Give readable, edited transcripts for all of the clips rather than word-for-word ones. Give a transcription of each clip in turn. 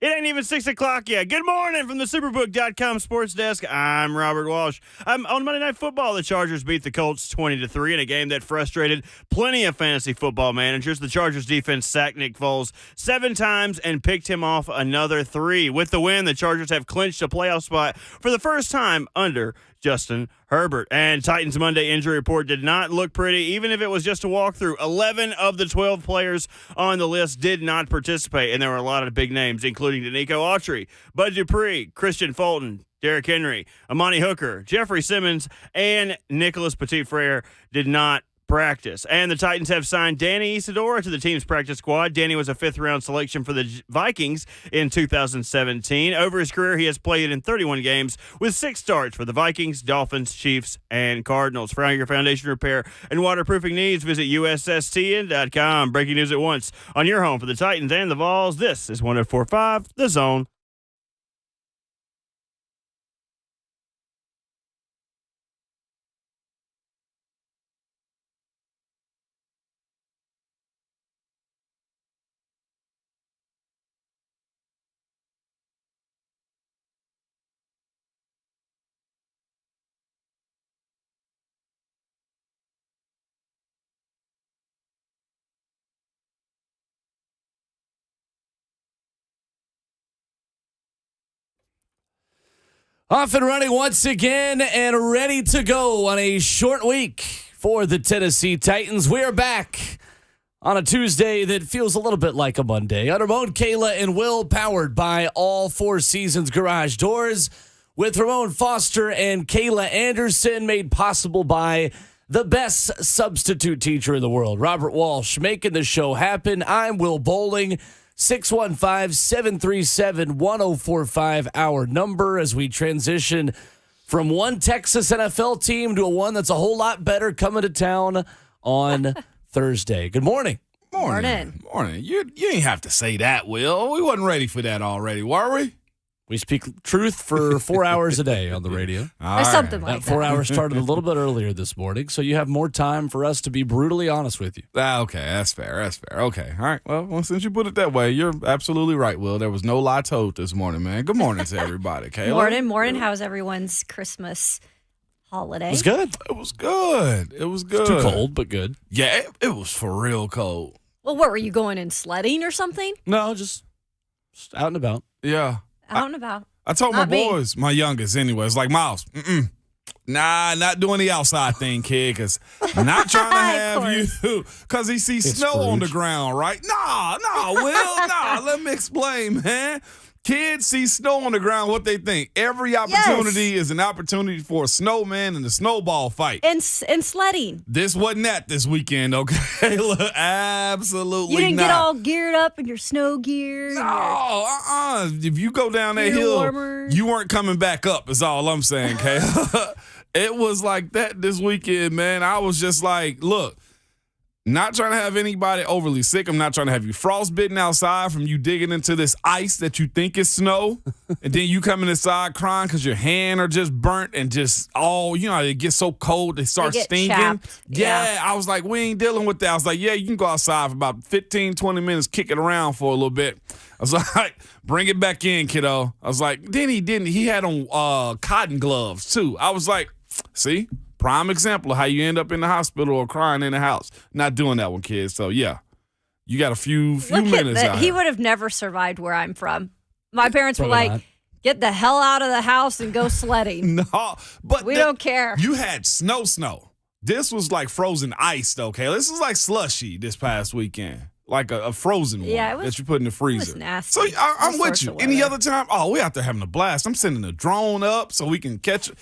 It ain't even 6 o'clock yet. Good morning from the Superbook.com sports desk. I'm Robert Walsh. On Monday Night Football, the Chargers beat the Colts 20-3 in a game that frustrated plenty of fantasy football managers. The Chargers defense sacked Nick Foles 7 times and picked him off another 3. With the win, the Chargers have clinched a playoff spot for the first time under Justin Herbert. And Titans Monday injury report did not look pretty, even if it was just a walkthrough. 11 of the 12 players on the list did not participate, and there were a lot of big names, including Danico Autry, Bud Dupree, Christian Fulton, Derrick Henry, Amani Hooker, Jeffrey Simmons, and Nicholas Petit-Frere did not practice. And the Titans have signed Danny Isidora to the team's practice squad. Danny was a 5th-round selection for the Vikings in 2017. Over his career, he has played in 31 games with 6 starts for the Vikings, Dolphins, Chiefs, and Cardinals. For all your foundation repair and waterproofing needs, visit USSTN.com. Breaking news at once on your home for the Titans and the Vols. This is 104.5 The Zone. Off and running once again and ready to go on a short week for the Tennessee Titans. We are back on a Tuesday that feels a little bit like a Monday. On Ramon, Kayla, and Will, powered by All Four Seasons Garage Doors, with Ramon Foster and Kayla Anderson, made possible by the best substitute teacher in the world, Robert Walsh, making the show happen. I'm Will Bowling. 615-737-1045, our number, as we transition from one Texas NFL team to one that's a whole lot better coming to town on Thursday. Good morning. Morning. You ain't have to say that, Will. We wasn't ready for that already, were we? We speak truth for 4 hours a day on the radio. Or something like that. 4 hours started a little bit earlier this morning, so you have more time for us to be brutally honest with you. Okay, that's fair. Okay, all right. Well, since you put it that way, you're absolutely right, Will. There was no lie told this morning, man. Good morning to everybody, Kayla. Morning. How's everyone's Christmas holiday? It was good. It was good. It's too cold, but good. Yeah, it was for real cold. Well, what, were you going in sledding or something? No, just out and about. Yeah. Out and about. I told my boys, my youngest anyway, it's like, Miles, nah, not doing the outside thing, kid, because not trying to have you, because he sees snow on the ground, right? Nah, Will, let me explain, man. Kids see snow on the ground, what they think. Every opportunity is an opportunity for a snowman and a snowball fight. And sledding. This wasn't that this weekend, okay? Look, absolutely not. You didn't get all geared up in your snow gear. No, If you go down that hill, warmers. You weren't coming back up, is all I'm saying, okay? It was like that this weekend, man. I was just like, look, not trying to have anybody overly sick. I'm not trying to have you frostbitten outside from you digging into this ice that you think is snow. And then you coming inside crying because your hand are just burnt and just it gets so cold they start stinking. Chapped. Yeah, I was like, we ain't dealing with that. I was like, yeah, you can go outside for about 15, 20 minutes, kick it around for a little bit. I was like, bring it back in, kiddo. I was like, then he didn't. He had on cotton gloves, too. I was like, see? Prime example of how you end up in the hospital or crying in the house. Not doing that one, kids. So, yeah, you got a few minutes out He here. would have never survived where I'm from. My parents were Probably like, not. get the hell out of the house and go sledding. No, but We don't care. You had snow. This was like frozen ice, though, okay? This was like slushy this past weekend. Like a frozen one that you put in the freezer. It was nasty. So I'm with sorts you. of Any weather. other time? Oh, we out there having a blast. I'm sending a drone up so we can capture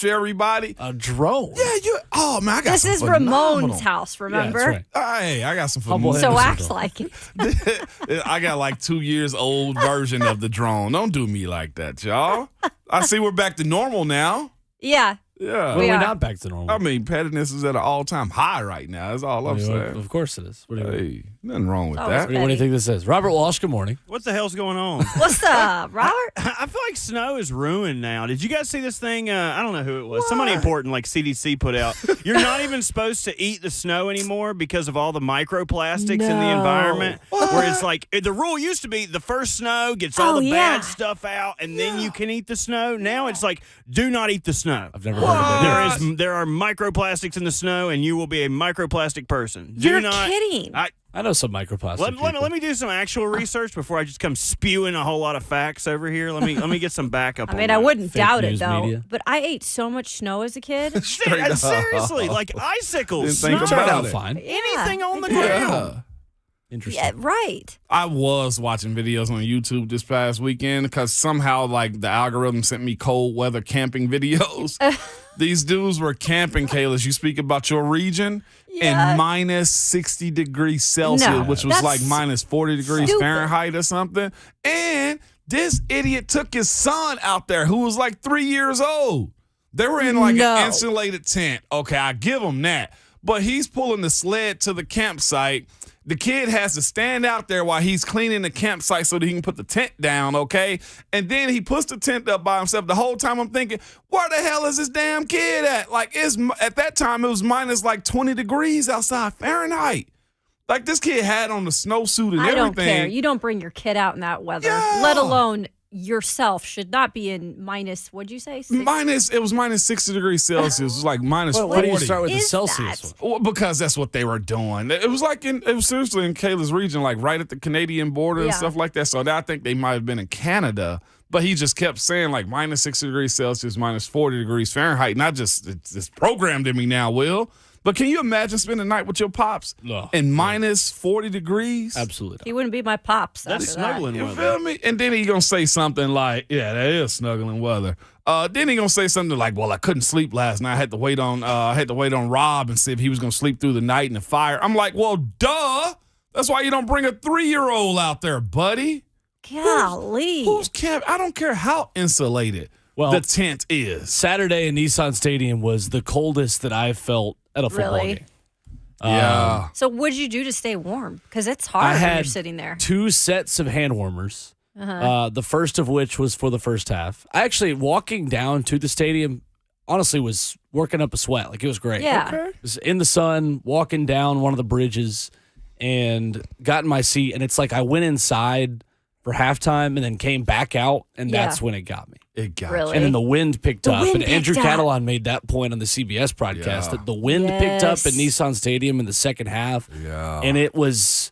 everybody. A drone? Yeah, man, I got This some is phenomenal. Ramon's house, remember? Yeah, that's right. Hey, I got some Humble phenomenal. So Henderson acts drone. like it. I got like 2 years old version of the drone. Don't do me like that, y'all. I see we're back to normal now. Yeah. Yeah. When We are we are. not back to normal? I mean, pettiness is at an all-time high right now. That's all I'm saying. Of course it is. What do you, Hey, nothing wrong with Oh, that. what do you think this is? Robert Walsh, good morning. What the hell's going on? What's up, Robert? I feel like snow is ruined now. Did you guys see this thing? I don't know who it was. Somebody important, like CDC, put out. You're not even supposed to eat the snow anymore because of all the microplastics in the No. environment. Where it's like the rule used to be the first snow gets all the yeah. bad stuff out, and then you can eat the snow. Now it's like, do not eat the snow. I've never heard of it. There are microplastics in the snow, and you will be a microplastic person. Do You're not, kidding. I know some microplastic Let me do some actual research before I just come spewing a whole lot of facts over here. Let me get some backup. I on mean, that. I wouldn't Fake doubt it news though. media. But I ate so much snow as a kid. Seriously, like icicles, Didn't think snow, Turned about out it. fine. anything on the it did. ground. Yeah. Interesting. Yeah, right. I was watching videos on YouTube this past weekend because somehow, like, the algorithm sent me cold weather camping videos. These dudes were camping, Kayla. You speak about your region Yeah. in minus 60 degrees Celsius, No, which was that's like minus 40 degrees stupid. Fahrenheit or something. And this idiot took his son out there who was like 3 years old. They were in like No. an insulated tent. Okay, I give him that. But he's pulling the sled to the campsite. The kid has to stand out there while he's cleaning the campsite so that he can put the tent down, okay? And then he puts the tent up by himself. The whole time I'm thinking, where the hell is this damn kid at? Like, at that time, it was minus like 20 degrees outside Fahrenheit. Like, this kid had on the snowsuit and I everything. don't care. You don't bring your kid out in that weather, Yeah. let alone yourself. Should not be in minus. What'd you say? It was minus 60 degrees Celsius. It was like minus Well, 40. why do you start with the is Celsius that? one? Well, because that's what they were doing. It was like it was seriously in Kayla's region, like right at the Canadian border and Yeah. stuff like that. So I think they might have been in Canada, but he just kept saying like minus 60 degrees Celsius, minus 40 degrees Fahrenheit. And it's programmed in me now, Will. But can you imagine spending the night with your pops No. in minus 40 degrees? Absolutely. He wouldn't be my pops. That's after that. snuggling You weather. feel me? And then he gonna say something like, "Yeah, that is snuggling weather." Then he gonna say something like, "Well, I couldn't sleep last night. I had to wait on Rob and see if he was gonna sleep through the night in the fire." I'm like, "Well, duh. That's why you don't bring a 3-year-old out there, buddy. Golly. Who's camp? I don't care how insulated Well- the tent is." Saturday in Nissan Stadium was the coldest that I've felt at a football Really? game. Yeah. So what'd you do to stay warm? Because it's hard I when had you're sitting there. 2 sets of hand warmers. Uh-huh. The first of which was for the first half. I actually, walking down to the stadium, honestly, was working up a sweat. Like, it was great. Yeah. Okay. Was in the sun, walking down one of the bridges, and got in my seat. And it's like I went inside for halftime and then came back out, and Yeah. that's when it got me. It got Really? And then the wind picked The up. wind And Andrew picked up. Catalan made that point on the CBS broadcast Yeah. that the wind picked up at Yes. Nissan Stadium in the second half. Yeah. And it was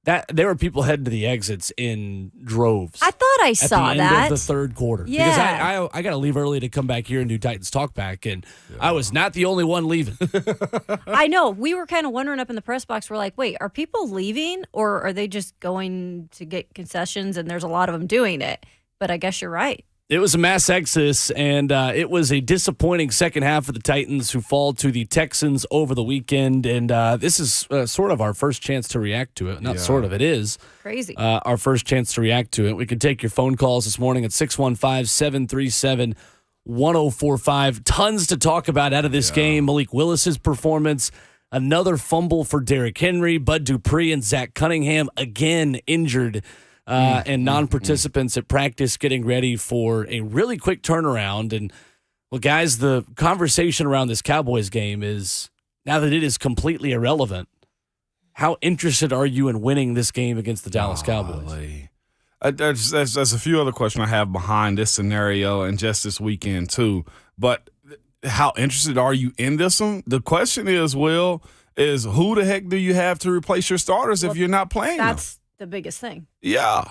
that there were people heading to the exits in droves. I thought I at saw the end that. of the third quarter. Yeah. Because I got to leave early to come back here and do Titans Talk Back, and I was not the only one leaving. I know. We were kind of wondering up in the press box. We're like, wait, are people leaving or are they just going to get concessions? And there's a lot of them doing it. But I guess you're right. It was a mass exodus, and it was a disappointing second half for the Titans, who fall to the Texans over the weekend. And this is sort of our first chance to react to it. Not sort of, it is. Crazy. Our first chance to react to it. We can take your phone calls this morning at 615-737-1045. Tons to talk about out of this game. Malik Willis's performance, another fumble for Derrick Henry, Bud Dupree and Zach Cunningham again injured, and non-participants at practice getting ready for a really quick turnaround. And, well, guys, the conversation around this Cowboys game is, now that it is completely irrelevant, how interested are you in winning this game against the Dallas Cowboys? Golly. There's a few other questions I have behind this scenario and just this weekend too. But how interested are you in this one? The question is, Will, is who the heck do you have to replace your starters if you're not playing them? That's the biggest thing. Yeah.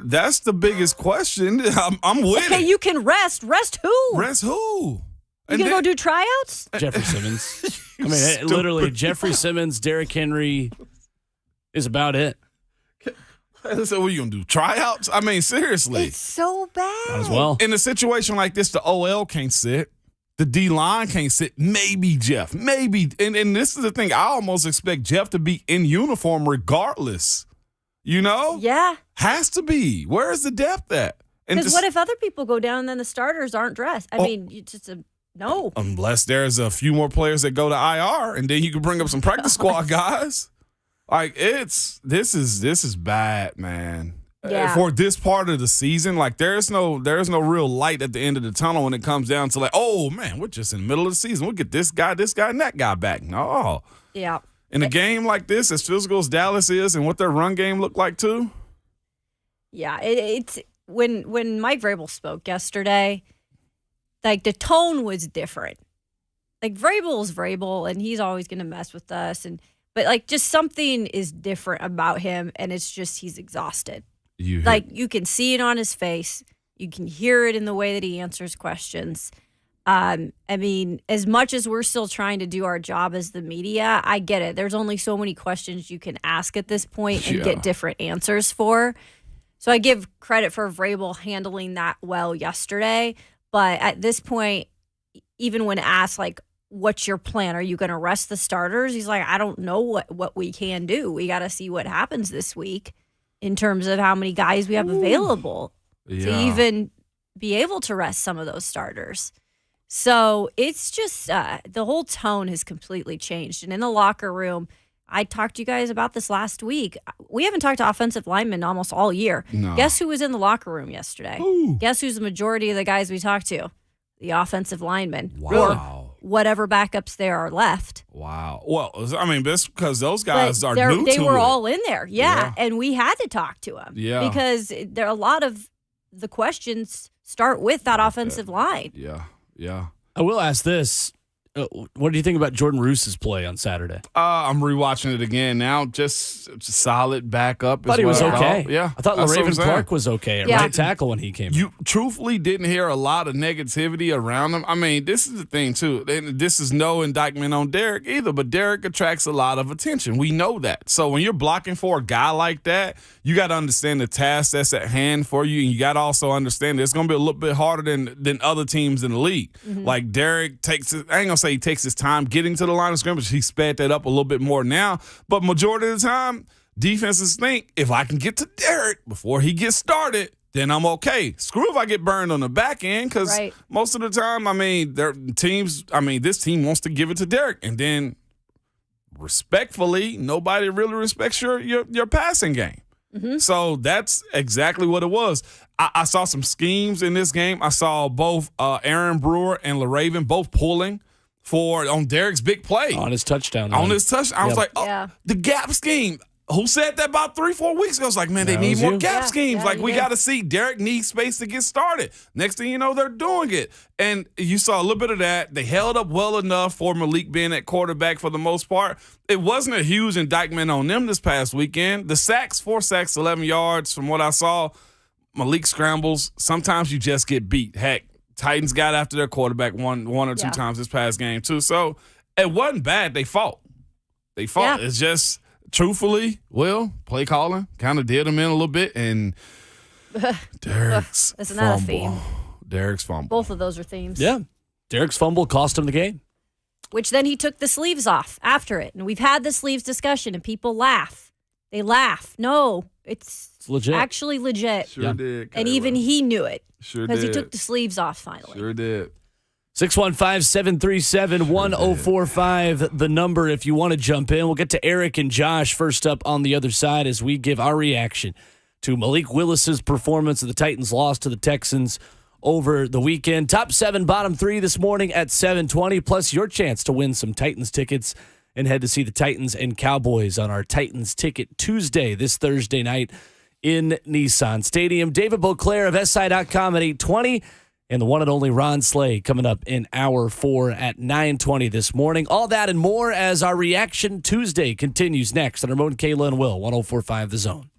That's the biggest question. I'm with Okay, it. you can rest. Rest who? Rest who? You And gonna go then- do tryouts? Jeffrey Simmons. I mean, Stupid. literally, Jeffrey Simmons, Derrick Henry is about it. So what are you going to do? Tryouts? I mean, seriously. It's so bad. Might as well. In a situation like this, the OL can't sit. The D-line can't sit. Maybe Jeff. Maybe. And this is the thing. I almost expect Jeff to be in uniform regardless. You know? Yeah. Has to be. Where is the depth at? And Because what if other people go down and then the starters aren't dressed? I mean, it's just a No. Unless there's a few more players that go to IR, and then you can bring up some practice squad guys. Like this is bad, man. Yeah. For this part of the season, like there's no real light at the end of the tunnel when it comes down to like, oh man, we're just in the middle of the season. We'll get this guy, and that guy back. No. Yeah. In a game like this, as physical as Dallas is, and what their run game looked like too. Yeah, it's when Mike Vrabel spoke yesterday, like the tone was different. Like Vrabel's Vrabel, and he's always going to mess with us, but like just something is different about him, and it's just he's exhausted. You can see it on his face. You can hear it in the way that he answers questions. I mean, as much as we're still trying to do our job as the media, I get it. There's only so many questions you can ask at this point and get different answers for. So I give credit for Vrabel handling that well yesterday. But at this point, even when asked, like, what's your plan? Are you going to rest the starters? He's like, I don't know what we can do. We got to see what happens this week in terms of how many guys we have available to even be able to rest some of those starters. So it's just the whole tone has completely changed. And in the locker room, I talked to you guys about this last week. We haven't talked to offensive linemen almost all year. No. Guess who was in the locker room yesterday? Ooh. Guess who's the majority of the guys we talked to? The offensive linemen. Wow. Or whatever backups there are left. Wow. Well, I mean, that's because those guys But are new they to were it. all in there. Yeah. And we had to talk to them. Yeah. Because there are a lot of the questions start with that offensive line. Yeah. I will ask this. What do you think about Jordan Roos's play on Saturday? I'm rewatching it again now. Just solid backup. I thought he was okay. Yeah. I thought That's what I'm LaRaven saying. Clark was okay at right tackle when he came in. You truthfully didn't hear a lot of negativity around him. I mean, this is the thing, too. And this is no indictment on Derek either, but Derek attracts a lot of attention. We know that. So when you're blocking for a guy like that, you got to understand the task that's at hand for you, and you got to also understand that it's going to be a little bit harder than other teams in the league. Mm-hmm. Like Derek I ain't going to say he takes his time getting to the line of scrimmage. He sped that up a little bit more now, but majority of the time, defenses think if I can get to Derek before he gets started, then I'm okay. Screw if I get burned on the back end, because most of the time, I mean, this team wants to give it to Derek, and then respectfully, nobody really respects your passing game. Mm-hmm. So that's exactly what it was. I saw some schemes in this game. I saw both Aaron Brewer and LaRaven both pulling on Derek's big play. On his touchdown. I was like, the gap scheme. Who said that about 3-4 weeks ago? I was like, man, they need more gap schemes. Like, we got to see Derek needs space to get started. Next thing you know, they're doing it. And you saw a little bit of that. They held up well enough for Malik being at quarterback for the most part. It wasn't a huge indictment on them this past weekend. The sacks, 4 sacks, 11 yards from what I saw. Malik scrambles. Sometimes you just get beat. Heck, Titans got after their quarterback one or two times this past game too. So it wasn't bad. They fought. Yeah. It's just, truthfully, play calling kind of did them in a little bit. And Derek's Isn't that a fumble. theme? Derek's fumble. Both of those are themes. Yeah. Derek's fumble cost him the game. Which then he took the sleeves off after it. And we've had the sleeves discussion, and people laugh. They laugh. No, it's legit. Actually legit. Sure did. And even he knew it. Sure did. Because he took the sleeves off finally. Sure did. 615-737-1045, the number if you want to jump in. We'll get to Eric and Josh first up on the other side as we give our reaction to Malik Willis's performance of the Titans' loss to the Texans over the weekend. Top 7, bottom 3 this morning at 7:20, plus your chance to win some Titans tickets and head to see the Titans and Cowboys on our Titans Ticket Tuesday this Thursday night in Nissan Stadium. David Boclair of SI.com at 8:20. And the one and only Ron Slay coming up in hour 4 at 9:20 this morning. All that and more as our Reaction Tuesday continues next on Ramon Kayla and Will, 104.5 The Zone.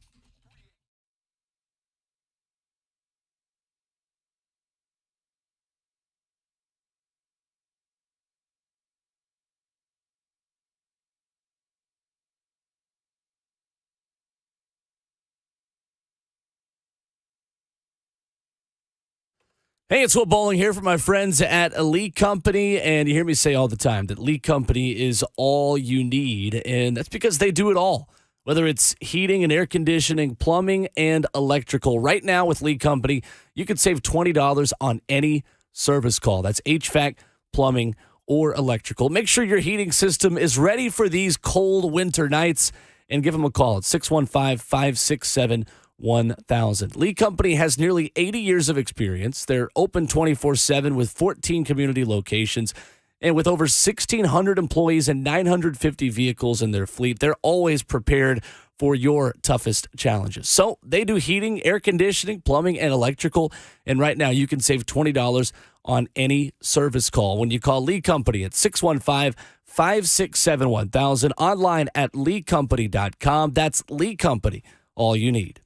Hey, it's Will Bowling here from my friends at Elite Company, and you hear me say all the time that Elite Company is all you need, and that's because they do it all, whether it's heating and air conditioning, plumbing, and electrical. Right now with Elite Company, you could save $20 on any service call. That's HVAC, plumbing, or electrical. Make sure your heating system is ready for these cold winter nights and give them a call at 615-567-1000. Lee Company has nearly 80 years of experience. They're open 24/7 with 14 community locations. And with over 1,600 employees and 950 vehicles in their fleet, they're always prepared for your toughest challenges. So they do heating, air conditioning, plumbing, and electrical. And right now you can save $20 on any service call when you call Lee Company at 615-567-1000, online at leecompany.com. That's Lee Company, all you need.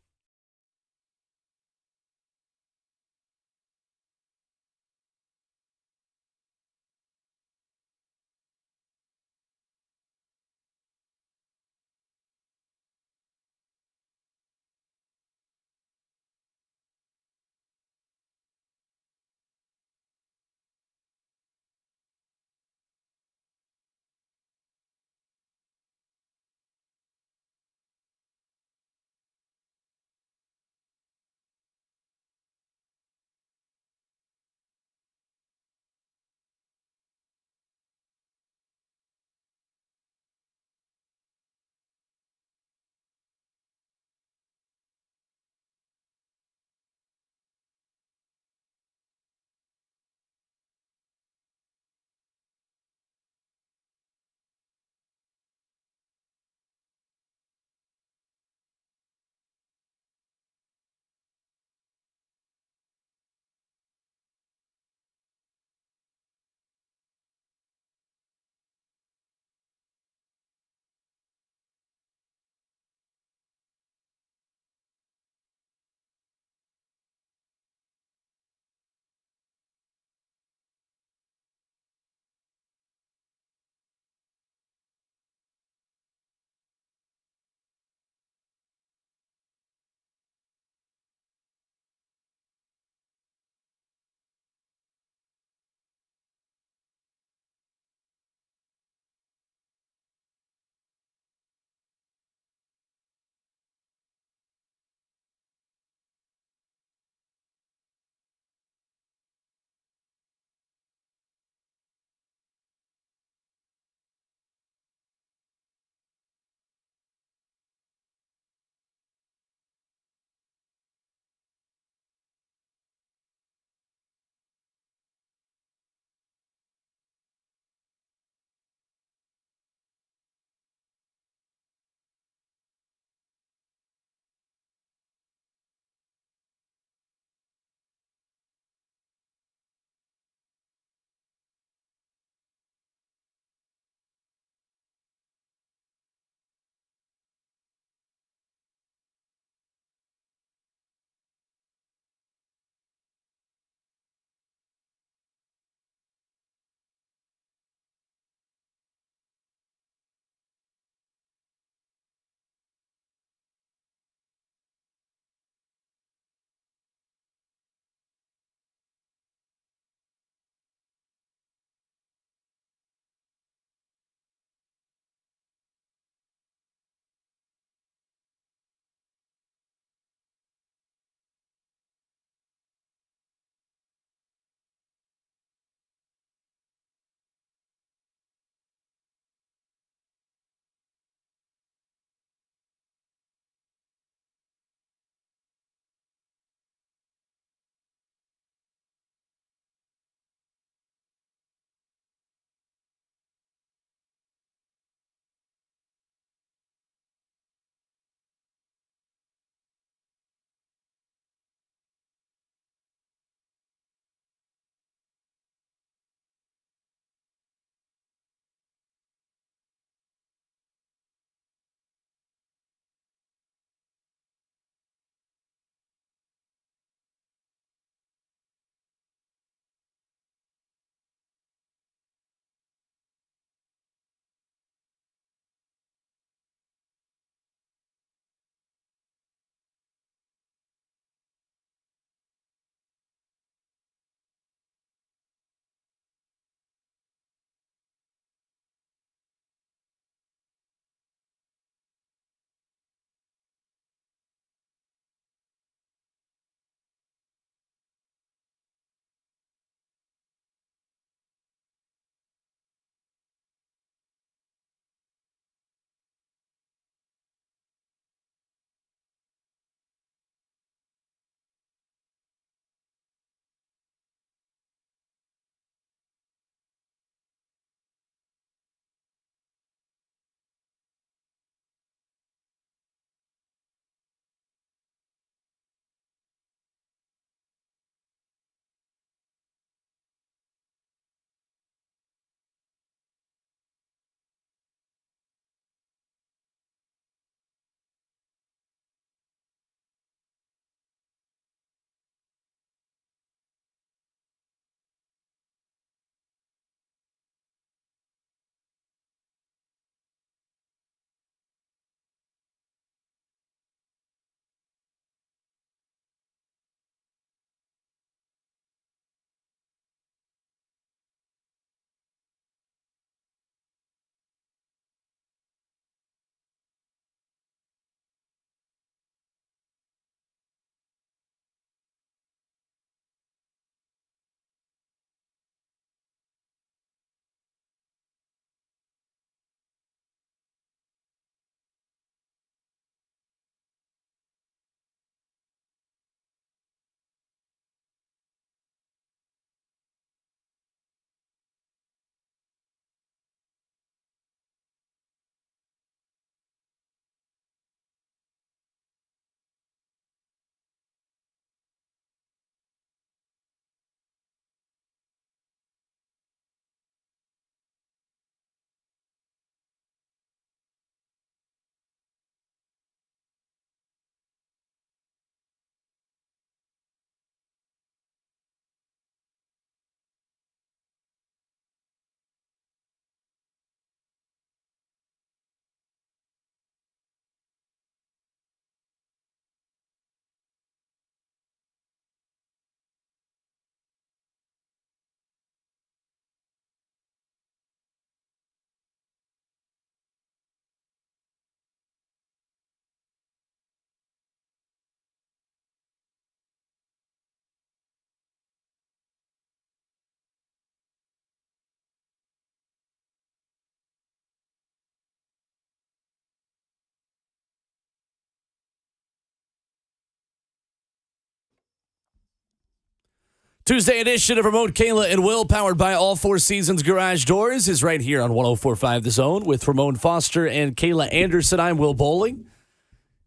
Tuesday edition of Ramon Kayla and Will, powered by All Four Seasons Garage Doors, is right here on 104.5 The Zone with Ramon Foster and Kayla Anderson. I'm Will Bowling.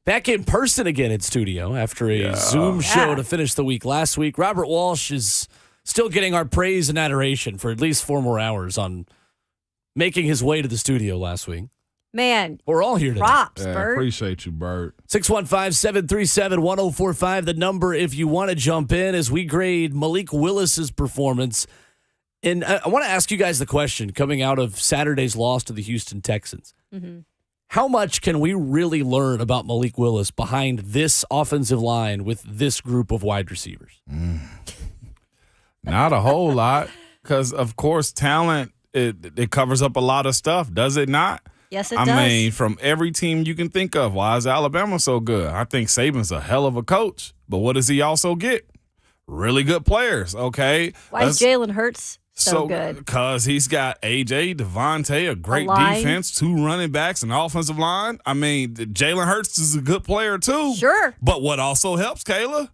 Back in person again in studio after a Zoom show to finish the week last week. Robert Walsh is still getting our praise and adoration for at least 4 more hours on making his way to the studio last week. Man, we're all here today. Props, Yeah, Bert. appreciate you, Bert. 615-737-1045, the number if you want to jump in as we grade Malik Willis's performance. And I want to ask you guys the question coming out of Saturday's loss to the Houston Texans. Mm-hmm. How much can we really learn about Malik Willis behind this offensive line with this group of wide receivers? Not a whole lot because, of course, talent, it covers up a lot of stuff, does it not? Yes, it does. I mean, from every team you can think of, why is Alabama so good? I think Saban's a hell of a coach, but what does he also get? Really good players, okay? Why is Jalen Hurts so good? Because he's got A.J., Devontae, a great defense, 2 running backs, an offensive line. I mean, Jalen Hurts is a good player too. Sure. But what also helps, Kayla?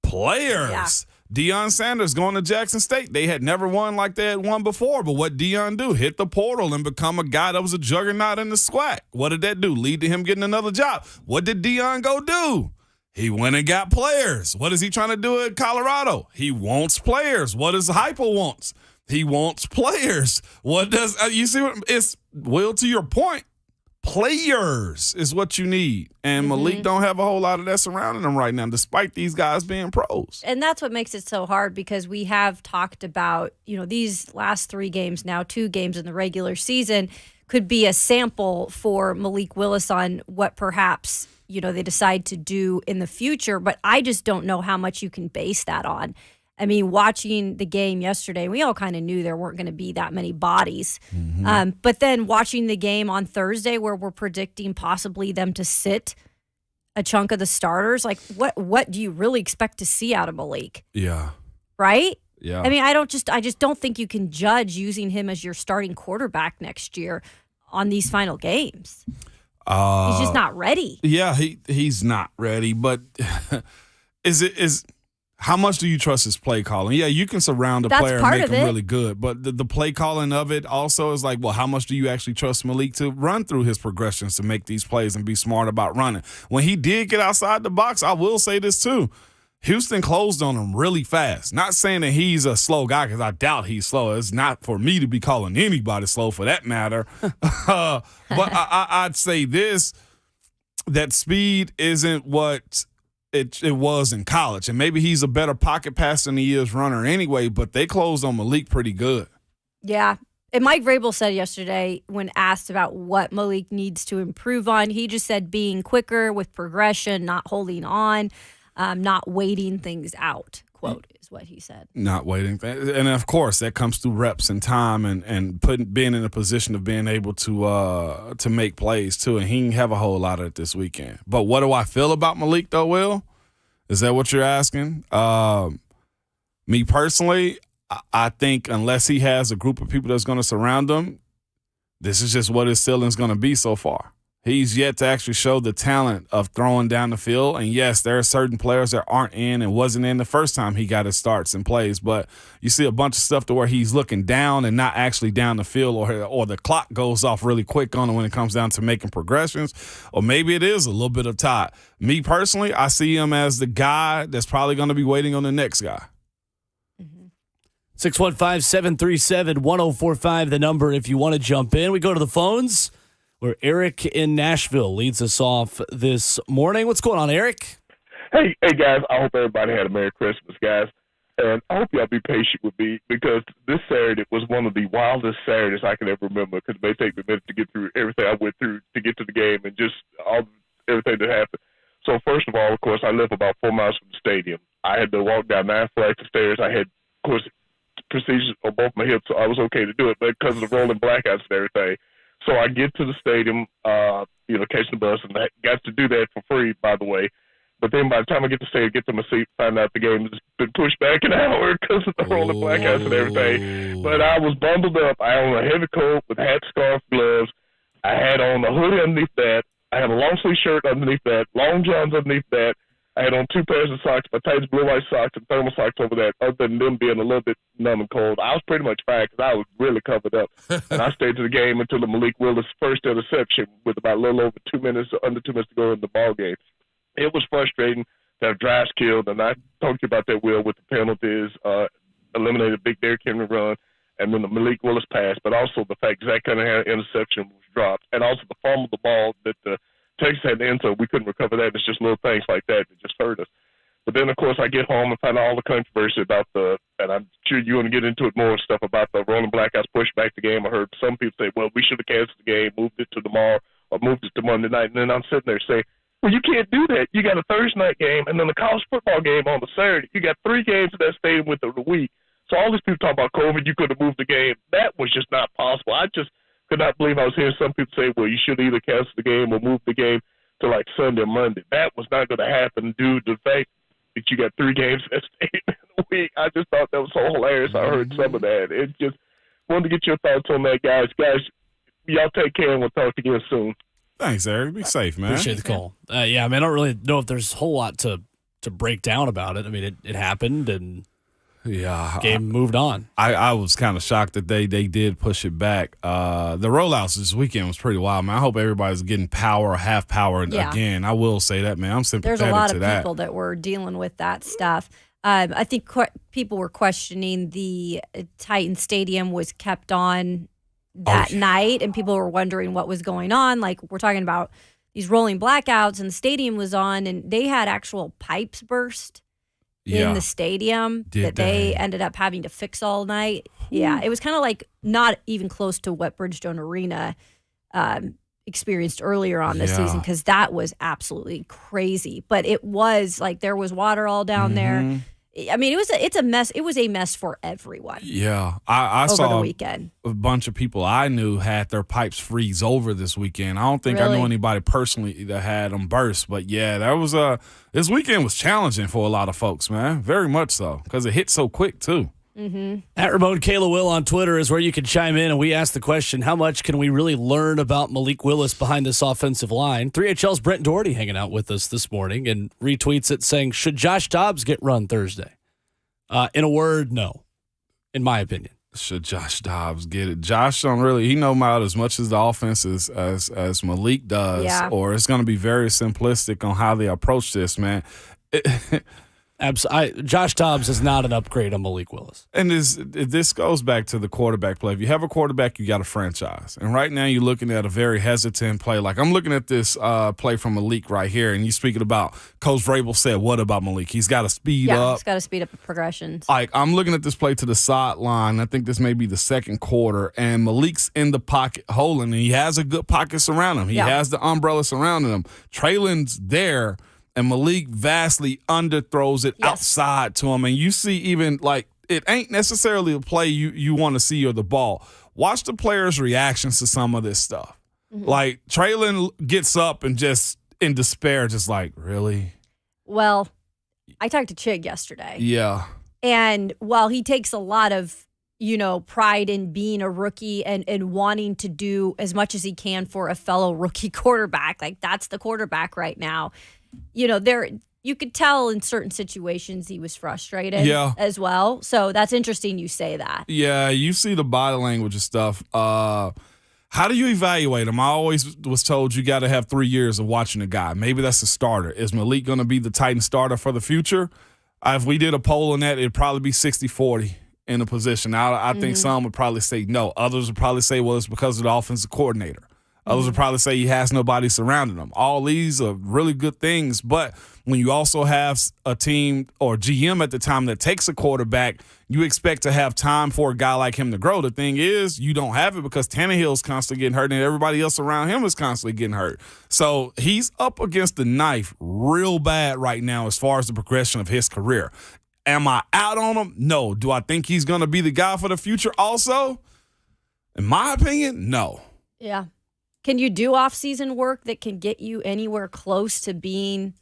Players. Yeah. Deion Sanders going to Jackson State. They had never won like they had won before, but what Deion do? Hit the portal and become a guy that was a juggernaut in the SWAC. What did that do? Lead to him getting another job. What did Deion go do? He went and got players. What is he trying to do at Colorado? He wants players. What does Hyper wants? He wants players. What does you see? What it's Will, to your point. Players is what you need. And Malik don't have a whole lot of that surrounding him right now, despite these guys being pros. And that's what makes it so hard because we have talked about, these last 3 games now, 2 games in the regular season could be a sample for Malik Willis on what perhaps, they decide to do in the future. But I just don't know how much you can base that on. I mean, watching the game yesterday, we all kind of knew there weren't going to be that many bodies. But then watching the game on Thursday where we're predicting possibly them to sit a chunk of the starters, like what do you really expect to see out of Malik? Yeah. Right? Yeah. I mean, I just don't think you can judge using him as your starting quarterback next year on these final games. He's just not ready. Yeah, he's not ready, but how much do you trust his play calling? Yeah, you can surround a player and make him really good, but the play calling of it also is like, well, how much do you actually trust Malik to run through his progressions to make these plays and be smart about running? When he did get outside the box, I will say this too. Houston closed on him really fast. Not saying that he's a slow guy because I doubt he's slow. It's not for me to be calling anybody slow for that matter. But I'd say this, that speed isn't what it was in college. And maybe he's a better pocket passer than he is runner anyway, but they closed on Malik pretty good. Yeah. And Mike Vrabel said yesterday when asked about what Malik needs to improve on, he just said being quicker with progression, not holding on, not waiting things out, quote, is what he said. Not waiting. And, of course, that comes through reps and time and being in a position of being able to make plays, too. And he didn't have a whole lot of it this weekend. But what do I feel about Malik, though, Will? Is that what you're asking? Me personally, I think unless he has a group of people that's going to surround him, this is just what his ceiling's going to be so far. He's yet to actually show the talent of throwing down the field. And, yes, there are certain players that aren't in and wasn't in the first time he got his starts and plays. But you see a bunch of stuff to where he's looking down and not actually down the field, or the clock goes off really quick on him when it comes down to making progressions. Or maybe it is a little bit of time. Me personally, I see him as the guy that's probably going to be waiting on the next guy. 615-737-1045, the number if you want to jump in. We go to the phones where Eric in Nashville leads us off this morning. What's going on, Eric? Hey, guys. I hope everybody had a Merry Christmas, guys. And I hope y'all be patient with me because this Saturday was one of the wildest Saturdays I can ever remember because it may take me a minute to get through everything I went through to get to the game and just everything that happened. So, first of all, of course, I live about 4 miles from the stadium. I had to walk down 9 flights of stairs. I had, of course, procedures on both my hips, so I was okay to do it, but because of the rolling blackouts and everything. So I get to the stadium, catch the bus, and I got to do that for free, by the way. But then by the time I get to stadium, get to my seat, find out the game has been pushed back an hour because of the rolling blackouts and everything. But I was bundled up. I own a heavy coat with hat, scarf, gloves. I had on a hoodie underneath that. I had a long sleeve shirt underneath that, long johns underneath that. I had on 2 pairs of socks, my Titans blue-white socks and thermal socks over that. Other than them being a little bit numb and cold, I was pretty much fine because I was really covered up. And I stayed to the game until the Malik Willis first interception with about a little over 2 minutes, under 2 minutes to go in the ball game. It was frustrating to have drives killed, and I talked to you about that, Will, with the penalties, eliminated big Derrick Henry run, and then the Malik Willis pass, but also the fact Zach Cunningham interception was dropped, and also the fumble of the ball that the Texas had the end zone. We couldn't recover that. It's just little things like that just hurt us. But then, of course, I get home and find all the controversy about and I'm sure you want to get into it more, stuff about the rolling blackouts, push back the game. I heard some people say, well, we should have canceled the game, moved it to tomorrow, or moved it to Monday night. And then I'm sitting there saying, well, you can't do that. You got a Thursday night game and then a college football game on the Saturday. You got 3 games in that stadium within the week. So all these people talk about COVID, you could have moved the game. That was just not possible. I just could not believe I was hearing some people say, well, you should either cancel the game or move the game to like Sunday or Monday. That was not going to happen due to the fact that you got 3 games in that stadium in a week. I just thought that was so hilarious. I heard some of that. It just wanted to get your thoughts on that, guys. Guys, y'all take care and we'll talk again soon. Thanks, Eric. Be safe, man. Appreciate the call. Yeah, I mean, I don't really know if there's a whole lot to break down about it. I mean, it happened and game moved on. I was kind of shocked that they did push it back. The rollouts this weekend was pretty wild, man. I hope everybody's getting power, half power again. I will say that, man. I'm sympathetic to that. There's a lot of people that were dealing with that stuff. I think people were questioning the Titan Stadium was kept on that night, and people were wondering what was going on. Like, we're talking about these rolling blackouts, and the stadium was on, and they had actual pipes burst in the stadium they ended up having to fix all night. Yeah, it was kind of like not even close to what Bridgestone Arena experienced earlier on this season, because that was absolutely crazy. But it was like there was water all down there. I mean, it's a mess. It was a mess for everyone. Yeah, I over saw the weekend. A bunch of people I knew had their pipes freeze over this weekend. I don't think I know anybody personally that had them burst, but yeah, that was this weekend was challenging for a lot of folks, man. Very much so, because it hit so quick too. At Ramon Kayla Will on Twitter is where you can chime in, and we ask the question, how much can we really learn about Malik Willis behind this offensive line? 3HL's Brent Doherty hanging out with us this morning and retweets it saying, should Josh Dobbs get run Thursday? In a word, no, in my opinion. Should Josh Dobbs get it? Josh don't really, he know about as much as the offense as Malik does, or it's going to be very simplistic on how they approach this, man. Josh Dobbs is not an upgrade on Malik Willis. And this goes back to the quarterback play. If you have a quarterback, you got a franchise. And right now you're looking at a very hesitant play. Like, I'm looking at this play from Malik right here, and you speaking about Coach Vrabel said, what about Malik? He's got to speed up. Yeah, he's got to speed up the progressions. Like, I'm looking at this play to the sideline. I think this may be the second quarter, and Malik's in the pocket holding, and he has a good pocket surrounding him. He has the umbrella surrounding him. Traylon's there, and Malik vastly underthrows it outside to him. And you see even, like, it ain't necessarily a play you want to see or the ball. Watch the players' reactions to some of this stuff. Like, Traylon gets up and just in despair, just like, really? Well, I talked to Chig yesterday. Yeah. And while he takes a lot of, pride in being a rookie and wanting to do as much as he can for a fellow rookie quarterback, like, that's the quarterback right now. You could tell in certain situations he was frustrated as well. So that's interesting you say that. Yeah, you see the body language and stuff. How do you evaluate him? I always was told you got to have 3 years of watching a guy. Maybe that's a starter. Is Malik going to be the Titan starter for the future? If we did a poll on that, it'd probably be 60-40 in the position. I think some would probably say no. Others would probably say, well, it's because of the offensive coordinator. Others would probably say he has nobody surrounding him. All these are really good things, but when you also have a team or GM at the time that takes a quarterback, you expect to have time for a guy like him to grow. The thing is, you don't have it because Tannehill's constantly getting hurt and everybody else around him is constantly getting hurt. So he's up against the knife real bad right now as far as the progression of his career. Am I out on him? No. Do I think he's going to be the guy for the future also? In my opinion, no. Yeah. Can you do off-season work that can get you anywhere close to being,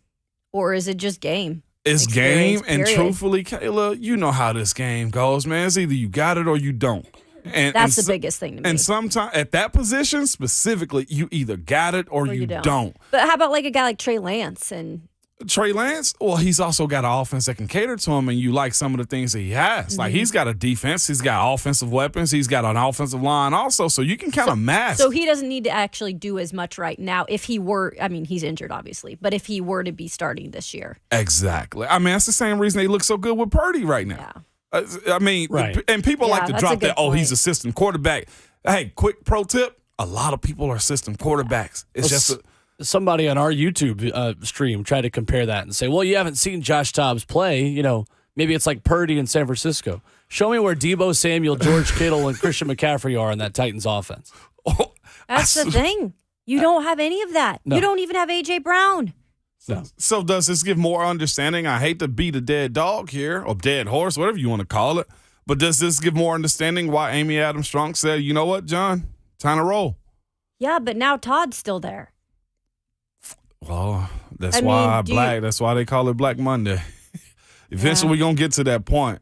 or is it just game? It's game, and truthfully, Kayla, you know how this game goes, man. It's either you got it or you don't. And that's the biggest thing to me. And sometimes at that position specifically, you either got it or you don't. But how about like a guy like Trey Lance and Trey Lance, well, he's also got an offense that can cater to him, and you like some of the things that he has. Like, he's got a defense. He's got offensive weapons. He's got an offensive line also, so you can kind of mask. So he doesn't need to actually do as much right now if he were – I mean, he's injured, obviously, but if he were to be starting this year. Exactly. I mean, that's the same reason they look so good with Purdy right now. Yeah. I mean, and people like to drop that, he's a system quarterback. Hey, quick pro tip, a lot of people are system quarterbacks. It's just somebody on our YouTube stream tried to compare that and say, well, you haven't seen Josh Dobbs play. You know, maybe it's like Purdy in San Francisco. Show me where Deebo Samuel, George Kittle, and Christian McCaffrey are in that Titans offense. That's the thing. You don't have any of that. No. You don't even have A.J. Brown. No. So does this give more understanding? I hate to beat a dead dog here, or dead horse, whatever you want to call it. But does this give more understanding why Amy Adams Strunk said, you know what, John, time to roll? Yeah, but now Todd's still there. Well, that's why they call it Black Monday. Eventually, we're going to get to that point.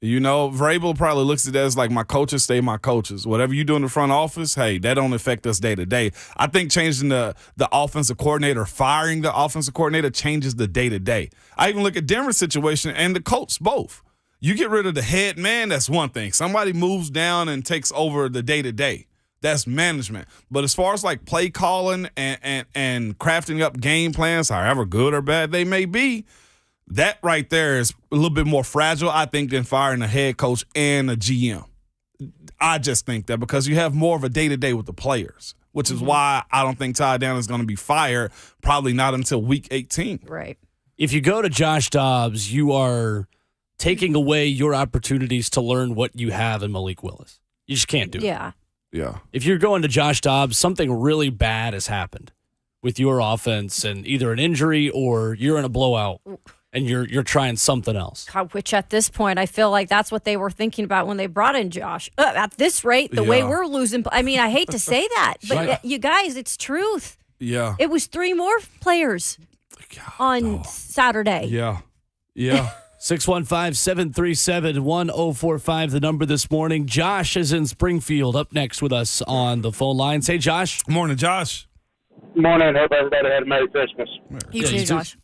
You know, Vrabel probably looks at that as like, my coaches stay my coaches. Whatever you do in the front office, hey, that don't affect us day to day. I think changing the offensive coordinator, firing the offensive coordinator changes the day to day. I even look at Denver's situation and the Colts both. You get rid of the head man, that's one thing. Somebody moves down and takes over the day to day. That's management. But as far as like play calling and crafting up game plans, however good or bad they may be, that right there is a little bit more fragile, I think, than firing a head coach and a GM. I just think that because you have more of a day-to-day with the players, which is why I don't think Ty Down is going to be fired, probably not until week 18. Right. If you go to Josh Dobbs, you are taking away your opportunities to learn what you have in Malik Willis. You just can't do it. Yeah. Yeah. If you're going to Josh Dobbs, something really bad has happened with your offense, and either an injury or you're in a blowout and you're trying something else. Which at this point, I feel like that's what they were thinking about when they brought in Josh. At this rate, the way we're losing, I mean, I hate to say that, but you guys, it's truth. Yeah. It was 3 more players on Saturday. Yeah. Yeah. 615-737-1045, the number this morning. Josh is in Springfield, up next with us on the phone lines. Hey, Josh. Morning, Josh. Morning. Hope everybody had a Merry Christmas. You too, Josh.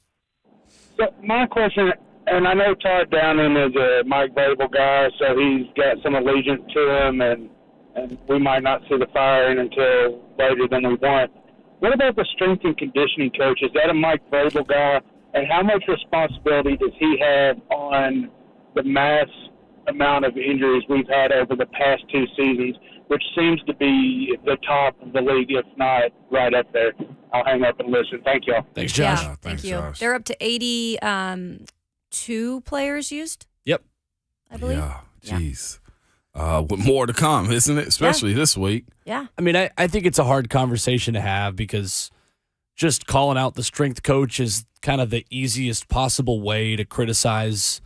So my question, and I know Todd Downing is a Mike Vrabel guy, so he's got some allegiance to him, and we might not see the firing until later than we want. What about the strength and conditioning coach? Is that a Mike Vrabel guy? And how much responsibility does he have on the mass amount of injuries we've had over the past 2 seasons, which seems to be the top of the league, if not right up there? I'll hang up and listen. Thank y'all. Thanks, Josh. Yeah, Thanks, thank you. Josh. They're up to 82 players used. Yep. I believe. Yeah, jeez. With more to come, isn't it? Especially this week. Yeah. I mean, I think it's a hard conversation to have because just calling out the strength coach is kind of the easiest possible way to criticize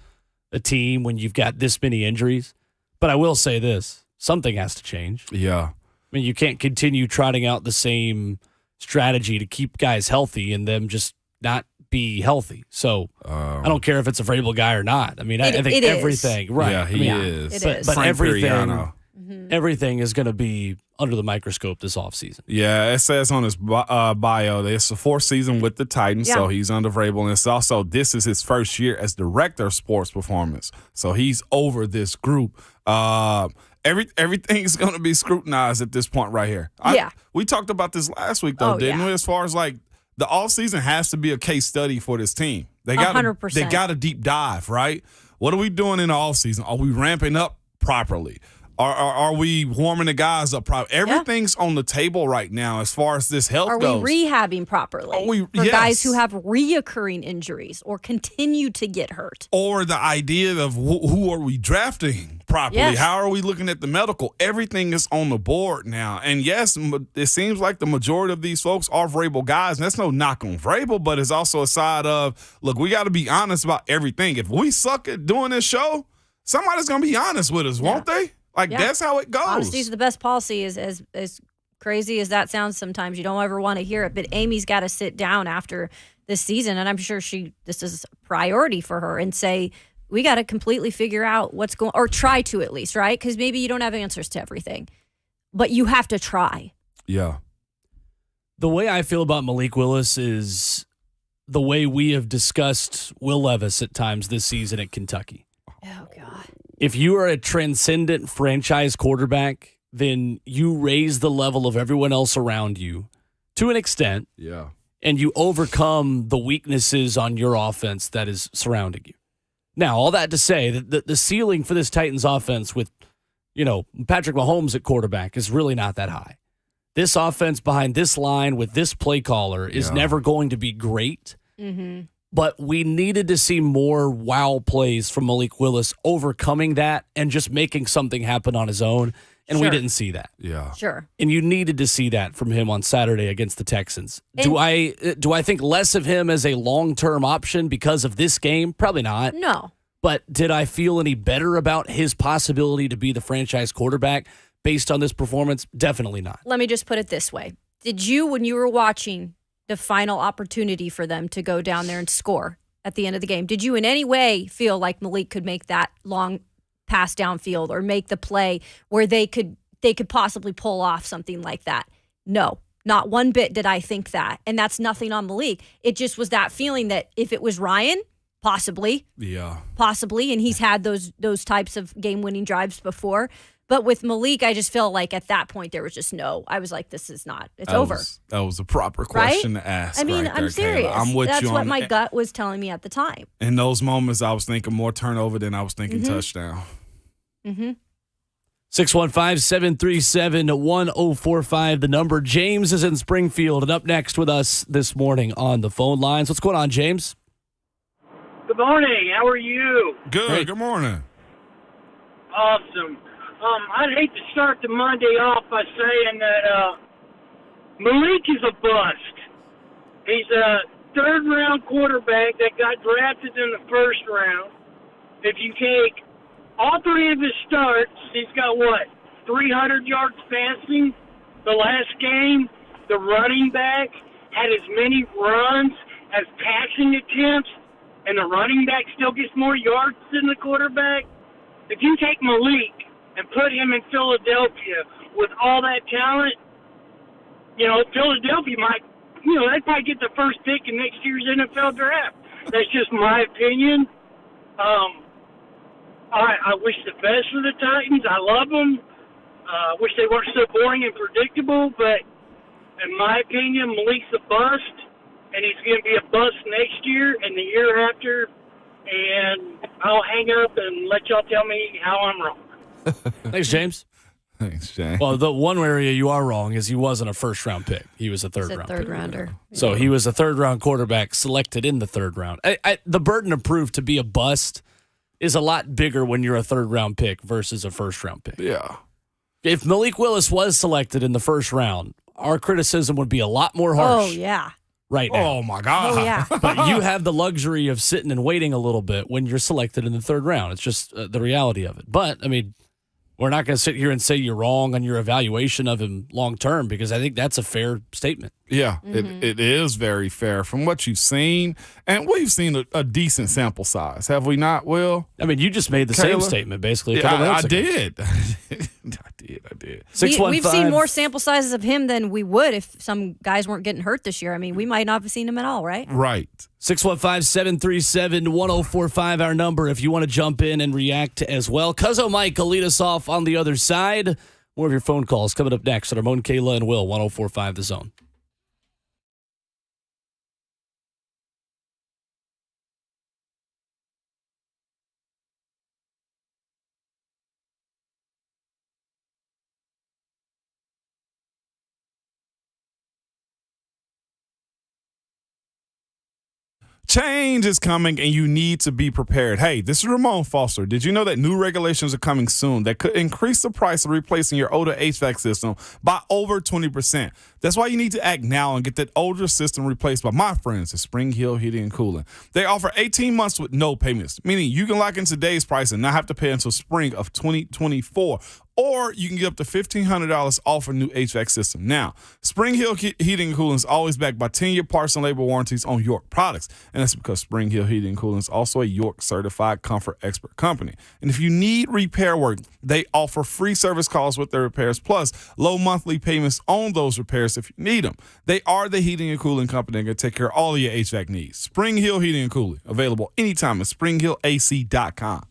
a team when you've got this many injuries. But I will say this, something has to change. Yeah. I mean, you can't continue trotting out the same strategy to keep guys healthy and them just not be healthy. So I don't care if it's a Vrabel guy or not. I mean, I think everything. Is. Right. Yeah, he is. It is. But everything, Mm-hmm. everything is going to be under the microscope this offseason. Yeah, it says on his bio that it's the 4th season with the Titans, so he's under Vrabel. And it's also, this is his first year as director of sports performance. So he's over this group. Everything's going to be scrutinized at this point right here. We talked about this last week, though, didn't we? As far as like the offseason has to be a case study for this team. They got 100%. They got a deep dive, right? What are we doing in the offseason? Are we ramping up properly? Are we warming the guys up properly? Everything's on the table right now as far as this health goes. Are we rehabbing properly for guys who have reoccurring injuries or continue to get hurt? Or the idea of who are we drafting properly? Yes. How are we looking at the medical? Everything is on the board now. And yes, it seems like the majority of these folks are Vrabel guys. And that's no knock on Vrabel, but it's also a side of, look, we got to be honest about everything. If we suck at doing this show, somebody's going to be honest with us, won't they? Like, that's how it goes. Honesty is the best policy. As crazy as that sounds sometimes, you don't ever want to hear it. But Amy's got to sit down after this season, and I'm sure this is a priority for her, and say, we got to completely figure out what's going, or try to at least, right? Because maybe you don't have answers to everything, but you have to try. Yeah. The way I feel about Malik Willis is the way we have discussed Will Levis at times this season at Kentucky. Oh, God. If you are a transcendent franchise quarterback, then you raise the level of everyone else around you to an extent. Yeah. And you overcome the weaknesses on your offense that is surrounding you. Now, all that to say that the ceiling for this Titans offense with, Patrick Mahomes at quarterback is really not that high. This offense behind this line with this play caller is never going to be great. Mm-hmm. But we needed to see more wow plays from Malik Willis overcoming that and just making something happen on his own. And we didn't see that. Yeah. Sure. And you needed to see that from him on Saturday against the Texans. Do I think less of him as a long-term option because of this game? Probably not. No. But did I feel any better about his possibility to be the franchise quarterback based on this performance? Definitely not. Let me just put it this way. Did you, when you were watching the final opportunity for them to go down there and score at the end of the game, did you in any way feel like Malik could make that long pass downfield or make the play where they could possibly pull off something like that? No, not one bit did I think that. And that's nothing on Malik. It just was that feeling that if it was Ryan, possibly. Yeah. Possibly. And he's had those types of game-winning drives before. But with Malik, I just feel like at that point there was just no. I was like, this is not. It's over. That was a proper question to ask. I mean, right I'm there, serious. Kayla. I'm with That's you what on my gut was telling me at the time. In those moments, I was thinking more turnover than I was thinking touchdown. Mm-hmm. 615-737-1045, the number. James is in Springfield and up next with us this morning on the phone lines. What's going on, James? Good morning. How are you? Good. Great. Good morning. Awesome. I'd hate to start the Monday off by saying that Malik is a bust. He's a third-round quarterback that got drafted in the first round. If you take all three of his starts, he's got, 300 yards passing the last game. The running back had as many runs as passing attempts, and the running back still gets more yards than the quarterback. If you take Malik and put him in Philadelphia with all that talent, Philadelphia might, they'd probably get the first pick in next year's NFL draft. That's just my opinion. I wish the best for the Titans. I love them. I wish they weren't so boring and predictable, but in my opinion, Malik's a bust, and he's going to be a bust next year and the year after, and I'll hang up and let y'all tell me how I'm wrong. Thanks, James. Thanks, James. Well, the one area you are wrong is he wasn't a first-round pick. He was a third-round pick. rounder. So he was a third-round quarterback selected in the third round. The burden of proof to be a bust is a lot bigger when you're a third-round pick versus a first-round pick. Yeah. If Malik Willis was selected in the first round, our criticism would be a lot more harsh Oh, yeah. right now. Oh, my God. Oh, yeah. But you have the luxury of sitting and waiting a little bit when you're selected in the third round. It's just the reality of it. But, I mean, we're not going to sit here and say you're wrong on your evaluation of him long term because I think that's a fair statement. Yeah, it is very fair from what you've seen. And we've seen a decent sample size, have we not, Will? I mean, you just made the same Kayla? statement basically a Yeah, couple I minutes ago. did. I did. We've seen more sample sizes of him than we would if some guys weren't getting hurt this year. I mean, we might not have seen him at all, right? Right. 615-737-1045, our number if you want to jump in and react as well. Cuzzo Mike will lead us off on the other side. More of your phone calls coming up next on Ramon Kayla and Will, 1045 The Zone. Change is coming and you need to be prepared. Hey, this is Ramon Foster. Did you know that new regulations are coming soon that could increase the price of replacing your older HVAC system by over 20%? That's why you need to act now and get that older system replaced by my friends at Spring Hill Heating and Cooling. They offer 18 months with no payments, meaning you can lock in today's price and not have to pay until spring of 2024. or you can get up to $1,500 off a new HVAC system. Now, Spring Hill Heating and Cooling is always backed by 10-year parts and labor warranties on York products, and that's because Spring Hill Heating and Cooling is also a York certified comfort expert company. And if you need repair work, they offer free service calls with their repairs, plus low monthly payments on those repairs if you need them. They are the heating and cooling company that can take care of all of your HVAC needs. Spring Hill Heating and Cooling, available anytime at springhillac.com.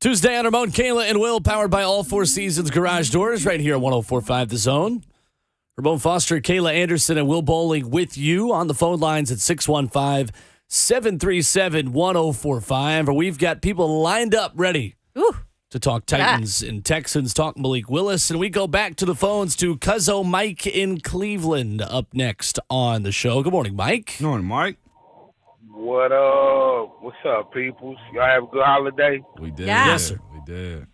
Tuesday on Ramon Kayla and Will, powered by All Four Seasons Garage Doors, right here at 104.5 The Zone. Ramon Foster, Kayla Anderson, and Will Bowling with you on the phone lines at 615-737-1045. Where we've got people lined up ready to talk Titans and Texans, talk Malik Willis. And we go back to the phones to Cuzzo Mike in Cleveland up next on the show. Good morning, Mike. Good morning, Mike. What up? What's up, peoples? Y'all have a good holiday? We did. Yeah. Yes, sir. We did.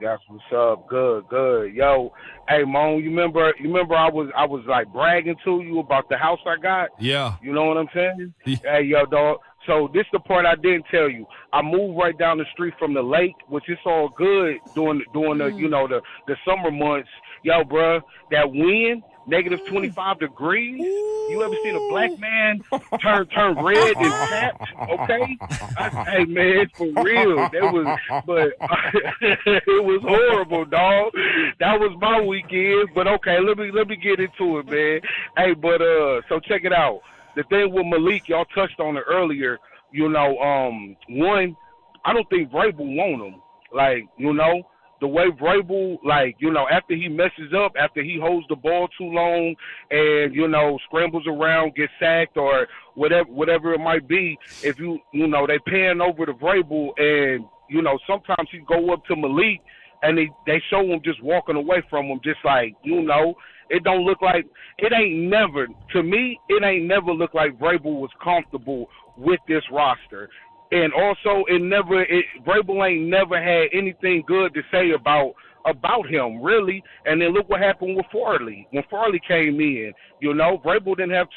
That's what's up. Good. Yo, hey, Mon, you remember I was like bragging to you about the house I got? Yeah. You know what I'm saying? Yeah. Hey, yo, dog. So this the part I didn't tell you. I moved right down the street from the lake, which is all good during the the summer months. Yo, bruh, that wind, negative 25 degrees. You ever seen a black man turn red and chapped? Okay, hey man, for real. It was horrible, dog. That was my weekend. But okay, let me get into it, man. Hey, but so check it out. The thing with Malik, y'all touched on it earlier. One, I don't think Vrabel want him. Like, the way Vrabel, after he messes up, after he holds the ball too long and, scrambles around, gets sacked or whatever it might be, if they pan over to Vrabel and, sometimes he go up to Malik and they show him just walking away from him, just like, it don't look like – it ain't never – to me, it ain't never looked like Vrabel was comfortable with this roster. And also, Vrabel ain't never had anything good to say about him, really. And then look what happened with Farley. When Farley came in, Vrabel didn't have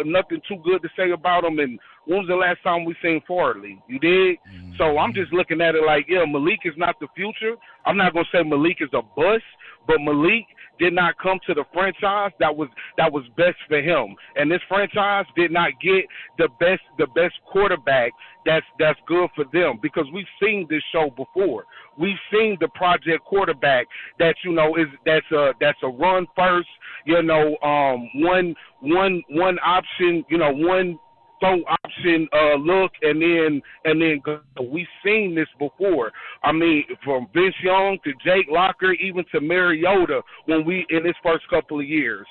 nothing too good to say about him. And when was the last time we seen Farley? You did? Mm-hmm. So I'm just looking at it like, yeah, Malik is not the future. I'm not going to say Malik is a bust, but Malik did not come to the franchise that was best for him. And this franchise did not get the best quarterback that's good for them, because we've seen this show before. We've seen the project quarterback that's a run first, one option, one throw option look, and then go. We've seen this before. I mean, from Vince Young to Jake Locker, even to Mariota, in his first couple of years,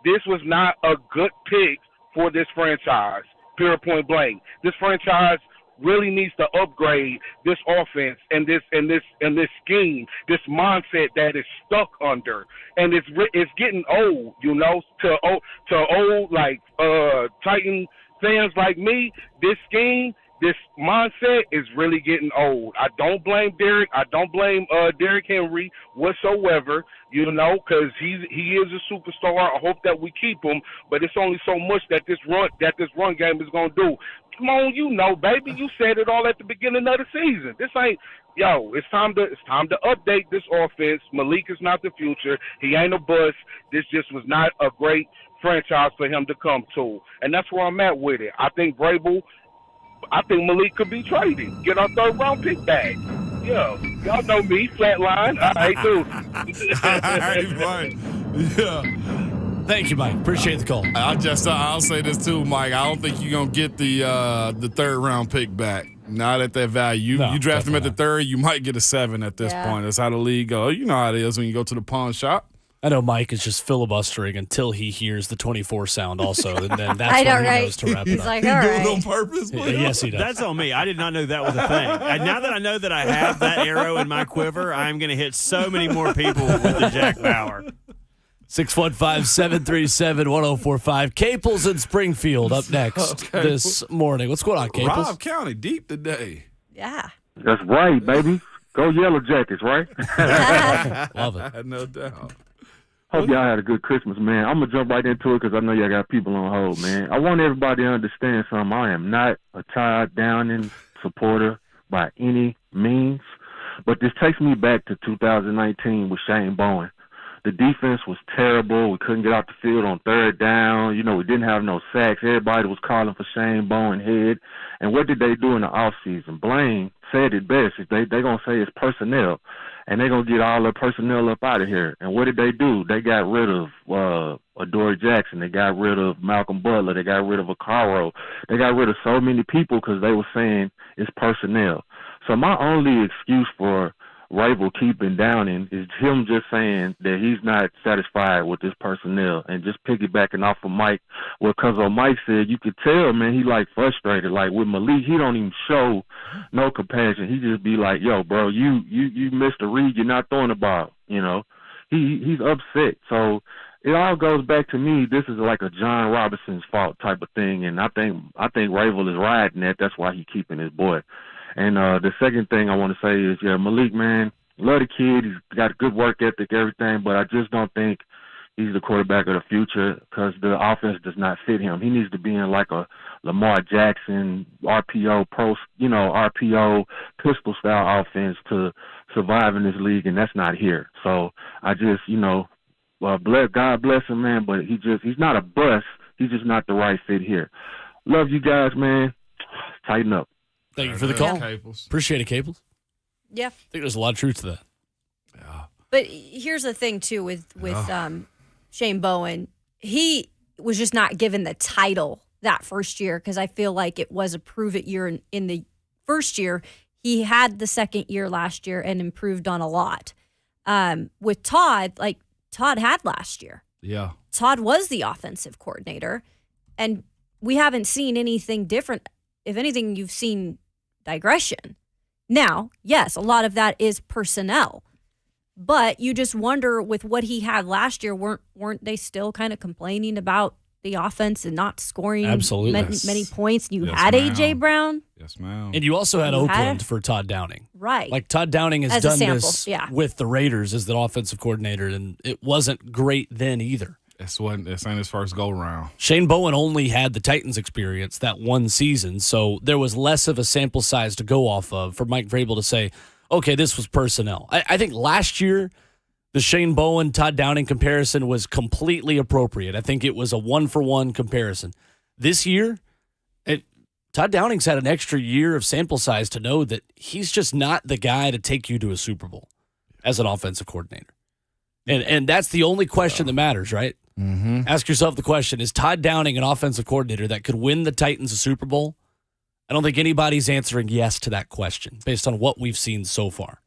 this was not a good pick for this franchise. Pure point blank. This franchise really needs to upgrade this offense and this scheme, this mindset that is stuck under, and it's getting old. To old like Titan fans like me, this scheme, this mindset is really getting old. I don't blame Derrick. I don't blame Derrick Henry whatsoever, because he is a superstar. I hope that we keep him, but it's only so much that this run game is going to do. Come on, baby, you said it all at the beginning of the season. This ain't, it's time to update this offense. Malik is not the future. He ain't a bust. This just was not a great franchise for him to come to, and that's where I'm at with it. I think Malik could be traded. Get our third round pick back. Yeah, y'all know me, flatline. I do. All right, Mike. Yeah. Thank you, Mike. Appreciate the call. I'll say this too, Mike. I don't think you're gonna get the third round pick back. Not at that value. You draft him at the third, you might get a 7 at this point. That's how the league goes. You know how it is when you go to the pawn shop. I know Mike is just filibustering until he hears the 24 sound also, and then that's when he knows to wrap it He's up. like, all right. Do it on purpose, boy. Yes, he does. That's on me. I did not know that was a thing. And now that I know that I have that arrow in my quiver, I'm going to hit so many more people with the Jack Bauer. 615-737-1045. Caples in Springfield up next this morning. What's going on, Caples? Robb County deep today. Yeah. That's right, baby. Go Yellow Jackets, right? Love it. No doubt. Hope y'all had a good Christmas, man. I'm going to jump right into it because I know y'all got people on hold, man. I want everybody to understand something. I am not a Todd Downing supporter by any means, but this takes me back to 2019 with Shane Bowen. The defense was terrible. We couldn't get out the field on third down. We didn't have no sacks. Everybody was calling for Shane Bowen head. And what did they do in the offseason? Blaine said it best. They're going to say it's personnel, and they're going to get all their personnel up out of here. And what did they do? They got rid of Adoree Jackson. They got rid of Malcolm Butler. They got rid of Acaro. They got rid of so many people because they were saying it's personnel. So my only excuse for Rabel keeping Downing is him just saying that he's not satisfied with this personnel and just piggybacking off of Mike. Well, because Mike said you could tell, man, he like frustrated. Like with Malik, he don't even show no compassion. He just be like, yo, bro, you missed a read. You're not throwing the ball. You know, he's upset. So it all goes back to me. This is like a John Robinson's fault type of thing, and I think Rabel is riding that. That's why he's keeping his boy. And the second thing I want to say is, yeah, Malik, man, love the kid. He's got a good work ethic, everything, but I just don't think he's the quarterback of the future because the offense does not fit him. He needs to be in like a Lamar Jackson, RPO, RPO, pistol-style offense to survive in this league, and that's not here. So I just, God bless him, man, but he's not a bust. He's just not the right fit here. Love you guys, man. Tighten up. Thank you for the call. Caples. Appreciate it, Caples. Yeah. I think there's a lot of truth to that. Yeah. But here's the thing, too, with Shane Bowen. He was just not given the title that first year because I feel like it was a prove-it year in the first year. He had the second year last year and improved on a lot. With Todd, like Todd had last year. Yeah. Todd was the offensive coordinator, and we haven't seen anything different. If anything, you've seen digression. Now, yes, a lot of that is personnel, but you just wonder with what he had last year, weren't they still kind of complaining about the offense and not scoring Absolutely. many points? You Yes, had ma'am. A.J. Brown. Yes, ma'am. And you also had You had Oakland it? for Todd Downing. Right. Like Todd Downing has As a done sample, this yeah. with the Raiders as the offensive coordinator, and it wasn't great then either. This ain't his first go-round. Shane Bowen only had the Titans experience that one season, so there was less of a sample size to go off of for Mike Vrabel to say, okay, this was personnel. I think last year, the Shane Bowen, Todd Downing comparison was completely appropriate. I think it was a one-for-one comparison. This year, Todd Downing's had an extra year of sample size to know that he's just not the guy to take you to a Super Bowl as an offensive coordinator. And that's the only question that matters, right? Mm-hmm. Ask yourself the question, is Todd Downing an offensive coordinator that could win the Titans a Super Bowl? I don't think anybody's answering yes to that question based on what we've seen so far.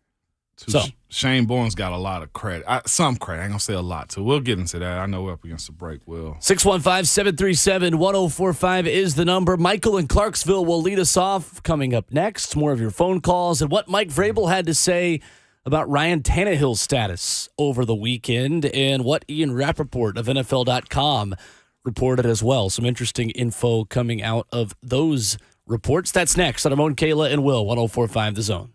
So Shane Bowen's got a lot of credit. Some credit. I ain't going to say a lot, too. We'll get into that. I know we're up against the break, Will. 615-737-1045 is the number. Michael in Clarksville will lead us off coming up next. More of your phone calls and what Mike Vrabel had to say about Ryan Tannehill's status over the weekend and what Ian Rappaport of NFL.com reported as well. Some interesting info coming out of those reports. That's next on Ramon Kayla and Will, 104.5 The Zone.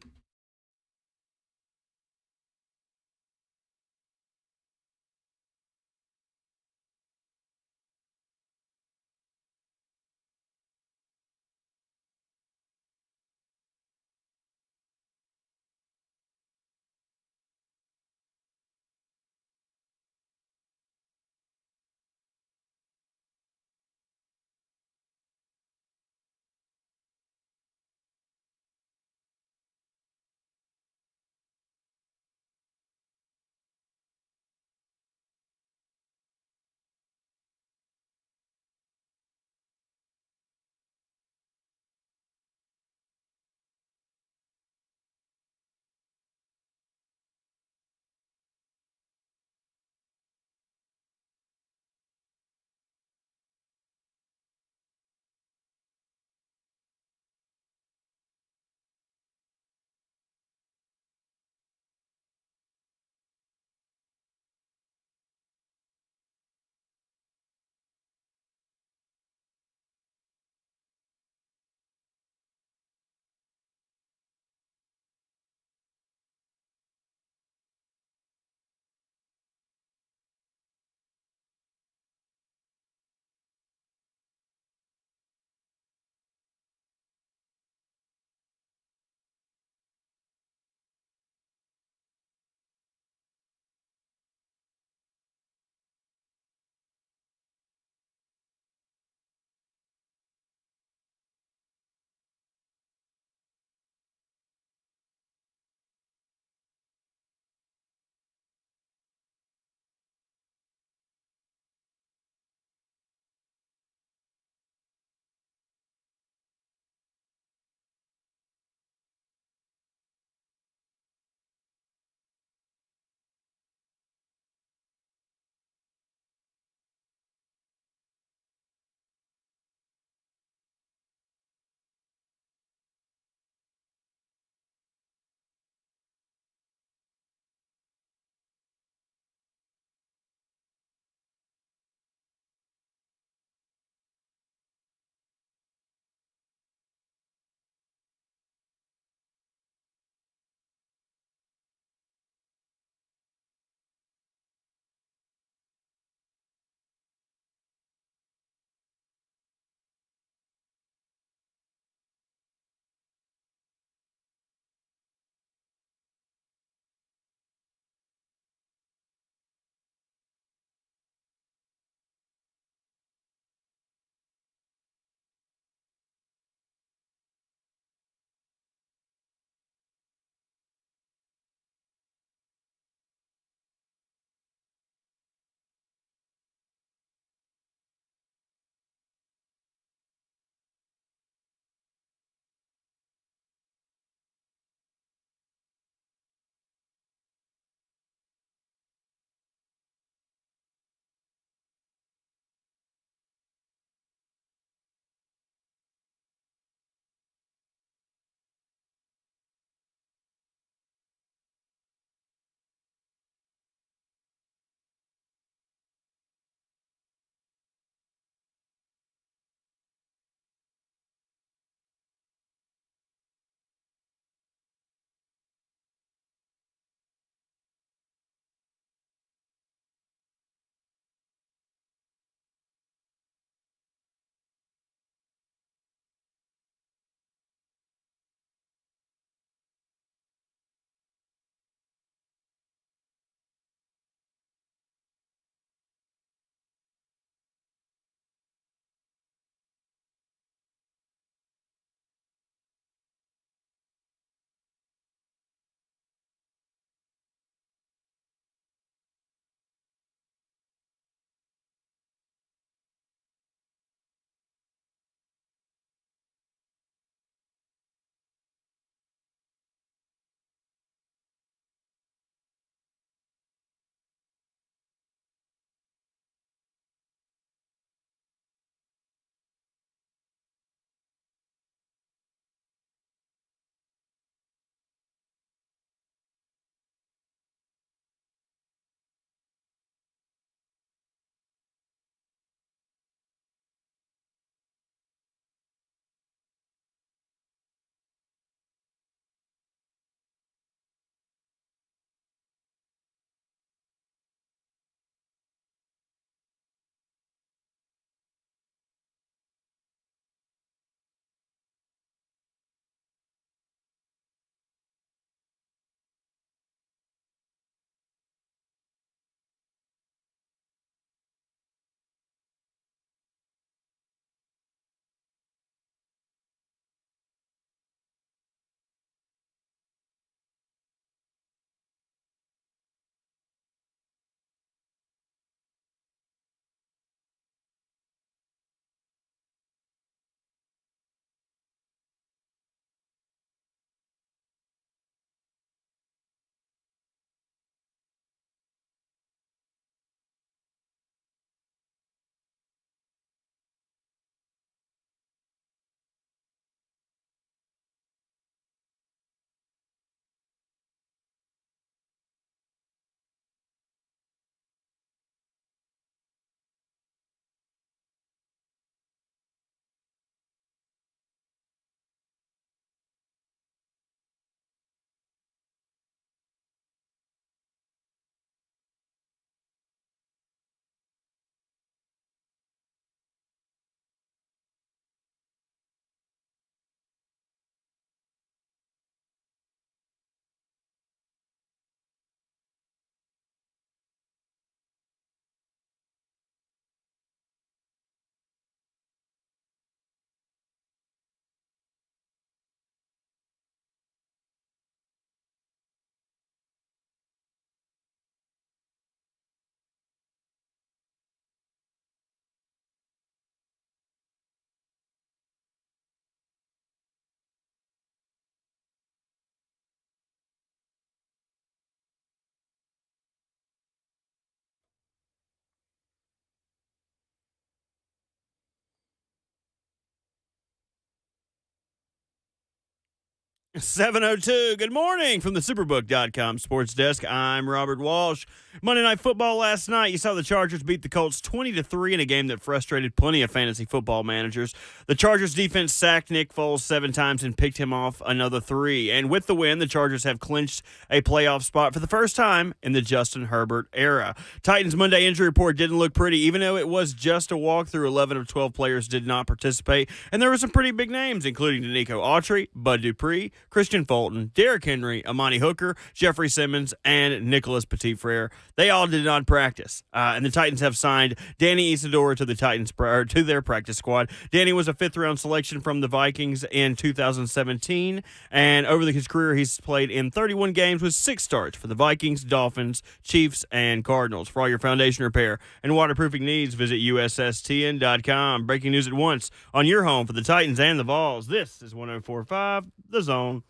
7:02. Good morning from the Superbook.com sports desk. I'm Robert Walsh. Monday Night Football last night, you saw the Chargers beat the Colts 20-3 in a game that frustrated plenty of fantasy football managers. The Chargers defense sacked Nick Foles 7 times and picked him off another 3. And with the win, the Chargers have clinched a playoff spot for the first time in the Justin Herbert era. Titans Monday injury report didn't look pretty, even though it was just a walkthrough. 11 of 12 players did not participate, and there were some pretty big names, including Danico Autry, Bud Dupree, Christian Fulton, Derrick Henry, Amani Hooker, Jeffrey Simmons, and Nicholas Petit-Frere. They all did not practice, and the Titans have signed Danny Isidora to to their practice squad. Danny was a 5th-round selection from the Vikings in 2017, and over his career, he's played in 31 games with 6 starts for the Vikings, Dolphins, Chiefs, and Cardinals. For all your foundation repair and waterproofing needs, visit USSTN.com. Breaking news at once on your home for the Titans and the Vols. This is 104.5 The Zone.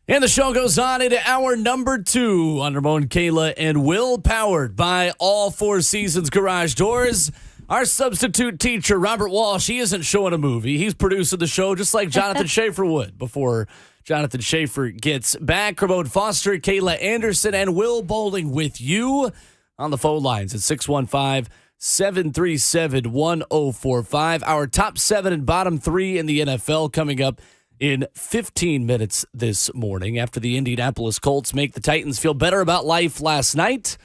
And the show goes on into hour number 2 on Ramon Kayla and Will, powered by All Four Seasons Garage Doors. Our substitute teacher, Robert Walsh, he isn't showing a movie. He's producing the show just like Jonathan Schaefer would before Jonathan Schaefer gets back. Ramon Foster, Kayla Anderson, and Will Bowling with you on the phone lines at 615-737-1045. Our top 7 and bottom 3 in the NFL coming up in 15 minutes this morning after the Indianapolis Colts make the Titans feel better about life last night.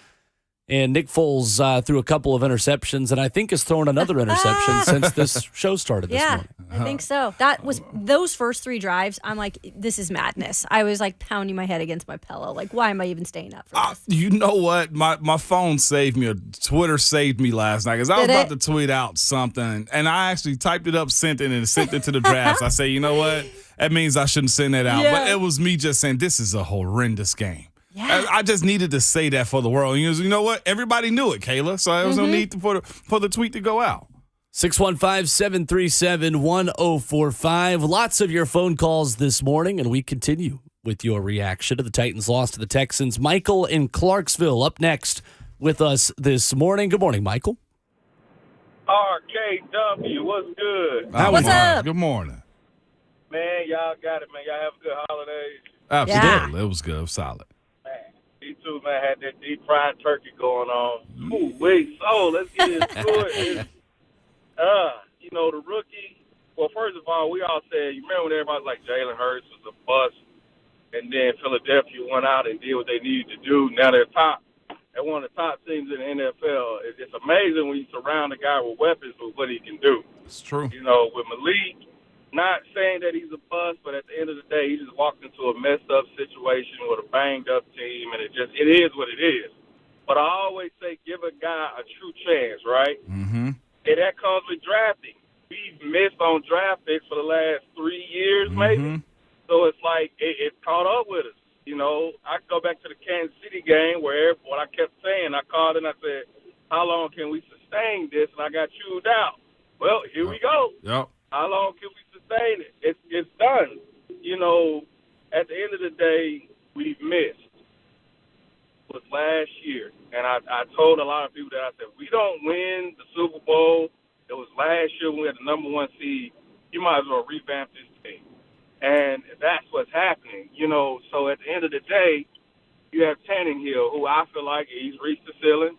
And Nick Foles threw a couple of interceptions, and I think has thrown another interception since this show started this morning. I think so. That was those first 3 drives. I'm like, this is madness. I was like pounding my head against my pillow. Like, why am I even staying up for this? You know what? My phone saved me, or Twitter saved me last night because I was about to tweet out something, and I actually typed it up, sent it to the drafts. I say, you know what? That means I shouldn't send that out. Yeah. But it was me just saying, this is a horrendous game. Yeah. I just needed to say that for the world. You know what? Everybody knew it, Kayla. So there was no need for the tweet to go out. 615-737-1045. Lots of your phone calls this morning, and we continue with your reaction to the Titans' loss to the Texans. Michael in Clarksville up next with us this morning. Good morning, Michael. RKW, what's good? What's up? Good morning. Man, y'all got it, man. Y'all have a good holidays. Absolutely. Yeah. It was good. It was solid. Man, me too, man. Had that deep fried turkey going on. Ooh, wait. So let's get into it. You know, the rookie. Well, first of all, we all said, you remember when everybody was like Jalen Hurts was a bust, and then Philadelphia went out and did what they needed to do. Now they're one of the top teams in the NFL. It's amazing when you surround a guy with weapons with what he can do. It's true. You know, with Malik, not saying that he's a bust, but at the end of the day, he just walked into a messed up situation with a banged up team, and it is what it is. But I always say, give a guy a true chance, right? Mm-hmm. And that comes with drafting. We've missed on draft picks for the last 3 years, maybe. So it's like it's caught up with us. You know, I go back to the Kansas City game where what I kept saying, I called and I said, how long can we sustain this? And I got chewed out. Well, here we go. Yep. How long can we sustain it? It's done. You know, at the end of the day, we've missed. It was last year. And I told a lot of people that I said, if we don't win the Super Bowl, it was last year when we had the number 1 seed, you might as well revamp this team. And that's what's happening. You know, so at the end of the day, you have Tannehill, who I feel like he's reached the ceiling.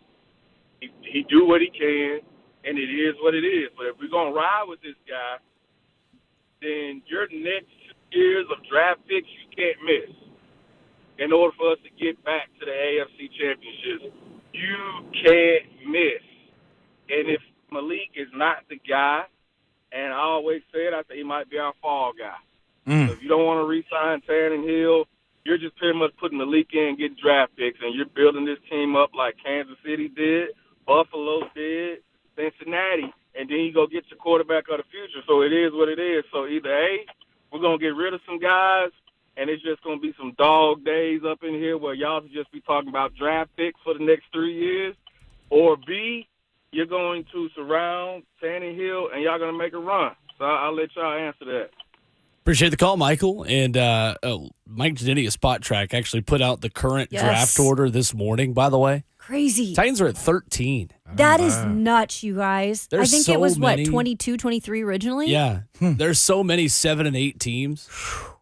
He do what he can, and it is what it is. But if we're going to ride with this guy, then your next 2 years of draft picks you can't miss. In order for us to get back to the AFC Championships, you can't miss. And if Malik is not the guy, and I always said, I say he might be our fall guy. So if you don't want to re-sign Tannehill, you're just pretty much putting Malik in and getting draft picks, and you're building this team up like Kansas City did, Buffalo did, Cincinnati, and then you go get your quarterback of the future. So it is what it is. So either A, talking about draft picks for the next 3 years, or B, you're going to surround Tannehill and y'all going to make a run. So I'll let y'all answer that. Appreciate the call, Michael. And Mike Janini, a Spot Track, actually put out the current draft order this morning, by the way. Crazy. Titans are at 13. That is nuts, you guys. There's I think so it was, many. 22, 23 originally? Yeah. There's so many 7 and 8 teams.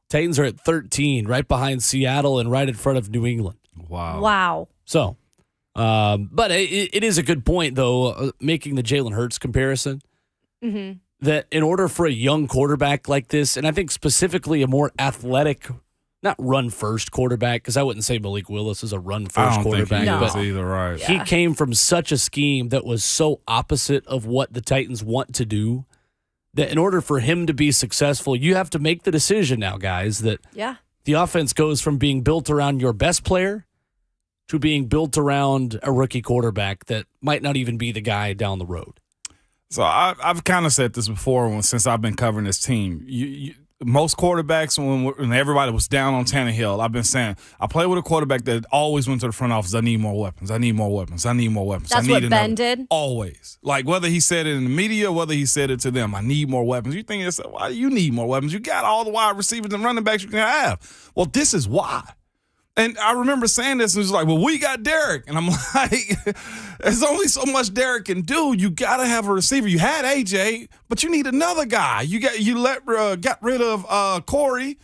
Titans are at 13, right behind Seattle and right in front of New England. Wow. So, but it is a good point, though, making the Jalen Hurts comparison. Mm-hmm. That in order for a young quarterback like this, and I think specifically a more athletic, not run-first quarterback, because I wouldn't say Malik Willis is a run-first quarterback. I don't think but he is either, right? he came from such a scheme that was so opposite of what the Titans want to do that in order for him to be successful, you have to make the decision now, guys, that the offense goes from being built around your best player to being built around a rookie quarterback that might not even be the guy down the road. So I've kind of said this before since I've been covering this team. Most quarterbacks, when everybody was down on Tannehill, I've been saying, I play with a quarterback that always went to the front office. I need more weapons. I need more weapons. I need more weapons. That's what Ben did? Always. Like whether he said it in the media, whether he said it to them, I need more weapons. You think, why do you need more weapons? You got all the wide receivers and running backs you can have. Well, this is why. And I remember saying this, and it was like, well, we got Derek. And I'm like, there's only so much Derek can do. You got to have a receiver. You had AJ, but you need another guy. Got rid of Corey.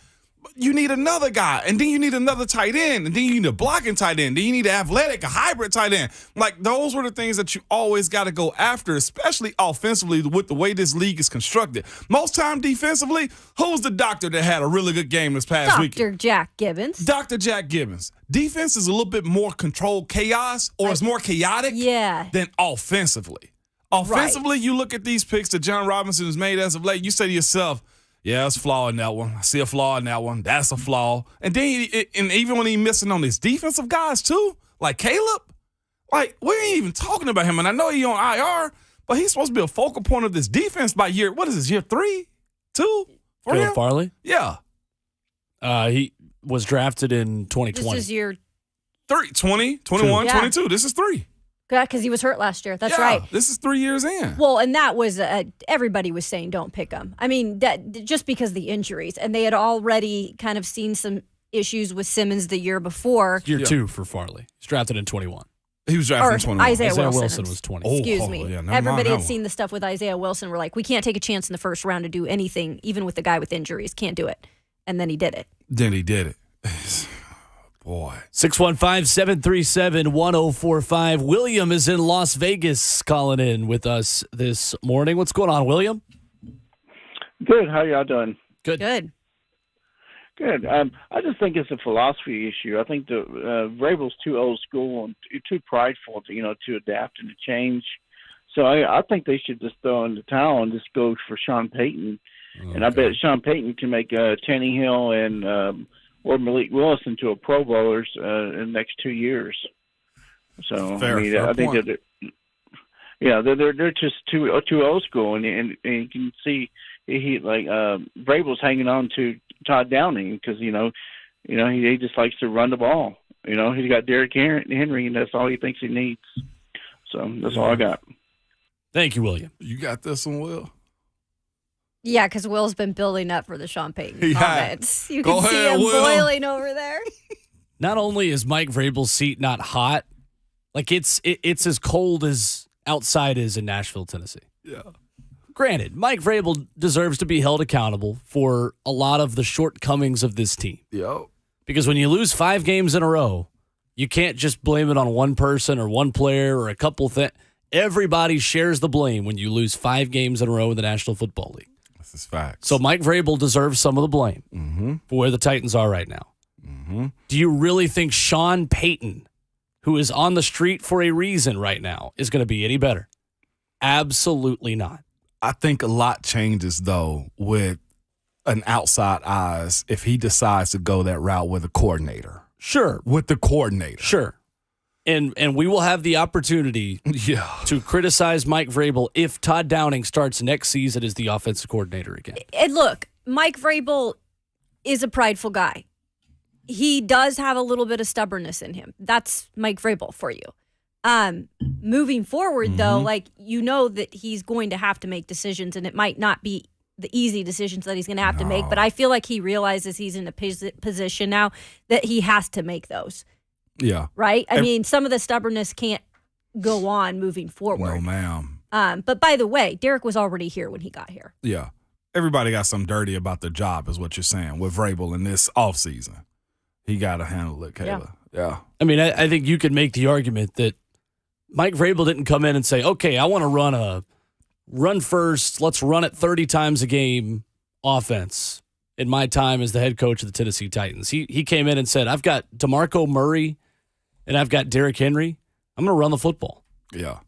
You need another guy. And then you need another tight end. And then you need a blocking tight end. Then you need an athletic, a hybrid tight end. Like, those were the things that you always got to go after, especially offensively with the way this league is constructed. Most time defensively, who's the doctor that had a really good game this past week? Dr. Jack Gibbons. Dr. Jack Gibbons. Defense is a little bit more controlled chaos, or it's more chaotic than offensively. Offensively, you look at these picks that John Robinson has made as of late, you say to yourself, yeah, it's a flaw in that one. I see a flaw in that one. That's a flaw. And then, and even when he's missing on his defensive guys too, like Caleb, like we ain't even talking about him. And I know he's on IR, but he's supposed to be a focal point of this defense by year. What is this? Year 3, 2 for Caleb him? Farley? Yeah. He was drafted in 2020. This is year 3, 20, 21, 22. This is 3. Yeah, because he was hurt last year. That's right. This is 3 years in. Well, and that was everybody was saying don't pick him. I mean, that just because of the injuries, and they had already kind of seen some issues with Simmons the year before. Year 2 for Farley. He's drafted in 21. He was drafted in 21. Isaiah Wilson was 20. Excuse me. Everybody had seen the stuff with Isaiah Wilson. We're like, we can't take a chance in the first round to do anything, even with the guy with injuries. Can't do it. And then he did it. Boy. 615-737-1045. William is in Las Vegas calling in with us this morning. What's going on, William? Good. How y'all doing? Good. Good. I just think it's a philosophy issue. I think the Vrabel's too old school and too prideful to adapt and to change. So I think they should just throw in the towel and just go for Sean Payton. Okay. And I bet Sean Payton can make Tannehill and or Malik Willis into a Pro Bowlers in the next 2 years. So fair I think point. they're just too old school, and you can see he Vrabel's hanging on to Todd Downing because he just likes to run the ball. He's got Derrick Henry, and that's all he thinks he needs. So that's all I got. Thank you, William. You got this one, Will? Yeah, because Will's been building up for the Sean Payton comments. You Go can see ahead, him Will. boiling over there. Not only is Mike Vrabel's seat not hot, like it's as cold as outside is in Nashville, Tennessee. Yeah. Granted, Mike Vrabel deserves to be held accountable for a lot of the shortcomings of this team. Yep. Because when you lose 5 games in a row, you can't just blame it on one person or one player or a couple things. Everybody shares the blame when you lose 5 games in a row in the National Football League. This is facts. So Mike Vrabel deserves some of the blame for where the Titans are right now. Do you really think Sean Payton, who is on the street for a reason right now, is going to be any better? Absolutely not. I think a lot changes, though, with an outside eyes if he decides to go that route with a coordinator. Sure. With the coordinator. Sure. And we will have the opportunity to criticize Mike Vrabel if Todd Downing starts next season as the offensive coordinator again. And look, Mike Vrabel is a prideful guy. he does have a little bit of stubbornness in him. That's Mike Vrabel for you. Moving forward, though, like, you know that he's going to have to make decisions, and it might not be the easy decisions that he's going to have to make, but I feel like he realizes he's in a position now that he has to make those. Yeah. Right? I mean, some of the stubbornness can't go on moving forward. No, ma'am. But by the way, Derek was already here when he got here. Yeah. Everybody got something dirty about their job is what you're saying with Vrabel in this offseason. He got to handle it, Kayla. Yeah. I mean, I think you could make the argument that Mike Vrabel didn't come in and say, okay, I want to run a run first, let's run it 30 times a game offense in my time as the head coach of the Tennessee Titans. He came in and said, I've got DeMarco Murray and I've got Derrick Henry. I'm going to run the football. Yeah.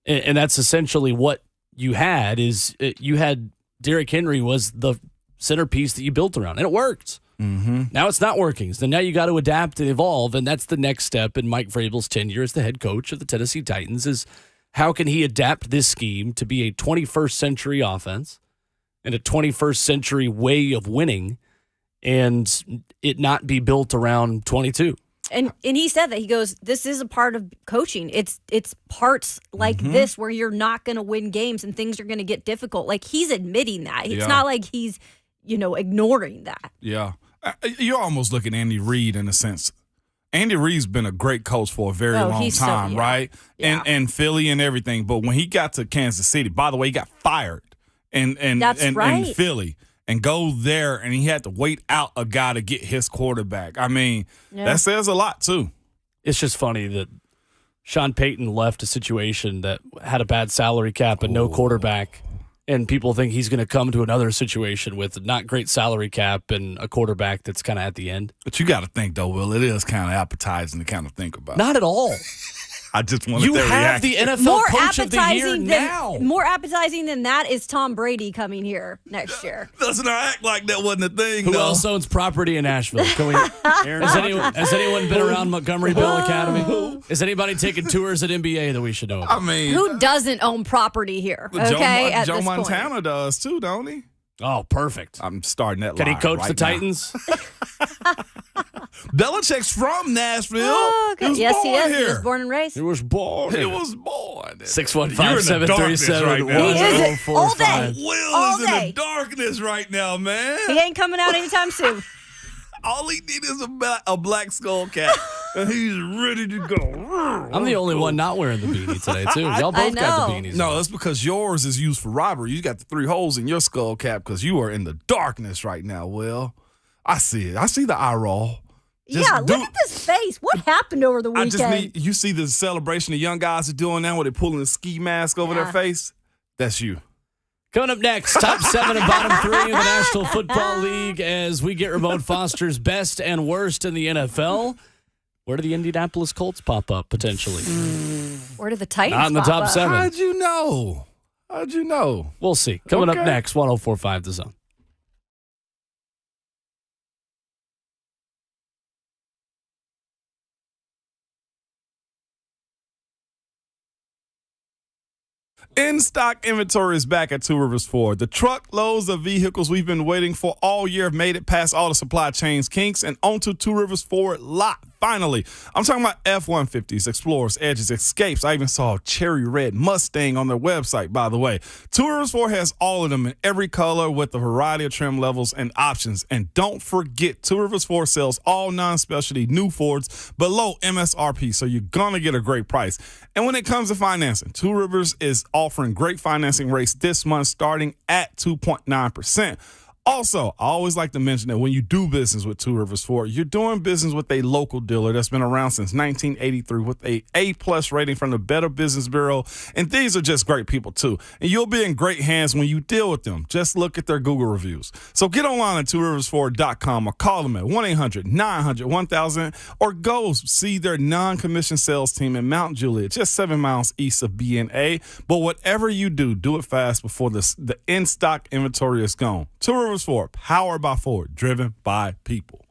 And that's essentially what you had you had Derrick Henry was the centerpiece that you built around, and it worked. Mm-hmm. Now it's not working. So now you got to adapt and evolve, and that's the next step in Mike Vrabel's tenure as the head coach of the Tennessee Titans is how can he adapt this scheme to be a 21st century offense and a 21st century way of winning and it not be built around 22. And he said that. He goes, this is a part of coaching. It's parts like this where you're not going to win games and things are going to get difficult. Like, he's admitting that. It's not like he's, ignoring that. Yeah. You're almost looking at Andy Reid in a sense. Andy Reid's been a great coach for a very long time, right? Yeah. And Philly and everything. But when he got to Kansas City, by the way, he got fired and Philly. And go there, and he had to wait out a guy to get his quarterback. I mean, that says a lot, too. It's just funny that Sean Payton left a situation that had a bad salary cap and no quarterback, and people think he's going to come to another situation with not great salary cap and a quarterback that's kind of at the end. But you got to think, though, Will, it is kind of appetizing to kind of think about. Not at all. I just wanted you their have reaction. the NFL Coach of the Year now. More appetizing than that is Tom Brady coming here next year. Let's not act like that wasn't a thing, Who though. else owns property in Nashville? Has anyone been around Montgomery Bell Academy? Is anybody taking tours at NBA that we should know about? I mean, who doesn't own property here? Okay, Joe Montana does, too, don't he? Oh, perfect. I'm starting that Can he line coach right the now. Titans? Belichick's from Nashville. Oh, okay. He was Yes, born he is. here. He was born and raised. He was born. He was born. 615-737-1045. All day. Will All is day. in the darkness right now, man. He ain't coming out anytime soon. All he needs is a black skull cap, and he's ready to go. I'm the only one not wearing the beanie today, too. Y'all both got the beanies. No, that's because yours is used for robbery. You got the 3 holes in your skull cap because you are in the darkness right now, Will. I see it. I see the eye roll. Look at this face. What happened over the weekend? You see the celebration the young guys are doing now where they're pulling the ski mask over their face? That's you. Coming up next, top 7 and bottom 3 in the National Football League as we get Ramon Foster's best and worst in the NFL. Where do the Indianapolis Colts pop up potentially? Where do the Titans Not in the top pop up? 7. How'd you know? We'll see. Coming up next, 104.5 The Zone. In-stock inventory is back at Two Rivers Ford. The truckloads of vehicles we've been waiting for all year have made it past all the supply chains kinks and onto Two Rivers Ford lot. Finally, I'm talking about F-150s, Explorers, Edges, Escapes. I even saw a cherry red Mustang on their website, by the way. Two Rivers Ford has all of them in every color with a variety of trim levels and options. And don't forget, Two Rivers Ford sells all non-specialty new Fords below MSRP, so you're going to get a great price. And when it comes to financing, Two Rivers is offering great financing rates this month starting at 2.9%. Also, I always like to mention that when you do business with Two Rivers Ford, you're doing business with a local dealer that's been around since 1983 with a A+ rating from the Better Business Bureau. And these are just great people, too. And you'll be in great hands when you deal with them. Just look at their Google reviews. So get online at tworiversford.com or call them at 1-800-900-1000 or go see their non-commissioned sales team in Mount Juliet, just 7 miles east of B&A. But whatever you do, do it fast before the in-stock inventory is gone. Two Rivers Ford, powered by Ford, driven by people.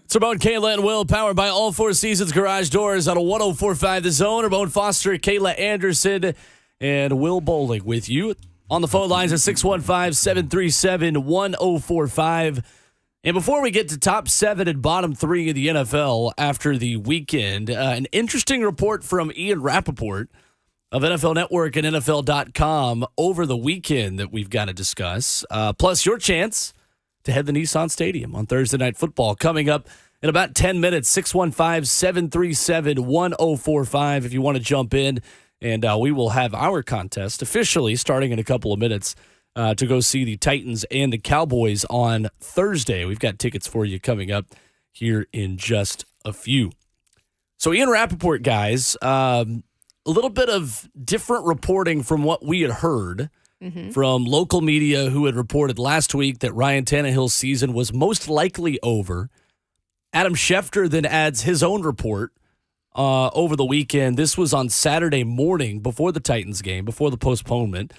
It's Ramon Kayla and Will, powered by All Four Seasons Garage Doors on a 104.5 The Zone. Ramon Foster, Kayla Anderson, and Will Bowling with you. On the phone lines at 615-737-1045. And before we get to top 7 and bottom 3 of the NFL after the weekend, an interesting report from Ian Rappaport of NFL Network and NFL.com over the weekend that we've got to discuss. Plus your chance to head to Nissan Stadium on Thursday Night Football coming up in about 10 minutes, 615-737-1045 if you want to jump in. And we will have our contest officially starting in a couple of minutes to go see the Titans and the Cowboys on Thursday. We've got tickets for you coming up here in just a few. So Ian Rappaport, guys, a little bit of different reporting from what we had heard from local media who had reported last week that Ryan Tannehill's season was most likely over. Adam Schefter then adds his own report over the weekend. This was on Saturday morning before the Titans game, before the postponement,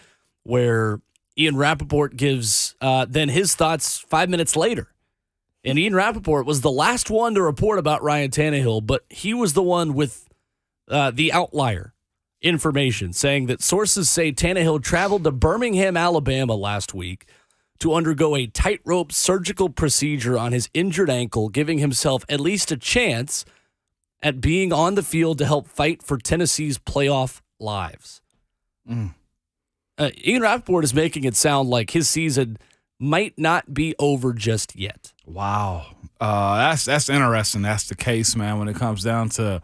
where Ian Rappaport gives then his thoughts 5 minutes later. And Ian Rappaport was the last one to report about Ryan Tannehill, but he was the one with the outlier information, saying that sources say Tannehill traveled to Birmingham, Alabama last week to undergo a tightrope surgical procedure on his injured ankle, giving himself at least a chance at being on the field to help fight for Tennessee's playoff lives. Ian Rappaport is making it sound like his season might not be over just yet. Wow. That's interesting. That's the case, man, when it comes down to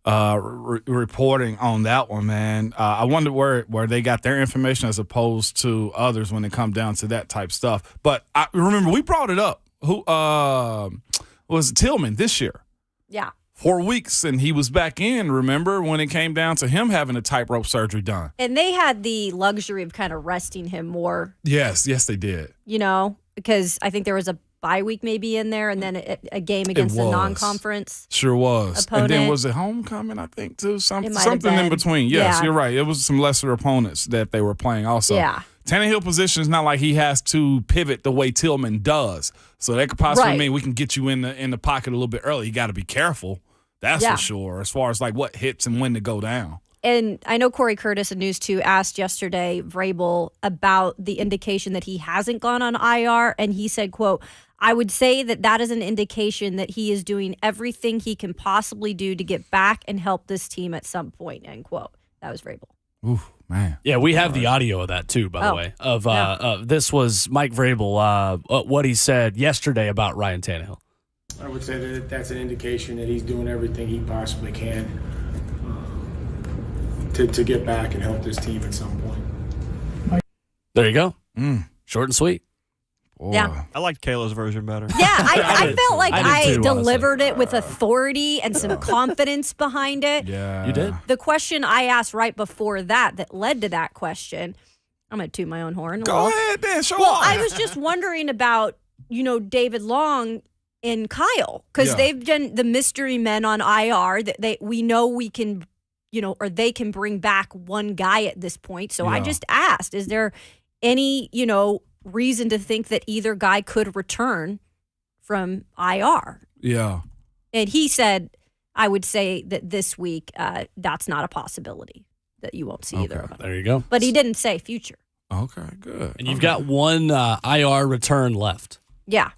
reporting on that one, man. I wonder where they got their information as opposed to others when it comes down to that type stuff. But I remember we brought it up. Who was Tillman this year? Yeah. 4 weeks, and he was back in, remember, when it came down to him having a tightrope surgery done. And they had the luxury of kind of resting him more. Yes, they did. Because I think there was a bye week maybe in there, and then a game against the non-conference. Sure was. Opponent. And then was it homecoming, I think, too? Something been. in between. Yes, Yeah. You're right. It was some lesser opponents that they were playing also. Yeah. Tannehill position is not like he has to pivot the way Tillman does. So that could possibly mean we can get you in the pocket a little bit early. You got to be careful. That's for sure, as far as like what hits and when to go down. And I know Corey Curtis of News 2 asked yesterday Vrabel about the indication that he hasn't gone on IR, and he said, quote, "I would say that is an indication that he is doing everything he can possibly do to get back and help this team at some point," end quote. That was Vrabel. Ooh, man. Yeah, we have the audio of that too, by the way. This was Mike Vrabel, what he said yesterday about Ryan Tannehill. I would say that that's an indication that he's doing everything he possibly can to get back and help this team at some point. There you go. Short and sweet. Boy. Yeah. I liked Kayla's version better. Yeah, I felt like I did too, delivered it with authority and some confidence behind it. Yeah. You did? The question I asked right before that led to that question, I'm going to toot my own horn. Go ahead, then. Show Well, off. I was just wondering about, David Long and Kyle, because they've done the mystery men on IR that we know we can, or they can bring back one guy at this point. So I just asked, is there any, reason to think that either guy could return from IR? Yeah. And he said, I would say that this week, that's not a possibility, that you won't see either of them. There you go. But he didn't say future. Okay, good. And you've got one IR return left Yeah.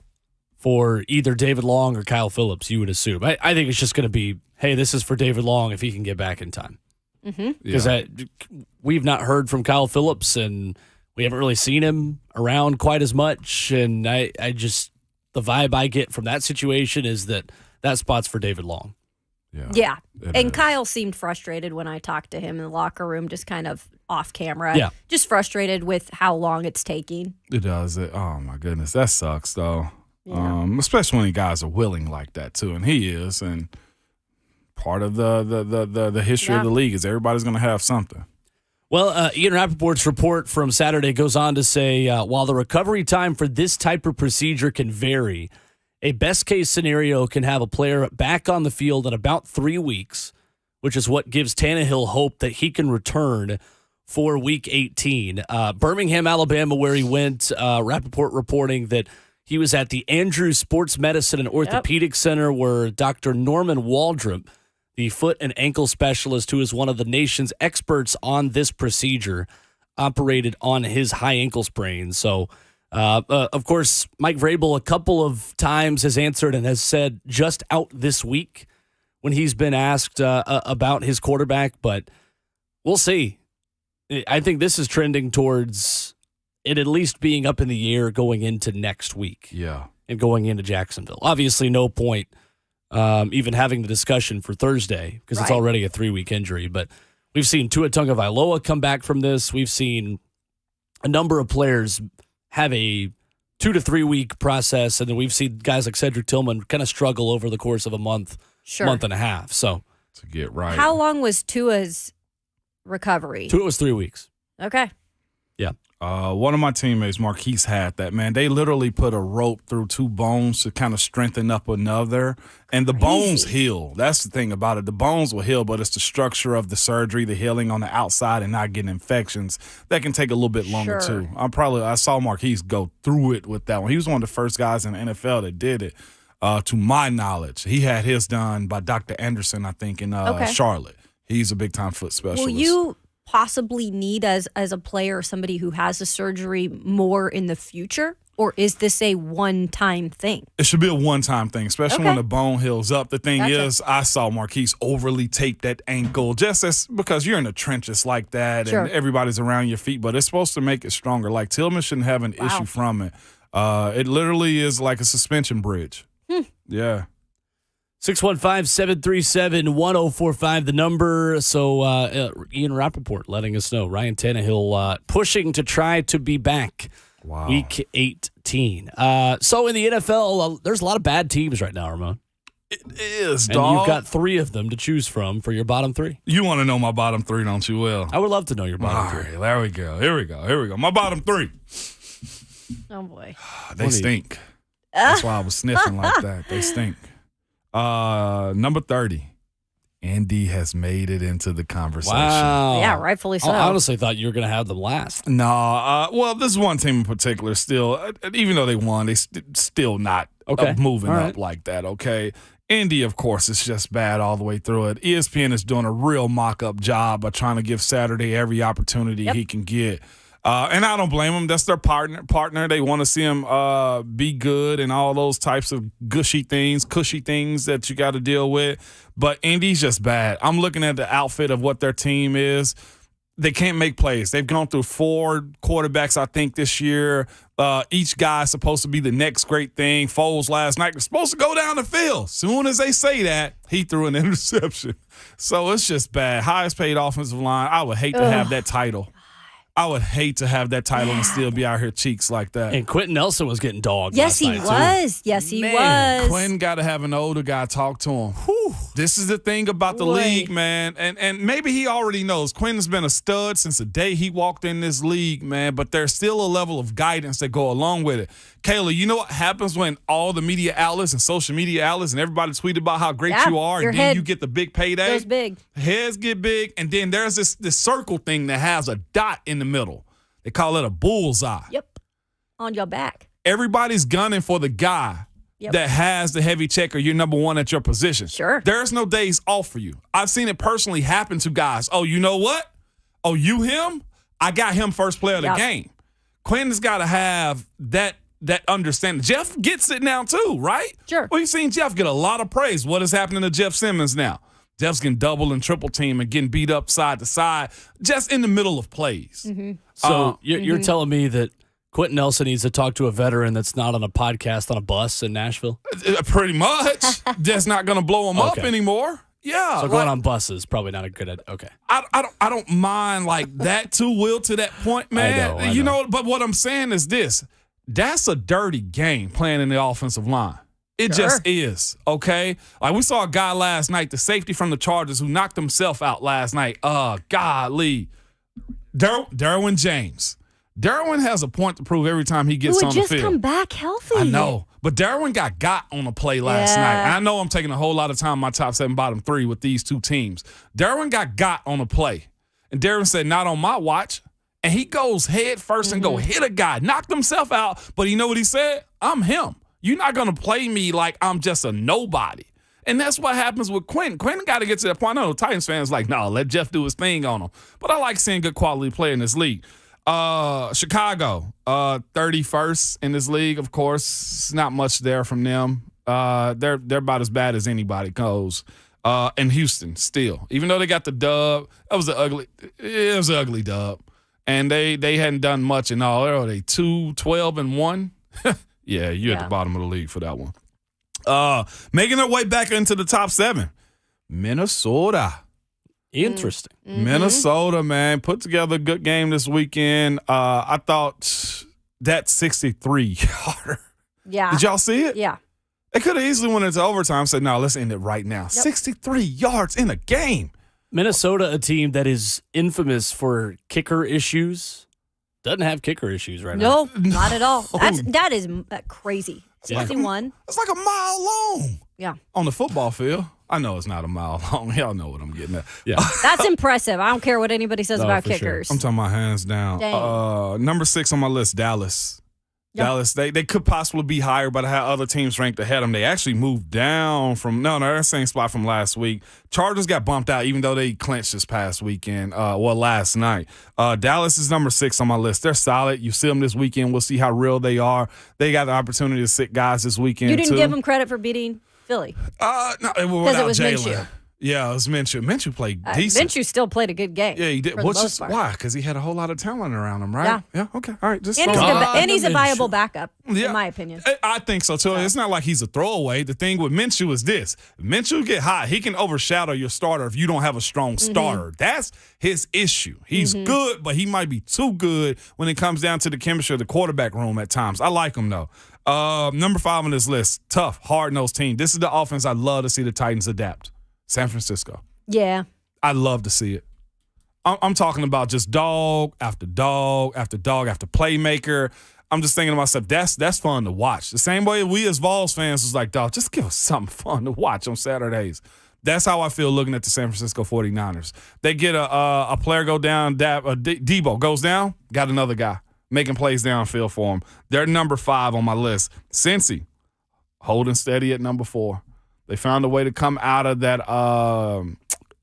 for either David Long or Kyle Phillips, you would assume. I think it's just going to be, hey, this is for David Long if he can get back in time. Because we've not heard from Kyle Phillips, and we haven't really seen him around quite as much. And I just, the vibe I get from that situation is that spot's for David Long. Yeah. And Kyle seemed frustrated when I talked to him in the locker room, just kind of off camera. Yeah. Just frustrated with how long it's taking. It does. Oh, my goodness. That sucks, though. Yeah. Especially when guys are willing like that, too. And he is. And part of the history of the league is everybody's going to have something. Well, Ian Rappaport's report from Saturday goes on to say, while the recovery time for this type of procedure can vary, a best-case scenario can have a player back on the field in about 3 weeks, which is what gives Tannehill hope that he can return for Week 18. Birmingham, Alabama, where he went, Rappaport reporting that He was at the Andrews Sports Medicine and Orthopedic Center where Dr. Norman Waldrop, the foot and ankle specialist who is one of the nation's experts on this procedure, operated on his high ankle sprain. So, of course, Mike Vrabel a couple of times has answered and has said just out this week when he's been asked about his quarterback, but we'll see. I think this is trending towards it at least being up in the air going into next week. Yeah. And going into Jacksonville. Obviously, no point even having the discussion for Thursday because it's already a 3-week injury. But we've seen Tua Tagovailoa come back from this. We've seen a number of players have a 2 to 3 week process, and then we've seen guys like Cedric Tillman kind of struggle over the course of a month, month and a half. So to get right. How long was Tua's recovery? Tua was 3 weeks. Okay. Yeah. One of my teammates, Marquise, had that, man. They literally put a rope through 2 bones to kind of strengthen up another. And the bones heal. That's the thing about it. The bones will heal, but it's the structure of the surgery, the healing on the outside and not getting infections. That can take a little bit longer, too. I saw Marquise go through it with that one. He was one of the first guys in the NFL that did it, to my knowledge. He had his done by Dr. Anderson, I think, in Charlotte. He's a big-time foot specialist. Will you possibly need as a player somebody who has a surgery more in the future, or is this a one-time thing? It should be a one-time thing, especially when the bone heals up. The thing is, I saw Marquise overly tape that ankle just as because you're in the trenches like that and everybody's around your feet, but it's supposed to make it stronger. Like Tillman shouldn't have an issue from it. It literally is like a suspension bridge. Yeah. 615-737-1045, the number. So Ian Rappaport letting us know. Ryan Tannehill pushing to try to be back week 18. So in the NFL, there's a lot of bad teams right now, Ramon. It is, and dog. You've got 3 of them to choose from for your bottom 3. You want to know my bottom 3, don't you, Will? I would love to know your bottom 3. All right, there we go. Here we go. My bottom 3. Oh, boy. They stink. That's why I was sniffing like that. They stink. Number 30, Indy has made it into the conversation. Wow. Yeah, rightfully so. I honestly thought you were going to have them last. No, well, this one team in particular still, even though they won, they still not moving up like that, okay? Indy, of course, is just bad all the way through it. ESPN is doing a real mock-up job by trying to give Saturday every opportunity he can get. And I don't blame them. That's their partner. They want to see him be good and all those types of cushy things that you got to deal with. But Indy's just bad. I'm looking at the outfit of what their team is. They can't make plays. They've gone through 4 quarterbacks, I think, this year. Each guy's supposed to be the next great thing. Foles last night was supposed to go down the field. Soon as they say that, he threw an interception. So it's just bad. Highest paid offensive line. I would hate to have that title. I would hate to have that title and still be out here cheeks like that. And Quentin Nelson was getting dogged. Yes, he was. Yes, he was. Quentin got to have an older guy talk to him. Whew. This is the thing about the league, man. And maybe he already knows. Quentin's been a stud since the day he walked in this league, man. But there's still a level of guidance that go along with it. Kayla, you know what happens when all the media outlets and social media outlets and everybody tweet about how great you are, and then you get the big payday? Goes big. Heads get big, and then there's this circle thing that has a dot in the middle. They call it a bullseye. Yep. On your back. Everybody's gunning for the guy that has the heavy check or you're number 1 at your position. Sure. There's no days off for you. I've seen it personally happen to guys. Oh, you know what? Oh, you him? I got him first player of the game. Quentin's got to have that understanding. Jeff gets it now too, right? Sure. We've seen Jeff get a lot of praise. What is happening to Jeff Simmons now? Jeff's getting double and triple team and getting beat up side to side just in the middle of plays. Mm-hmm. So you're telling me that Quentin Nelson needs to talk to a veteran that's not on a podcast on a bus in Nashville? Pretty much. Just not going to blow him up anymore. Yeah. So going on buses probably not a good idea. Okay. I don't mind like that too, Will, to that point, man. I know. But what I'm saying is this. That's a dirty game playing in the offensive line. It just is, okay? Like we saw a guy last night, the safety from the Chargers, who knocked himself out last night. Golly. Derwin James. Derwin has a point to prove every time he gets on the field. Who had just come back healthy. I know. But Derwin got on a play last night. And I know I'm taking a whole lot of time on my top 7, bottom 3 with these 2 teams. Derwin got on a play. And Derwin said, not on my watch. and he goes head first and go hit a guy, knocked himself out. But you know what he said? I'm him. You're not going to play me like I'm just a nobody. And that's what happens with Quentin. Quentin got to get to that point. I know Titans fans like, no, let Jeff do his thing on him. But I like seeing good quality play in this league. Chicago, 31st in this league, of course. Not much there from them. They're about as bad as anybody goes. And Houston still, even though they got the dub, it was an ugly dub, and they hadn't done much in all. Are they 2-12-1? Yeah, you're at the bottom of the league for that one. Making their way back into the top 7, Minnesota. Interesting. Minnesota, man, put together a good game this weekend. I thought that 63-yarder. Yeah. Did y'all see it? Yeah. They could have easily went into overtime and said, no, let's end it right now. Yep. 63 yards in a game. Minnesota, a team that is infamous for kicker issues, doesn't have kicker issues right now. No, not at all. That is crazy. 61. It's like a mile long. Yeah. On the football field. I know it's not a mile long. Y'all know what I'm getting at. Yeah. That's impressive. I don't care what anybody says about kickers. Sure. I'm talking about hands down. Number 6 on my list, Dallas. Yep. Dallas, they could possibly be higher, but I had other teams ranked ahead of them. They actually moved down from they're the same spot from last week. Chargers got bumped out, even though they clinched this past weekend. Last night. Dallas is number 6 on my list. They're solid. You see them this weekend. We'll see how real they are. They got the opportunity to sit guys this weekend. You didn't give them credit for beating Philly. No, because it was Minshew. Yeah, it was Minshew. Minshew played decent. Minshew still played a good game. Yeah, he did. Why? Because he had a whole lot of talent around him, right? Yeah. Okay. All right. And he's a viable backup, in my opinion. I think so, too. It's not like he's a throwaway. The thing with Minshew is this. If Minshew get hot, he can overshadow your starter if you don't have a strong starter. That's his issue. He's good, but he might be too good when it comes down to the chemistry of the quarterback room at times. I like him, though. Number 5 on this list, tough, hard-nosed team. This is the offense I'd love to see the Titans adapt. San Francisco. Yeah. I'd love to see it. I'm talking about just dog after dog after dog after playmaker. I'm just thinking to myself, that's fun to watch. The same way we as Vols fans was like, dog, just give us something fun to watch on Saturdays. That's how I feel looking at the San Francisco 49ers. They get a player go down, Debo goes down, got another guy making plays downfield for him. They're number 5 on my list. Cincy, holding steady at number 4. They found a way to come out of that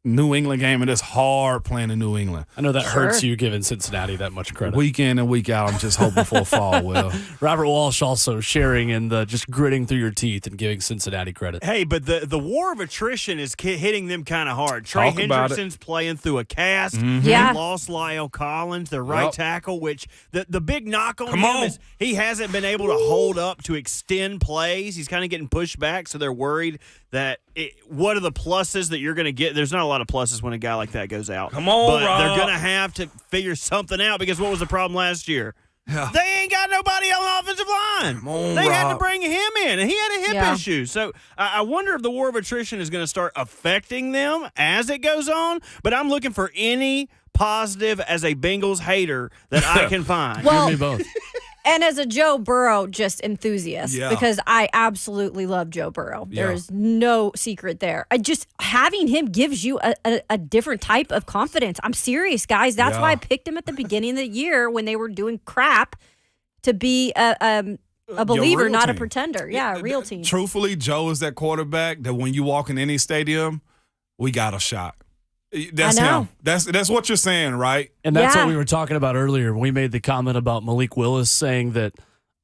New England game, and it's hard playing in New England. I know that hurts you giving Cincinnati that much credit. Week in and week out, I'm just hoping for a fall, Will. Robert Walsh also sharing in the just gritting through your teeth and giving Cincinnati credit. Hey, but the war of attrition is hitting them kind of hard. Trey Hendrickson's playing through a cast. Yeah. They lost Lyle Collins, their right tackle, which the big knock on him is he hasn't been able to hold up to extend plays. He's kind of getting pushed back, so they're worried that what are the pluses that you're going to get? There's not a lot of pluses when a guy like that goes out. Come on, but Rob. they're going to have to figure something out because what was the problem last year? Yeah. They ain't got nobody on the offensive line. Come on, they had to Rob. bring him in, and he had a hip issue. So I wonder if the war of attrition is going to start affecting them as it goes on. But I'm looking for any positive as a Bengals hater that I can find. Give me both. And as a Joe Burrow just enthusiast, because I absolutely love Joe Burrow. There is no secret there. Having him gives you a different type of confidence. I'm serious, guys. That's why I picked him at the beginning of the year when they were doing crap to be a believer, not a pretender. Yeah, a real team. Truthfully, Joe is that quarterback that when you walk in any stadium, we got a shot. That's him. That's what you're saying, right? And that's what we were talking about earlier. We made the comment about Malik Willis saying that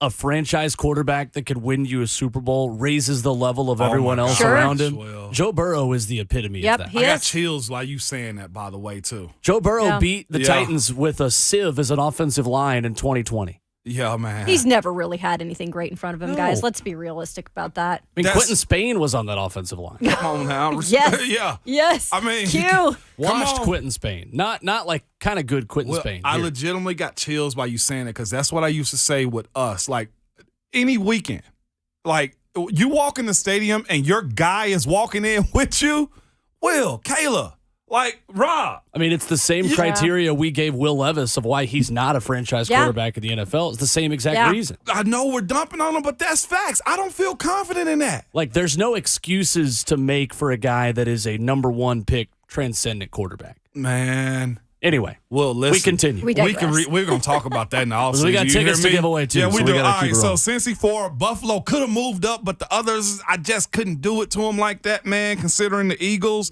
a franchise quarterback that could win you a Super Bowl raises the level of everyone else around him. Well. Joe Burrow is the epitome of that. I got chills while you saying that, by the way, too. Joe Burrow beat the Titans with a sieve as an offensive line in 2020. Yeah, man. He's never really had anything great in front of him, guys. Let's be realistic about that. I mean, Quentin Spain was on that offensive line. Come on now. Yes. Yeah. Yes. I mean, Q. Washed Quentin Spain. Not like kind of good Quentin Spain. I legitimately got chills by you saying it because that's what I used to say with us. Like, any weekend, like, you walk in the stadium and your guy is walking in with you, Will, Kayla, like, Rob. I mean, it's the same criteria we gave Will Levis of why he's not a franchise quarterback in the NFL. It's the same exact reason. I know we're dumping on him, but that's facts. I don't feel confident in that. Like, there's no excuses to make for a guy that is a number 1 pick transcendent quarterback. Man. Anyway, Well, listen, we continue. We digress. We're going to talk about that in the offseason. We got tickets to give away, too. Yeah, we so do. We All gotta keep right, it so rolling. Cincy 4, Buffalo could have moved up, but the others, I just couldn't do it to them like that, man, considering the Eagles.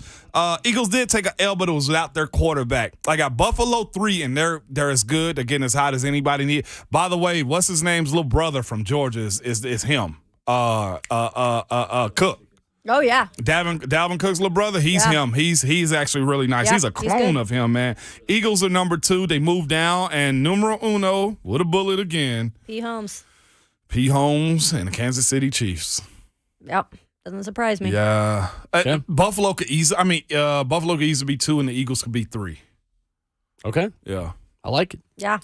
Eagles did take an L, but it was without their quarterback. I got Buffalo 3, and they're as good. They're getting as hot as anybody need. By the way, what's his name's little brother from Georgia is him, Cook. Oh, yeah. Dalvin Cook's little brother, he's him. He's actually really nice. Yeah, he's a he's clone good. of him, man. Eagles are number 2. They moved down, and numero uno with a bullet again. P. Holmes. P. Holmes and the Kansas City Chiefs. Yep. Doesn't surprise me. Yeah, Okay. Buffalo could easily be 2, and the Eagles could be 3. Okay. Yeah. I like it. Yeah.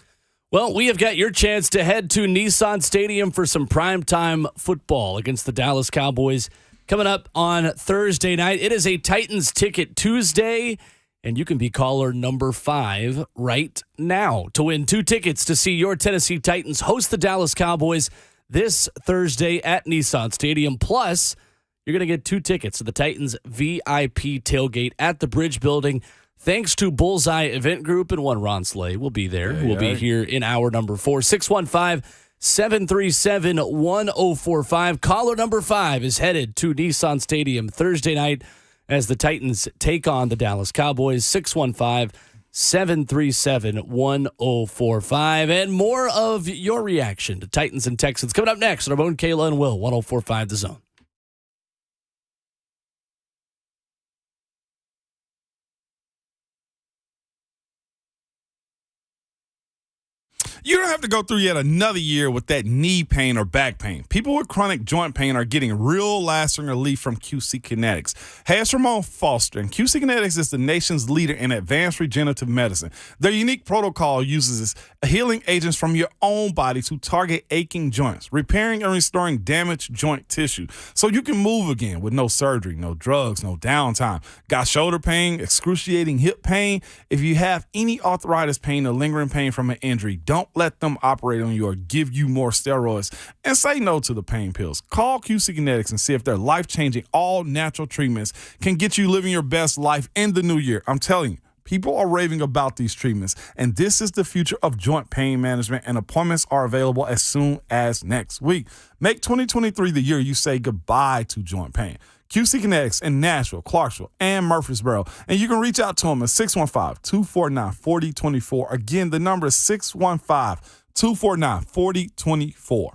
Well, we have got your chance to head to Nissan Stadium for some primetime football against the Dallas Cowboys coming up on Thursday night. It is a Titans Ticket Tuesday, and you can be caller number 5 right now to win 2 tickets to see your Tennessee Titans host the Dallas Cowboys this Thursday at Nissan Stadium. Plus, you're going to get 2 tickets to the Titans VIP tailgate at the Bridge Building. Thanks to Bullseye Event Group and one Ron Slay. We'll be there. We'll be here in hour number 4. 615-737-1045. Caller number 5 is headed to Nissan Stadium Thursday night as the Titans take on the Dallas Cowboys. 615-737-1045. And more of your reaction to Titans and Texans coming up next on Ramon Kayla and Will, 1045 The Zone. You don't have to go through yet another year with that knee pain or back pain. People with chronic joint pain are getting real lasting relief from QC Kinetics. Hey, it's Ramon Foster, and QC Kinetics is the nation's leader in advanced regenerative medicine. Their unique protocol uses healing agents from your own body to target aching joints, repairing and restoring damaged joint tissue so you can move again with no surgery, no drugs, no downtime. Got shoulder pain, excruciating hip pain? If you have any arthritis pain or lingering pain from an injury, don't let them operate on you or give you more steroids, and say no to the pain pills. Call QC Kinetics and see if their life-changing, all-natural treatments can get you living your best life in the new year. I'm telling you, people are raving about these treatments, and this is the future of joint pain management, and appointments are available as soon as next week. Make 2023 the year you say goodbye to joint pain. QC Kinetics in Nashville, Clarksville, and Murfreesboro. And you can reach out to them at 615-249-4024. Again, the number is 615-249-4024.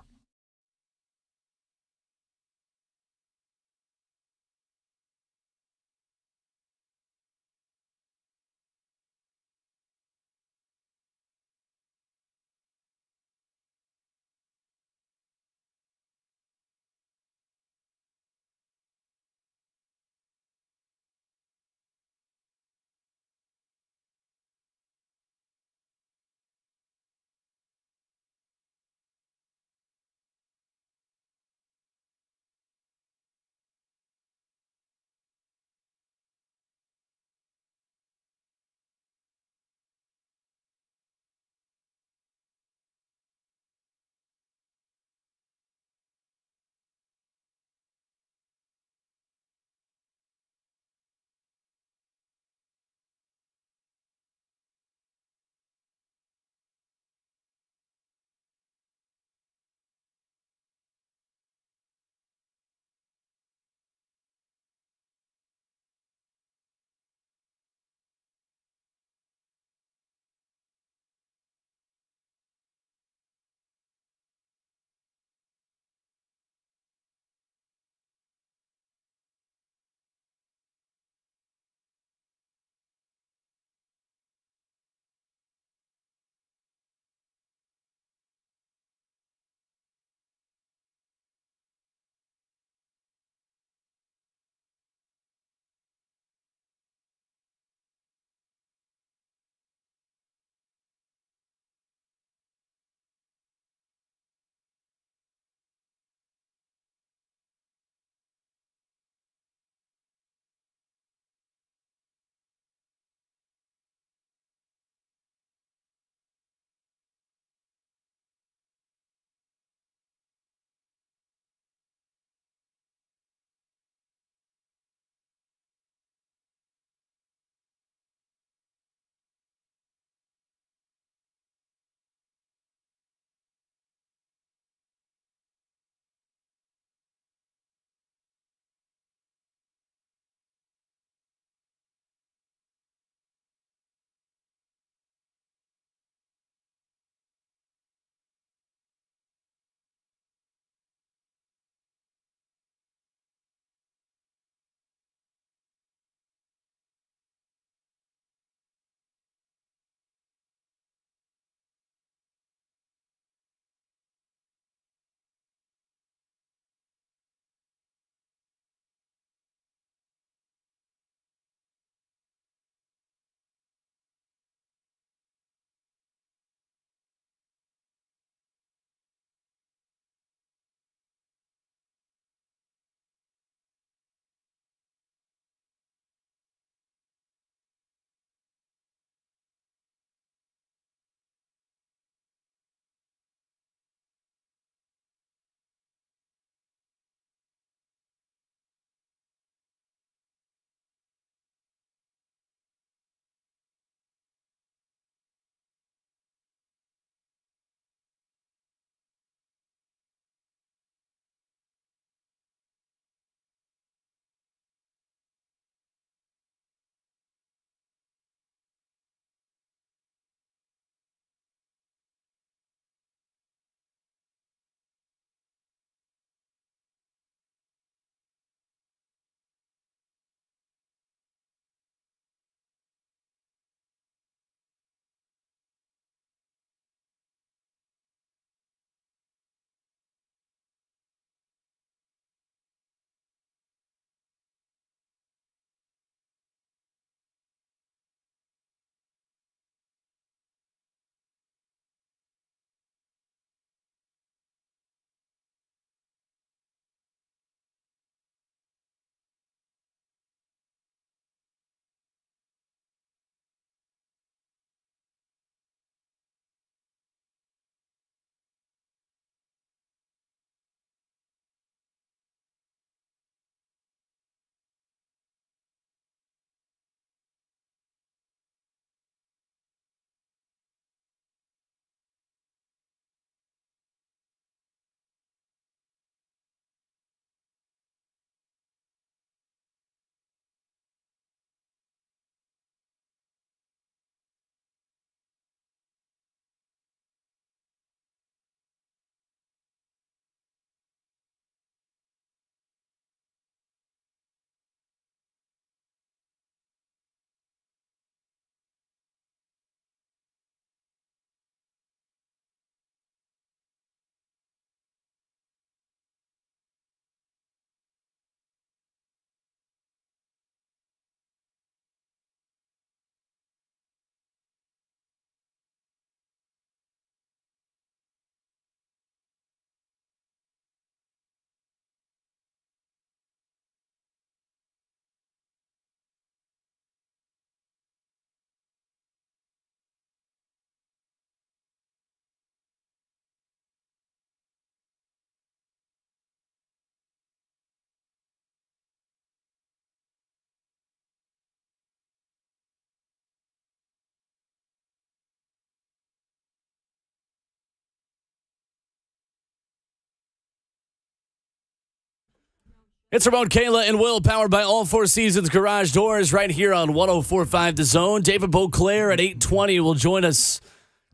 It's Ramon Kayla and Will, powered by All Four Seasons Garage Doors, right here on 104.5 The Zone. David Boclair at 8:20 will join us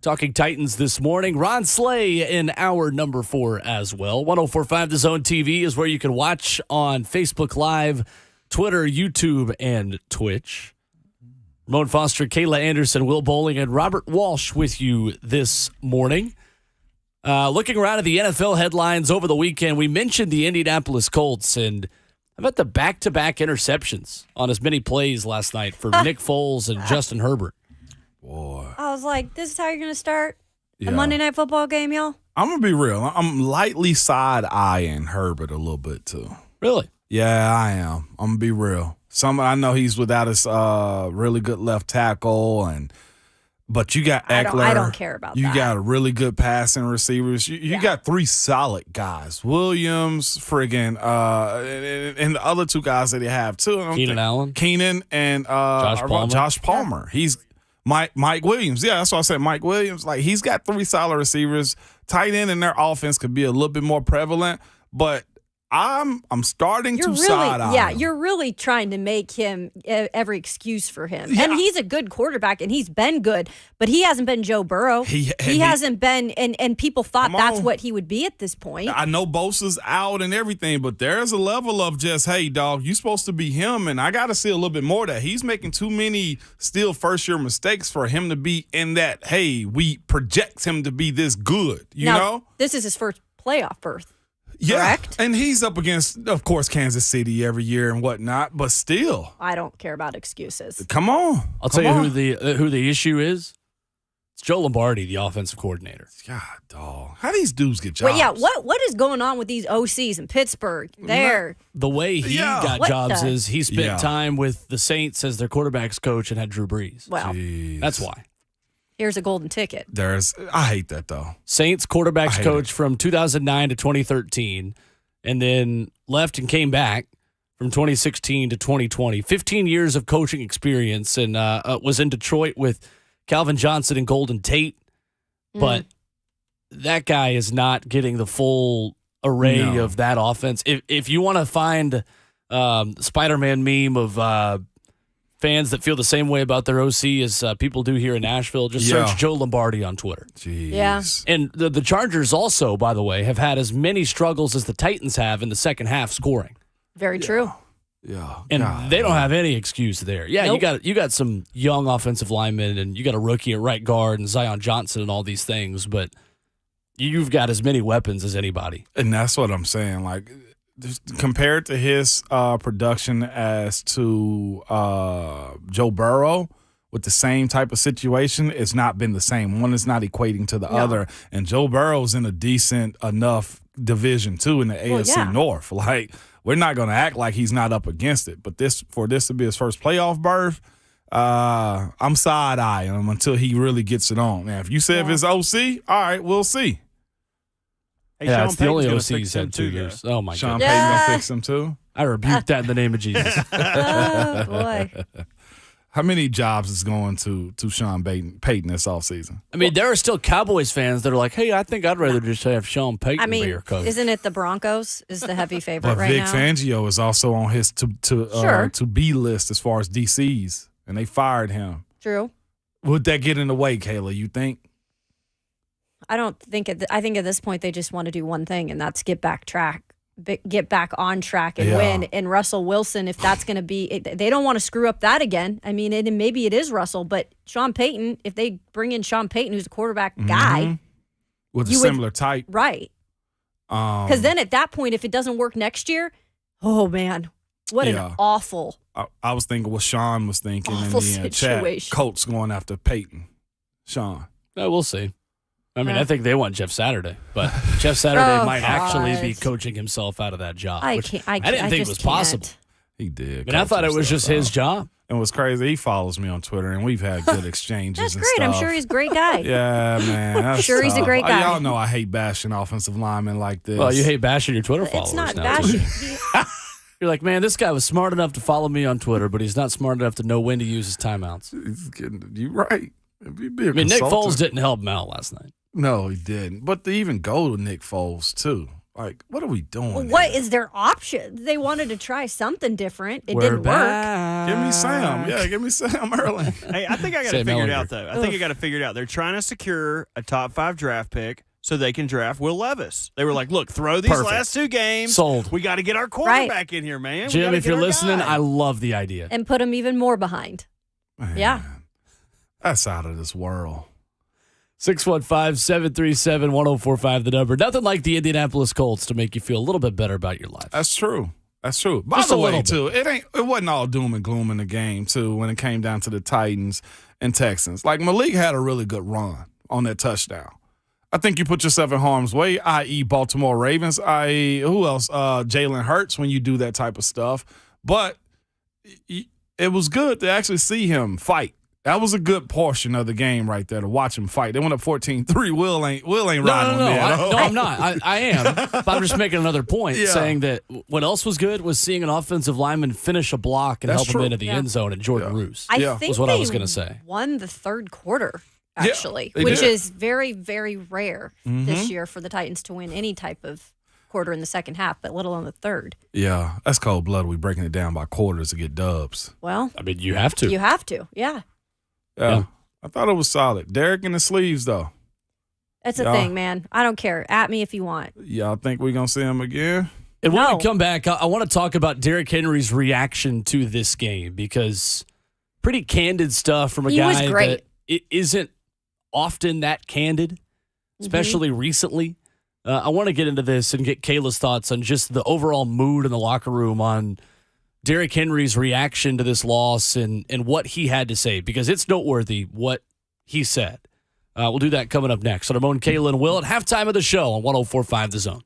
talking Titans this morning. Ron Slay in hour number 4 as well. 104.5 The Zone TV is where you can watch on Facebook Live, Twitter, YouTube, and Twitch. Ramon Foster, Kayla Anderson, Will Bowling, and Robert Walsh with you this morning. Looking around at the NFL headlines over the weekend, we mentioned the Indianapolis Colts, and how about the back-to-back interceptions on as many plays last night for Nick Foles and Justin Herbert? Boy. I was like, this is how you're going to start a Monday Night Football game, y'all? I'm going to be real. I'm lightly side-eyeing Herbert a little bit, too. Really? Yeah, I am. I'm going to be real. I know he's without his really good left tackle, but you got Eckler. I don't care about that. You got really good passing receivers. You got 3 solid guys. Williams, and the other 2 guys that they have, too. Keenan and Josh Palmer. Yeah. He's Mike Williams. Yeah, that's what I said. Mike Williams. Like, he's got 3 solid receivers. Tight end in their offense could be a little bit more prevalent, but I'm starting to side eye. Yeah, you're really trying to make him every excuse for him. Yeah. And he's a good quarterback, and he's been good, but he hasn't been Joe Burrow. He hasn't been, and people thought that's what he would be at this point. I know Bosa's out and everything, but there's a level of just, hey, dog, you're supposed to be him, and I got to see a little bit more of that. He's making too many still first-year mistakes for him to be in that, hey, we project him to be this good, you know? This is his first playoff berth. Yeah, correct? And he's up against, of course, Kansas City every year and whatnot, but still. I don't care about excuses. Come on. I'll tell you who the issue is. It's Joe Lombardi, the offensive coordinator. God, dog. How these dudes get jobs? But yeah, what is going on with these OCs in Pittsburgh? The way he got jobs is he spent time with the Saints as their quarterback's coach and had Drew Brees. Well, that's why. Here's a golden ticket. I hate that, though. Saints quarterback's coach from 2009 to 2013, and then left and came back from 2016 to 2020. 15 years of coaching experience, and was in Detroit with Calvin Johnson and Golden Tate. But that guy is not getting the full array of that offense. If you want to find Spider-Man meme of fans that feel the same way about their OC as people do here in Nashville, just search Joe Lombardi on Twitter. Jeez. Yeah. And the Chargers also, by the way, have had as many struggles as the Titans have in the second half scoring. Very true. Yeah. And they don't have any excuse there. Yeah, Nope. you got some young offensive linemen, and you got a rookie at right guard and Zion Johnson and all these things, but you've got as many weapons as anybody. And that's what I'm saying. Like, compared to his production as to Joe Burrow with the same type of situation, it's not been the same. One is not equating to the other. And Joe Burrow's in a decent enough division, too, in the AFC North. Like, we're not going to act like he's not up against it. But for this to be his first playoff berth, I'm side-eyeing him until he really gets it on. Now, if you say if it's OC, all right, we'll see. Hey, Yeah, Sean it's the only Payton's OC gonna he's fix him had 2 too, years. though. Oh, my Sean God. Payton going to fix him, too? I rebuke that in the name of Jesus. Oh, boy. How many jobs is going to Sean Payton this offseason? I mean, there are still Cowboys fans that are like, hey, I think I'd rather just have Sean Payton be your coach. Isn't it the Broncos is the heavy favorite But right Vic now? Fangio is also on his to be list as far as DCs, and they fired him. True. Would that get in the way, Kayla, you think? I don't think I think at this point they just want to do one thing, and that's get back on track and win. And Russell Wilson, if that's going to be, they don't want to screw up that again. I mean, and maybe it is Russell, but Sean Payton, if they bring in Sean Payton, who's a quarterback guy. With a similar type. Right. Because then at that point, if it doesn't work next year, oh, man, what an awful. I was thinking what Sean was thinking in awful the situation. chat. Colts going after Payton. Sean. We'll see. I mean, I think they want Jeff Saturday, but Jeff Saturday might actually be God. coaching himself out of that job. I which didn't I think think was possible. He did. I mean, I thought it was just his job. And what's crazy, he follows me on Twitter, and we've had good exchanges. That's and great. stuff. I'm sure he's a great guy. Yeah, man. I'm sure he's a great guy. Y'all know I hate bashing offensive linemen like this. Well, you hate bashing your Twitter followers It's not now, bashing. too. You're like, man, this guy was smart enough to follow me on Twitter, but he's not smart enough to know when to use his timeouts. You're right. I mean, Nick Foles didn't help him out last night. No, he didn't. But to even go to Nick Foles, too. Like, what are we doing? What here? is their option? They wanted to try something different. It We're didn't work. back. Give me Sam. Yeah, give me Sam early. Hey, I think I got to Sam figure it Ellinger. out, though. I think I got to figure it out. They're trying to secure a top 5 draft pick so they can draft Will Levis. They were like, look, throw these Perfect. last 2 games. Sold. We got to get our quarterback in here, man. We Jim, gotta if get you're our listening, guy. I love the idea. And put them even more behind. Man, Yeah. That's out of this world. 615-737-1045, the number. Nothing like the Indianapolis Colts to make you feel a little bit better about your life. That's true. That's true. By Just the a way, little too, it wasn't all doom and gloom in the game, too, when it came down to the Titans and Texans. Like, Malik had a really good run on that touchdown. I think you put yourself in harm's way, i.e. Baltimore Ravens, i.e. who else? Jalen Hurts, when you do that type of stuff. But it was good to actually see him fight. That was a good portion of the game right there to watch him fight. They went up 14-3. Will ain't riding No, on that. I'm not. I am. But I'm just making another point, saying that what else was good was seeing an offensive lineman finish a block and That's help him true. into the end zone and Jordan Roos. I Yeah. think was what they I was gonna say. won the third quarter, actually, they which did. is very, very rare this year for the Titans to win any type of quarter in the second half, but let alone the third. Yeah, that's cold blood. We breaking it down by quarters to get dubs. Well, I mean, you have to. you have to. Yeah. Yeah. I thought it was solid. Derek in the sleeves, though. That's the Yeah. thing, man. I don't care. At me if you want. Y'all think we going to see him again? And when No. we come back, I want to talk about Derrick Henry's reaction to this game because pretty candid stuff from a He guy was great. that it isn't often that candid, especially recently. I want to get into this and get Kayla's thoughts on just the overall mood in the locker room on Derrick Henry's reaction to this loss and what he had to say because it's noteworthy what he said. We'll do that coming up next on Ramon Kayla and Will at halftime of the show on 104.5 The Zone.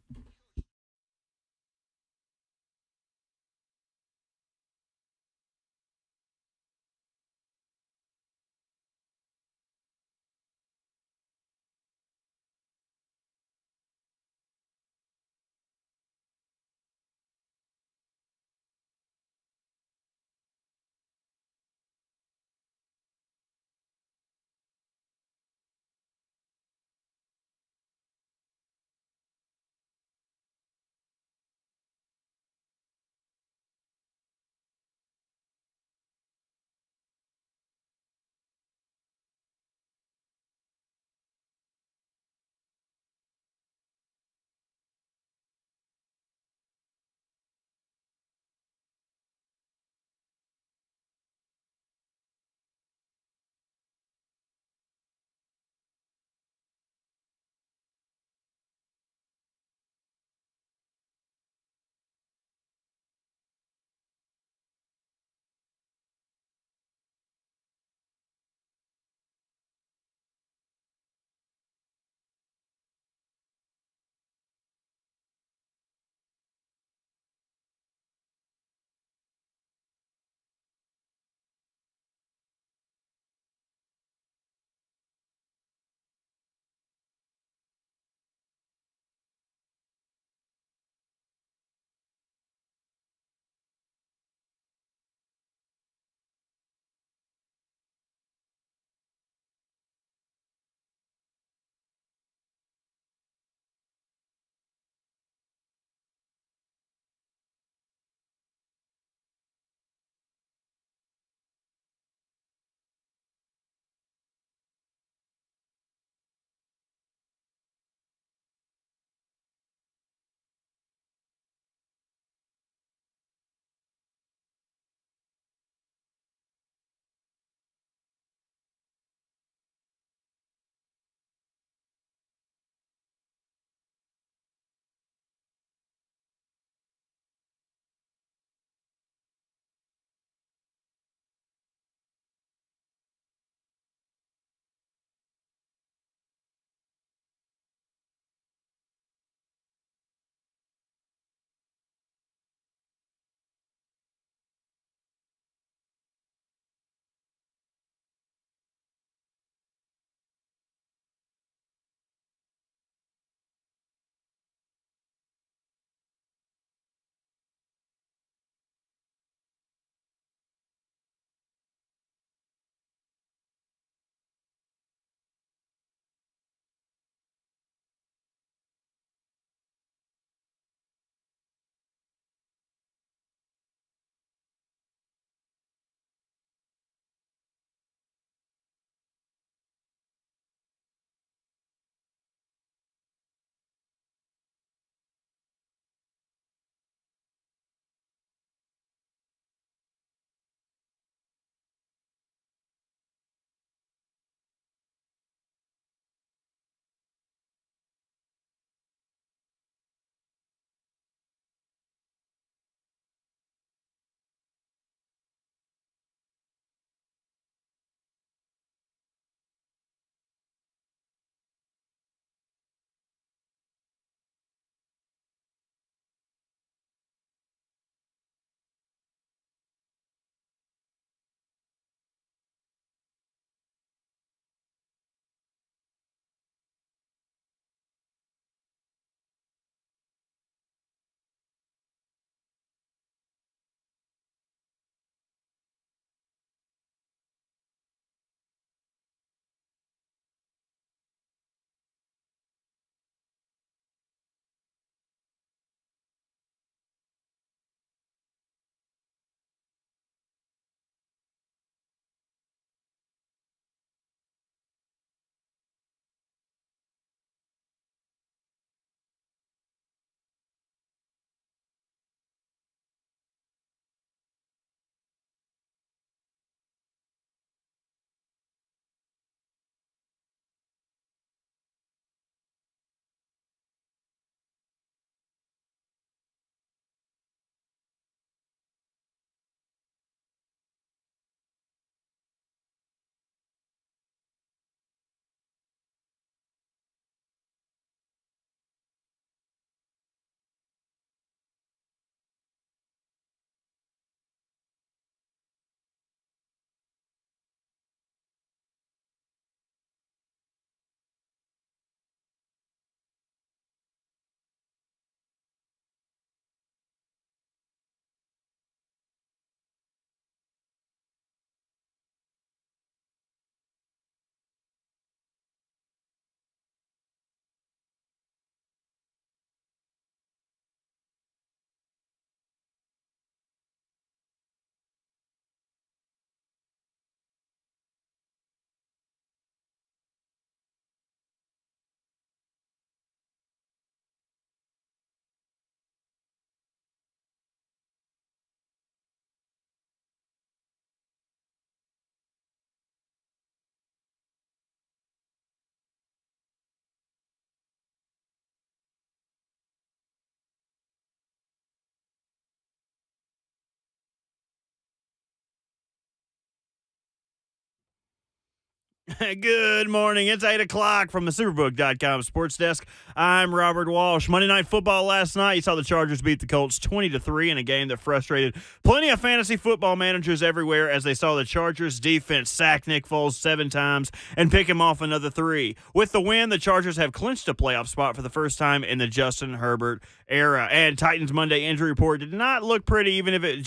Good morning. It's 8 o'clock from the Superbook.com sports desk. I'm Robert Walsh. Monday Night Football last night, you saw the Chargers beat the Colts 20-3 in a game that frustrated plenty of fantasy football managers everywhere as they saw the Chargers defense sack Nick Foles 7 times and pick him off another 3. With the win, the Chargers have clinched a playoff spot for the first time in the Justin Herbert era. And Titans Monday injury report did not look pretty, even if it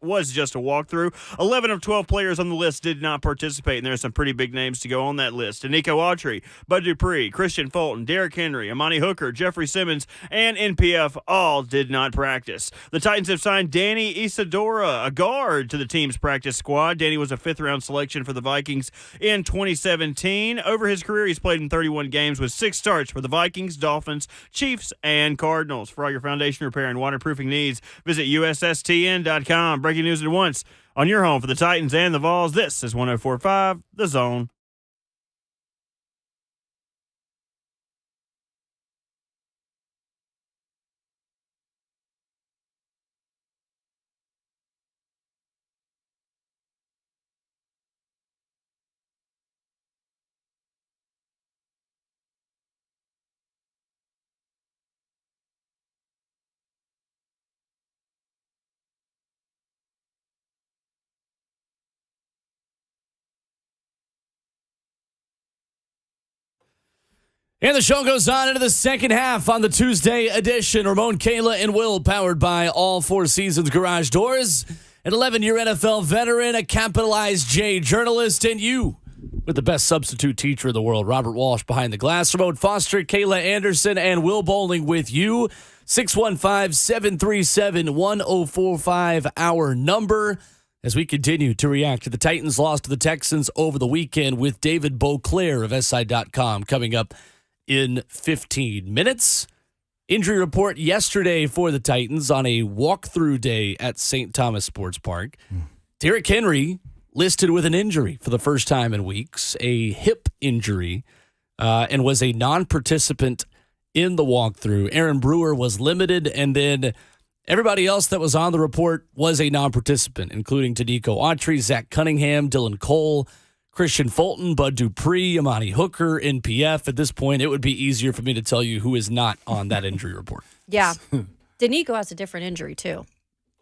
was just a walkthrough. 11 of 12 players on the list did not participate, and there are some pretty big names to go on that list. Danico Autry, Bud Dupree, Christian Fulton, Derrick Henry, Amani Hooker, Jeffrey Simmons, and NPF all did not practice. The Titans have signed Danny Isidora, a guard, to the team's practice squad. Danny was a 5th-round selection for the Vikings in 2017. Over his career, he's played in 31 games with 6 starts for the Vikings, Dolphins, Chiefs, and Cardinals. For all your foundation repair and waterproofing needs, visit USSTN.com. Breaking news at once on your home for the Titans and the Vols. This is 104.5 The Zone. And the show goes on into the second half on the Tuesday edition. Ramon Kayla and Will, powered by All Four Seasons Garage Doors. An 11-year NFL veteran, a capitalized J journalist, and you with the best substitute teacher in the world, Robert Walsh behind the glass. Ramon Foster, Kayla Anderson, and Will Bowling with you. 615-737-1045, our number. As we continue to react to the Titans' loss to the Texans over the weekend with David Boclair of SI.com coming up in 15 minutes. Injury report yesterday for the Titans on a walkthrough day at St. Thomas Sports Park. Derrick Henry listed with an injury for the first time in weeks, a hip injury, and was a non-participant in the walkthrough. Aaron Brewer was limited, and then everybody else that was on the report was a non-participant, including Danico Autry, Zach Cunningham, Dylan Cole, Christian Fulton, Bud Dupree, Amani Hooker, NPF. At this point, it would be easier for me to tell you who is not on that injury report. Yeah. Danico has a different injury, too.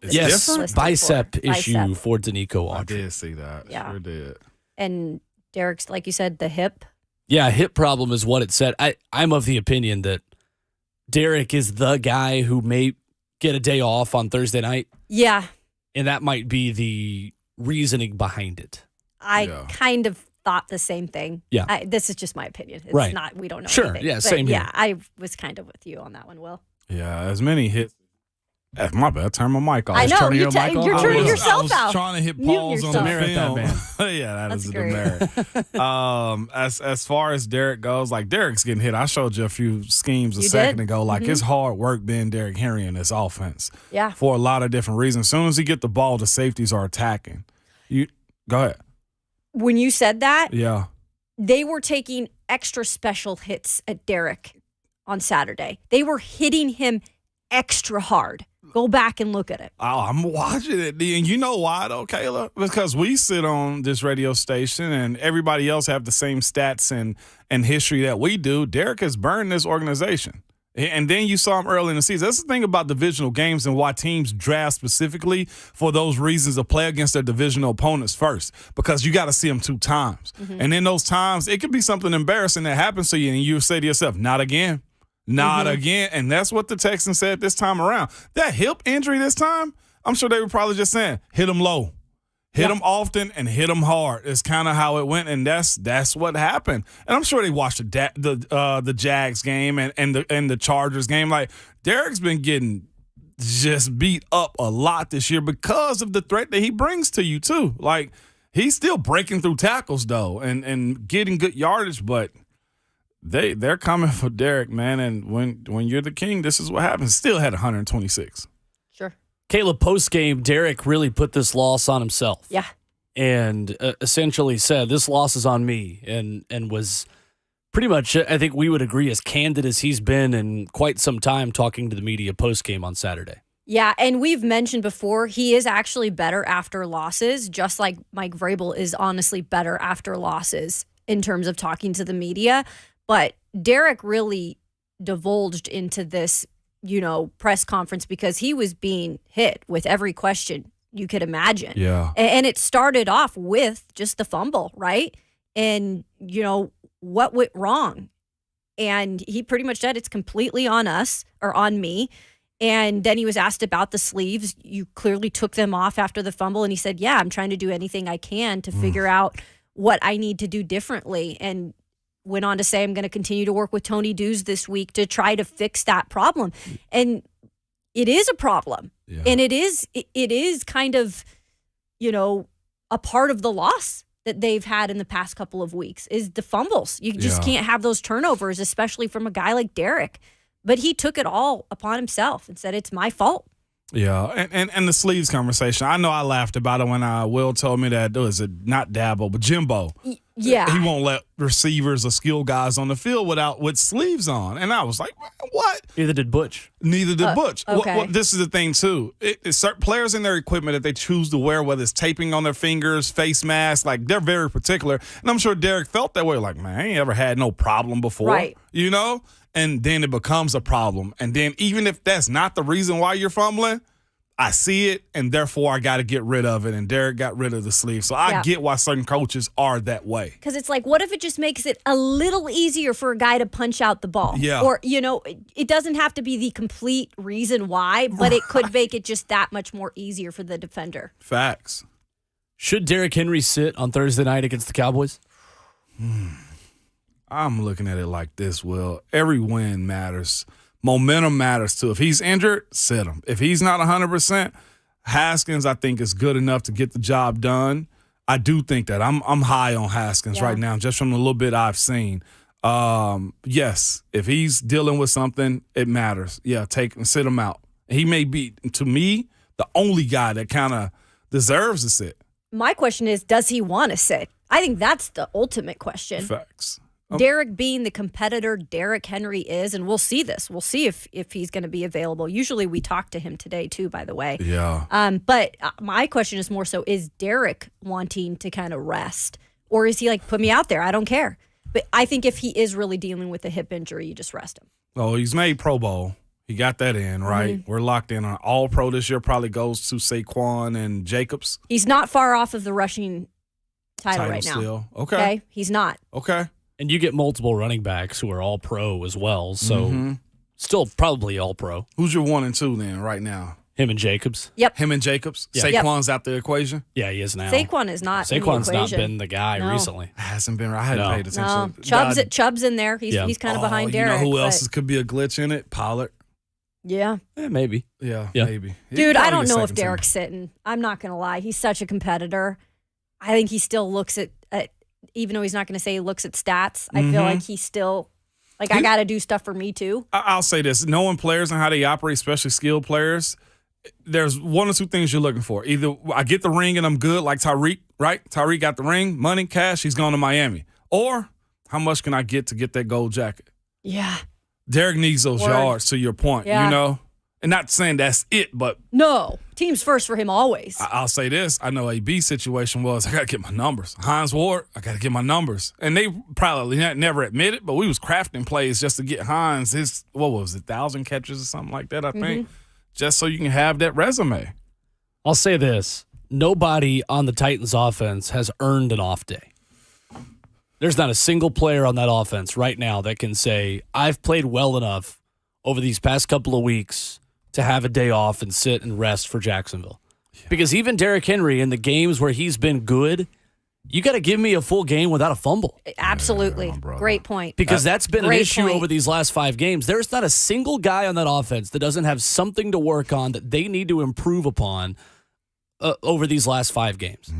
Yes, different? bicep issue for Danico Autry. I did see that. Yeah. Sure did. And Derrick's, like you said, the hip. Yeah, hip problem is what it said. I'm of the opinion that Derrick is the guy who may get a day off on Thursday night. Yeah. And that might be the reasoning behind it. I kind of thought the same thing. Yeah. This is just my opinion. It's right. not, we don't know Sure. anything. Yeah, But same here. Yeah, I was kind of with you on that one, Will. Yeah, as many hits. My bad. Turn my mic off. I know. You're turning yourself I out. was trying to hit Mute pause on yourself. the Demerit film. that Yeah, That's is a great. demerit. As far as Derrick goes, like Derrick's getting hit. I showed you a few schemes a You second did? ago. Like it's hard work being Derrick Henry in this offense. Yeah. For a lot of different reasons. As soon as he get the ball, the safeties are attacking. You go ahead. When you said that, Yeah. they were taking extra special hits at Derrick on Saturday. They were hitting him extra hard. Go back and look at it. Oh, I'm watching it. And you know why, though, Kayla? Because we sit on this radio station and everybody else have the same stats and history that we do. Derrick has burned this organization. And then you saw him early in the season. That's the thing about divisional games and why teams draft specifically for those reasons to play against their divisional opponents first, because you got to see them 2 times. And in those times, it could be something embarrassing that happens to you, and you say to yourself, not again. Not again. And that's what the Texans said this time around. That hip injury this time, I'm sure they were probably just saying, hit him low. Hit him often and hit him hard. It's kind of how it went, and that's what happened. And I'm sure they watched the Jags game and the Chargers game. Like Derrick's been getting just beat up a lot this year because of the threat that he brings to you too. Like he's still breaking through tackles though and getting good yardage, but they're coming for Derrick, man. And when you're the king, this is what happens. Still had 126. Sure. Caleb, post-game, Derrick really put this loss on himself. Yeah. And essentially said, this loss is on me, and was pretty much, I think we would agree, as candid as he's been in quite some time talking to the media post-game on Saturday. Yeah, and we've mentioned before, he is actually better after losses, just like Mike Vrabel is honestly better after losses. in terms of talking to the media. But Derek really divulged into this, press conference because he was being hit with every question you could imagine. Yeah. And it started off with just the fumble, right? And, what went wrong? And he pretty much said it's completely on us or on me. And then he was asked about the sleeves. You clearly took them off after the fumble. And he said, yeah, I'm trying to do anything I can to figure out what I need to do differently. And went on to say, I'm going to continue to work with Tony Dews this week to try to fix that problem. And it is a problem. Yeah. And it is kind of, a part of the loss that they've had in the past couple of weeks is the fumbles. You just can't have those turnovers, especially from a guy like Derek. But he took it all upon himself and said, it's my fault. Yeah, and the sleeves conversation. I know I laughed about it when Will told me that, was it not Dabo, but Jimbo. Yeah. He won't let receivers or skill guys on the field with sleeves on. And I was like, what? Neither did Butch. Neither did Butch. Okay. Well, this is the thing, too. It's certain players in their equipment that they choose to wear, whether it's taping on their fingers, face masks, like they're very particular. And I'm sure Derek felt that way. Like, man, I ain't ever had no problem before. Right. And then it becomes a problem. And then even if that's not the reason why you're fumbling, I see it, and therefore I got to get rid of it. And Derek got rid of the sleeve. So I get why certain coaches are that way. Because it's like, what if it just makes it a little easier for a guy to punch out the ball? Yeah. Or, it doesn't have to be the complete reason why, but it could make it just that much more easier for the defender. Facts. Should Derrick Henry sit on Thursday night against the Cowboys? I'm looking at it like this, Will. Every win matters. Momentum matters, too. If he's injured, sit him. If he's not 100%, Haskins, I think, is good enough to get the job done. I do think that. I'm high on Haskins right now, just from the little bit I've seen. Yes, if he's dealing with something, it matters. Yeah, take and sit him out. He may be, to me, the only guy that kind of deserves to sit. My question is, does he want to sit? I think that's the ultimate question. Facts. Derek being the competitor Derrick Henry is, and we'll see this. We'll see if he's going to be available. Usually we talk to him today too, by the way. Yeah. But my question is more so, is Derek wanting to kind of rest? Or is he like, put me out there, I don't care? But I think if he is really dealing with a hip injury, you just rest him. Oh, he's made Pro Bowl. He got that in, right? Mm-hmm. We're locked in on All-Pro this year, probably goes to Saquon and Jacobs. He's not far off of the rushing title right now. Still. Okay. He's not. Okay. And you get multiple running backs who are all pro as well. So still probably all pro. Who's your 1 and 2 then right now? Him and Jacobs. Yep. Him and Jacobs? Yeah. Saquon's out the equation? Yeah, he is now. Saquon is not. in the Saquon's not equation. been the guy recently. Hasn't been. I hadn't paid No. attention. Chubb's in there. He's kind of behind Derek. You know who else could be a glitch in it? Pollard. Yeah. Maybe. Yeah, Yeah. maybe. Dude, I don't know if second team. Derek's sitting. I'm not going to lie. He's such a competitor. I think he still looks at even though he's not going to say he looks at stats, I feel like he's still, like, I got to do stuff for me too. I'll say this. Knowing players and how they operate, especially skilled players, there's one or two things you're looking for. Either I get the ring and I'm good, like Tyreek, right? Tyreek got the ring, money, cash, he's going to Miami. Or how much can I get to get that gold jacket? Yeah. Derek needs those yards, to your point, Yeah. And not saying that's it, but No. Team's first for him always. I'll say this. I know AB's situation was I got to get my numbers. Hines Ward, I got to get my numbers. And they probably never admit it, but we was crafting plays just to get Hines his, 1,000 catches or something like that, I think, just so you can have that resume. I'll say this. Nobody on the Titans offense has earned an off day. There's not a single player on that offense right now that can say, I've played well enough over these past couple of weeks to have a day off and sit and rest for Jacksonville. Yeah. Because even Derrick Henry, in the games where he's been good, you got to give me a full game without a fumble. Absolutely. Great point. Because that's been an issue point. over these last 5 games. There's not a single guy on that offense that doesn't have something to work on that they need to improve upon over these last 5 games.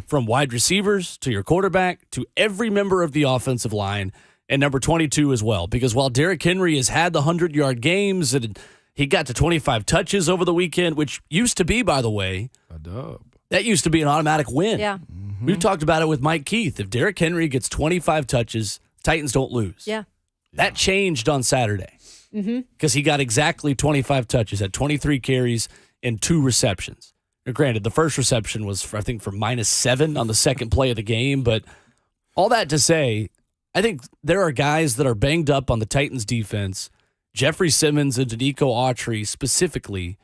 From wide receivers to your quarterback to every member of the offensive line and number 22 as well. Because while Derrick Henry has had the 100-yard games and he got to 25 touches over the weekend, which used to be, by the way, a dub. That used to be an automatic win. Yeah. We've talked about it with Mike Keith. If Derrick Henry gets 25 touches, Titans don't lose. Yeah. That changed on Saturday because he got exactly 25 touches, had 23 carries and 2 receptions. Now, granted, the first reception was, for, I think, for -7 on the second play of the game, but All that to say, I think there are guys that are banged up on the Titans defense, Jeffrey Simmons and Danico Autry specifically,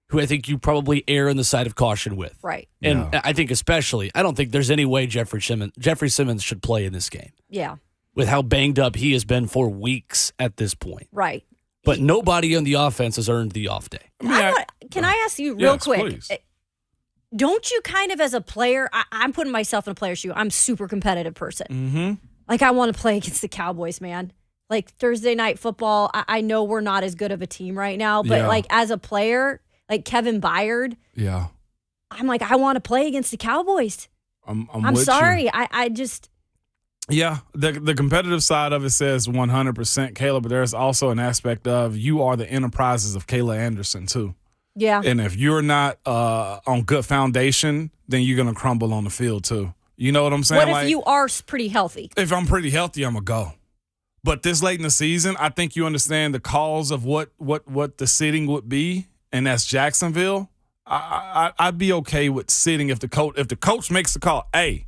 who I think you probably err on the side of caution with. Right. And I think especially, I don't think there's any way Jeffrey Simmons should play in this game Yeah. with how banged up he has been for weeks at this point. Right. But nobody on the offense has earned the off day. Can I ask you real Yes, quick? please. Don't you kind of, as a player, I'm putting myself in a player's shoe. I'm a super competitive person. Mm-hmm. Like, I want to play against the Cowboys, man. Like, Thursday night football, I know we're not as good of a team right now, but, like, as a player, like Kevin Byard, I'm like, I want to play against the Cowboys. I'm I'm with sorry. you. I just... Yeah, the competitive side of it says 100% Kayla, but there's also an aspect of you are the enterprises of Kayla Anderson, too. Yeah. And if you're not on good foundation, then you're going to crumble on the field, too. You know what I'm saying? What if you are pretty healthy? If I'm pretty healthy, I'm going to go. But this late in the season, I think you understand the cause of what the sitting would be, and that's Jacksonville. I'd be okay with sitting if the coach makes the call, hey,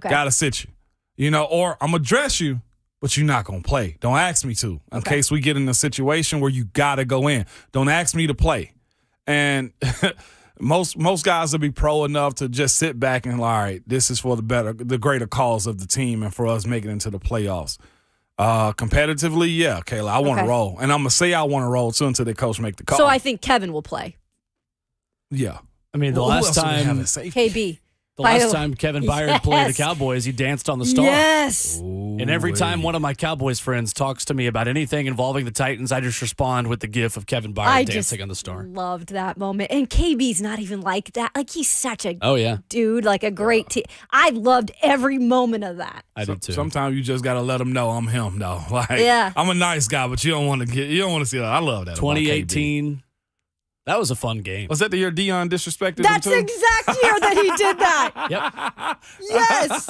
gotta sit you. You know, or I'm going to dress you, but you're not going to play. Don't ask me to in case we get in a situation where you got to go in. Don't ask me to play. And most guys will be pro enough to just sit back and, all right, this is for the greater cause of the team and for us making it into the playoffs. Competitively, yeah, Kayla, I want to roll. And I'm going to say I want to roll, too, until the coach make the call. So I think Kevin will play. Yeah. I mean, the last time KB. Kevin Byard played the Cowboys, he danced on the star. Yes. And every time one of my Cowboys friends talks to me about anything involving the Titans, I just respond with the gif of Kevin Byard dancing on the star. Loved that moment. And KB's not even like that. Like, he's such a dude, like a great team. I loved every moment of that. I did too. Sometimes you just got to let them know I'm him, though. Like, I'm a nice guy, but you don't want to see that. I love that. 2018. That was a fun game. Was that the year Deion disrespected That's him too? the exact year that he did that. Yep. Yes.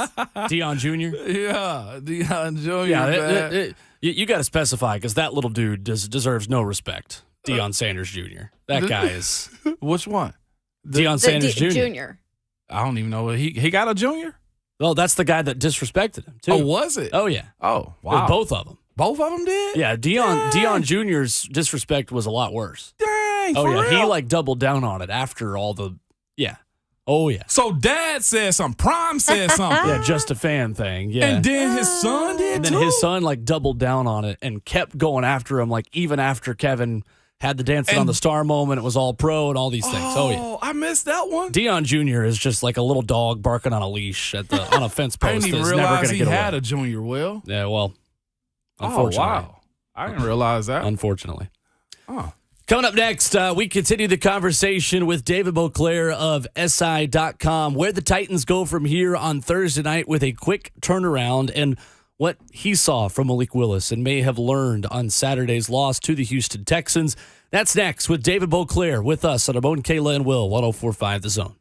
Deion Jr. Yeah, Deion Jr. Yeah, you got to specify because that little dude deserves no respect. Deion Sanders Jr. That guy is. Which one? Deion Sanders Jr. Jr. I don't even know. He got a junior? Well, that's the guy that disrespected him, too. Oh, was it? Oh, yeah. Oh, It was wow. both of them. Both of them did? Yeah, Deion Jr.'s disrespect was a lot worse. Dang, Oh, for yeah. real? He, doubled down on it after all the, yeah. Oh, yeah. So Dad said something. Prime said something. Yeah, just a fan thing. Yeah. And then his son did And too? then his son, doubled down on it and kept going after him, even after Kevin had the dancing on the star moment. It was all pro and all these things. Oh, yeah. I missed that one. Deion Jr. is just like a little dog barking on a leash on a fence I post didn't even that's never realize going to he get had away. a junior, Will. Yeah, well, unfortunately. Oh, wow. I didn't realize that. Unfortunately. Oh. Coming up next, we continue the conversation with David Boclair of SI.com, where the Titans go from here on Thursday night with a quick turnaround and what he saw from Malik Willis and may have learned on Saturday's loss to the Houston Texans. That's next with David Boclair with us on Ramon Kayla and Will, 104.5 The Zone.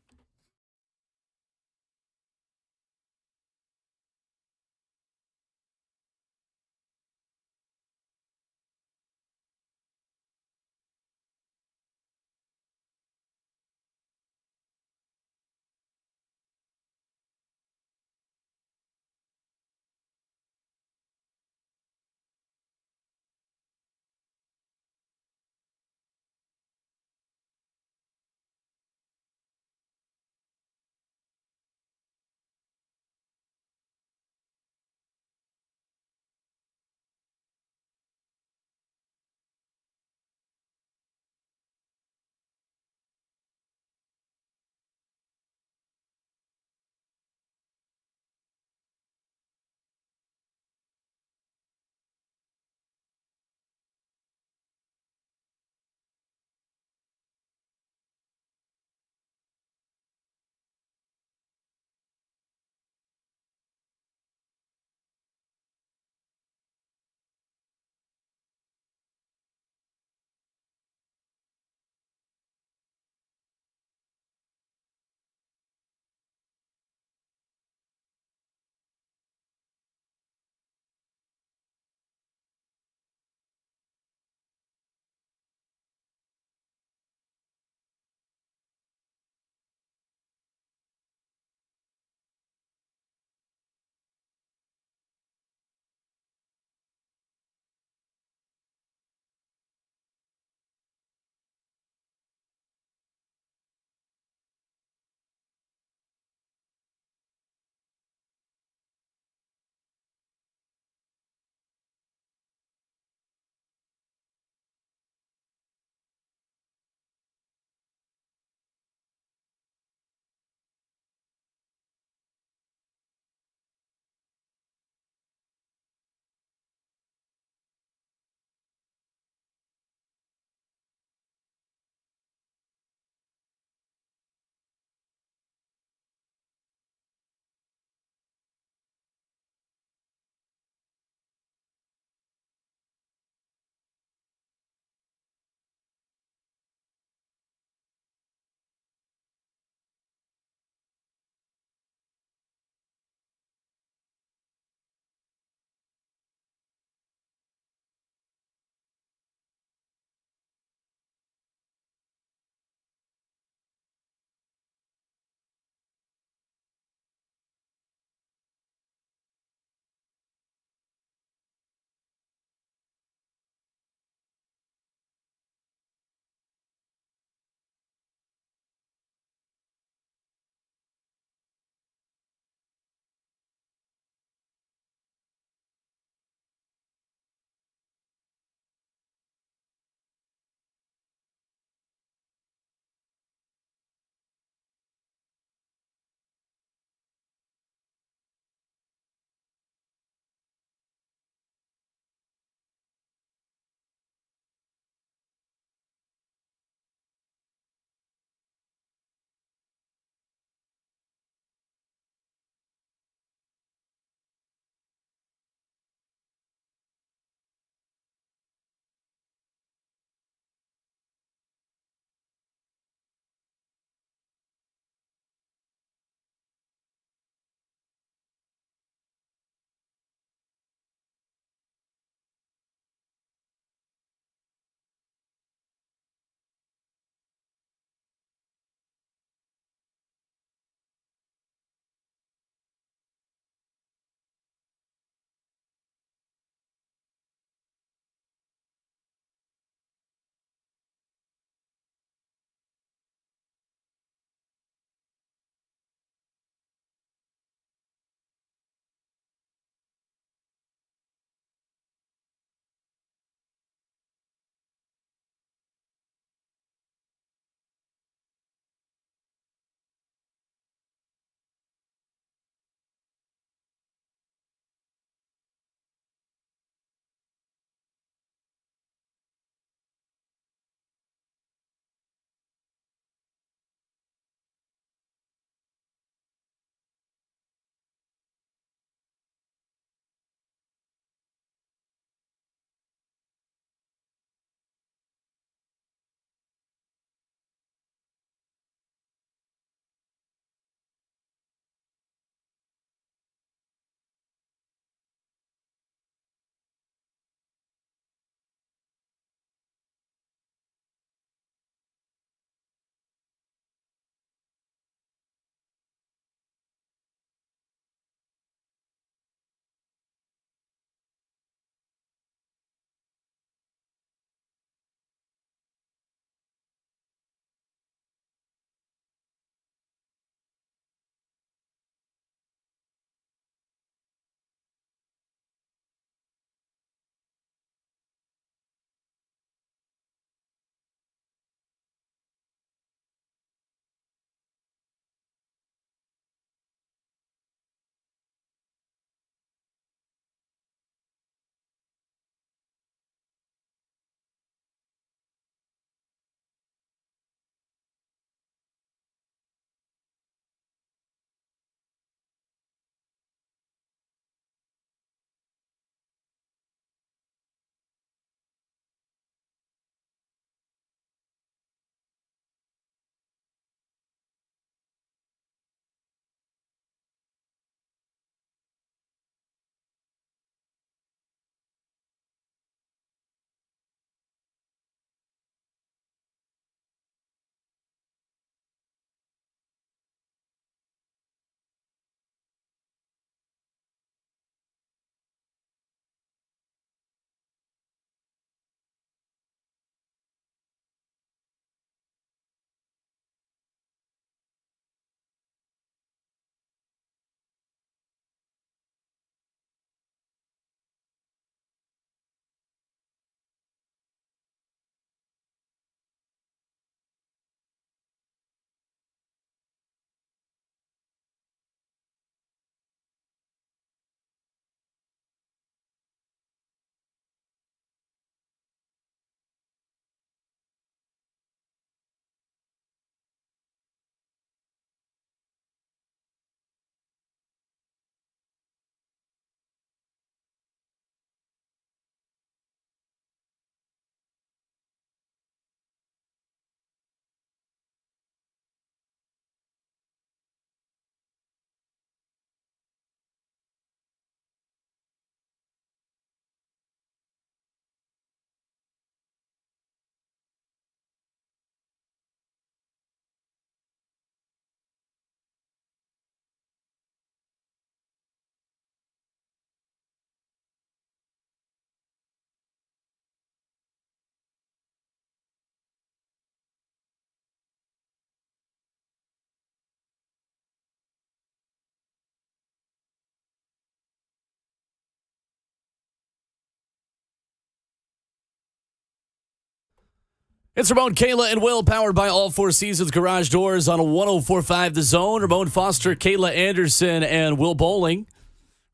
It's Ramon Kayla and Will, powered by All Four Seasons Garage Doors on a 104.5 The Zone. Ramon Foster, Kayla Anderson, and Will Bowling.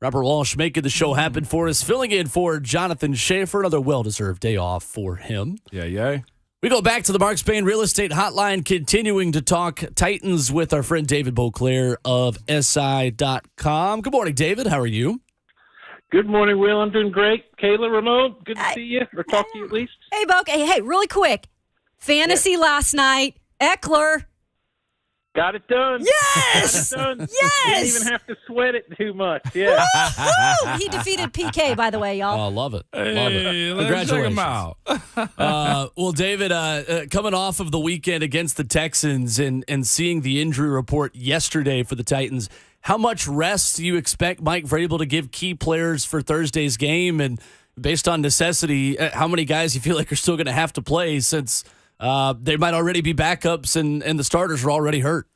Robert Walsh making the show happen for us, filling in for Jonathan Schaefer. Another well-deserved day off for him. Yeah. We go back to the Mark Spain Real Estate Hotline, continuing to talk Titans with our friend David Boclair of SI.com. Good morning, David. How are you? Good morning, Will. I'm doing great. Kayla, Ramon, good to see you, or talk to you at least. Hey, Bo. Hey, really quick. Fantasy last night. Eckler. Got it done. Yes! Got it done. Yes! Didn't even have to sweat it too much. Yeah. Woo! He defeated PK, by the way, y'all. Oh, love it. Hey, Love it. let's check him Congratulations. out. Well, David, coming off of the weekend against the Texans and seeing the injury report yesterday for the Titans, how much rest do you expect Mike Vrabel to give key players for Thursday's game? And based on necessity, how many guys you feel like are still going to have to play since they might already be backups and the starters are already hurt?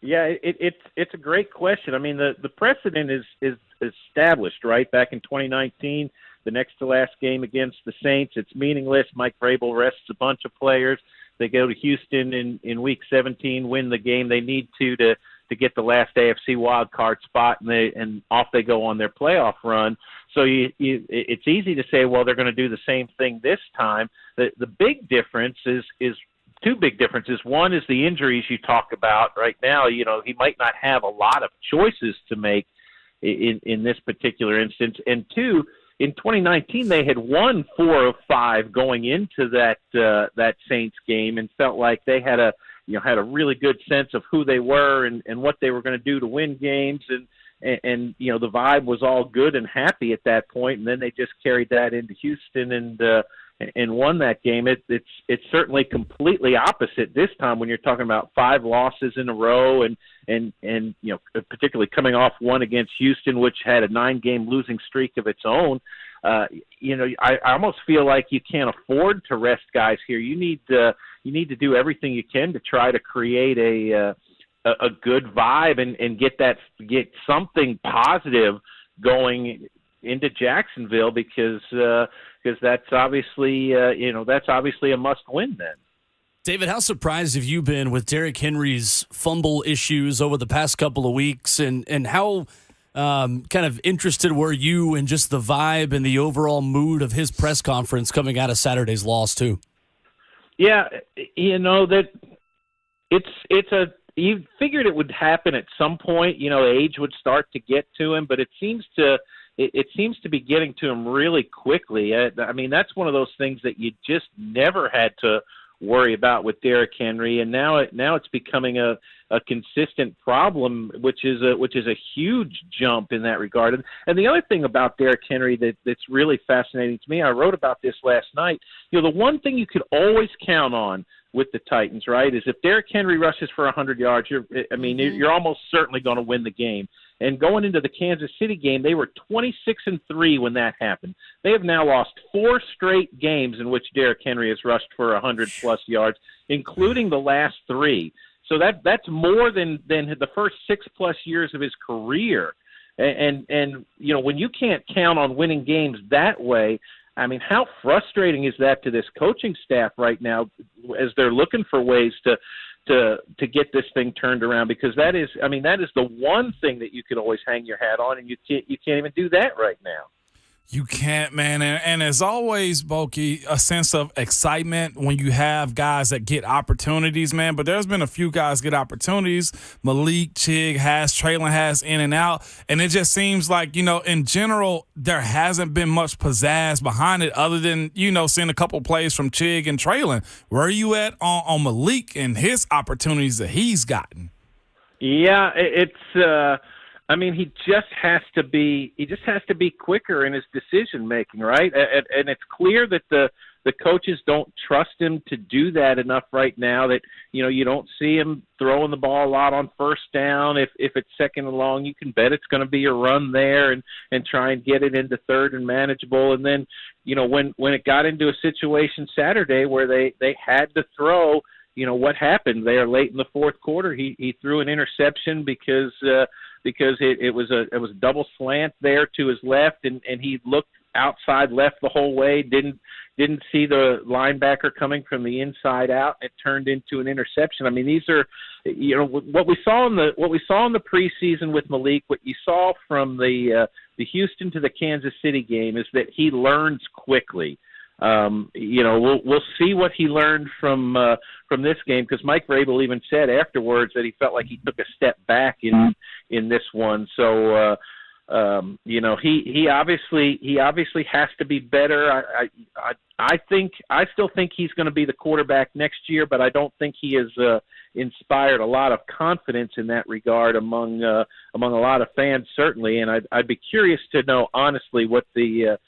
Yeah, it's a great question. I mean, the precedent is established, right? Back in 2019, the next to last game against the Saints, it's meaningless. Mike Vrabel rests a bunch of players. They go to Houston in Week 17, win the game they need to get the last AFC wild card spot, and off they go on their playoff run. So it's easy to say, well, they're going to do the same thing this time. The big difference is two big differences. One is the injuries you talk about right now. You know, he might not have a lot of choices to make in this particular instance. And two, in 2019, they had won 4 of 5 going into that Saints game and felt like they had a really good sense of who they were and what they were going to do to win games. And you know, the vibe was all good and happy at that point. And then they just carried that into Houston and won that game. It's certainly completely opposite this time when you're talking about 5 losses in a row and you know, particularly coming off one against Houston, which had a 9-game losing streak of its own. You know, I almost feel like you can't afford to rest guys here. You need to do everything you can to try to create a good vibe and get something positive going into Jacksonville because that's obviously a must win then. David, how surprised have you been with Derrick Henry's fumble issues over the past couple of weeks, and how kind of interested were you in just the vibe and the overall mood of his press conference coming out of Saturday's loss too? Yeah, you know that you figured it would happen at some point. You know, age would start to get to him, but it seems to be getting to him really quickly. I mean, that's one of those things that you just never had to worry about with Derrick Henry, and now it's becoming a consistent problem, which is a huge jump in that regard. And the other thing about Derrick Henry that's really fascinating to me, I wrote about this last night. You know, the one thing you could always count on with the Titans, right, is if Derrick Henry rushes for 100 yards, you're almost certainly going to win the game. And going into the Kansas City game, they were 26-3 when that happened. They have now lost 4 straight games in which Derrick Henry has rushed for 100-plus yards, including the last 3. So that's more than the first 6+ years of his career. And you know, when you can't count on winning games that way, I mean, how frustrating is that to this coaching staff right now as they're looking for ways to get this thing turned around? Because that is the one thing that you could always hang your hat on, and you can't even do that right now. You can't, man. And there's always, Bokey, a sense of excitement when you have guys that get opportunities, man. But there's been a few guys get opportunities. Malik, Chig has, Traylon has in and out. And it just seems like, you know, in general, there hasn't been much pizzazz behind it other than, you know, seeing a couple plays from Chig and Traylon. Where are you at on Malik and his opportunities that he's gotten? Yeah, I mean, he just has to be quicker in his decision making, right? And it's clear that the coaches don't trust him to do that enough right now. That, you know, you don't see him throwing the ball a lot on first down. If it's second and long, you can bet it's going to be a run there and try and get it into third and manageable. And then, you know, when it got into a situation Saturday where they had to throw, you know, what happened there late in the fourth quarter? He threw an interception because it was a double slant there to his left, and he looked outside left the whole way, didn't see the linebacker coming from the inside out. It turned into an interception. I mean, these are, what we saw in the preseason with Malik, what you saw from the Houston to the Kansas City game is that he learns quickly. We'll see what he learned from this game, because Mike Vrabel even said afterwards that he felt like he took a step back in this one. So he obviously has to be better. I still think he's going to be the quarterback next year, but I don't think he has inspired a lot of confidence in that regard among a lot of fans, certainly. And I'd be curious to know honestly what the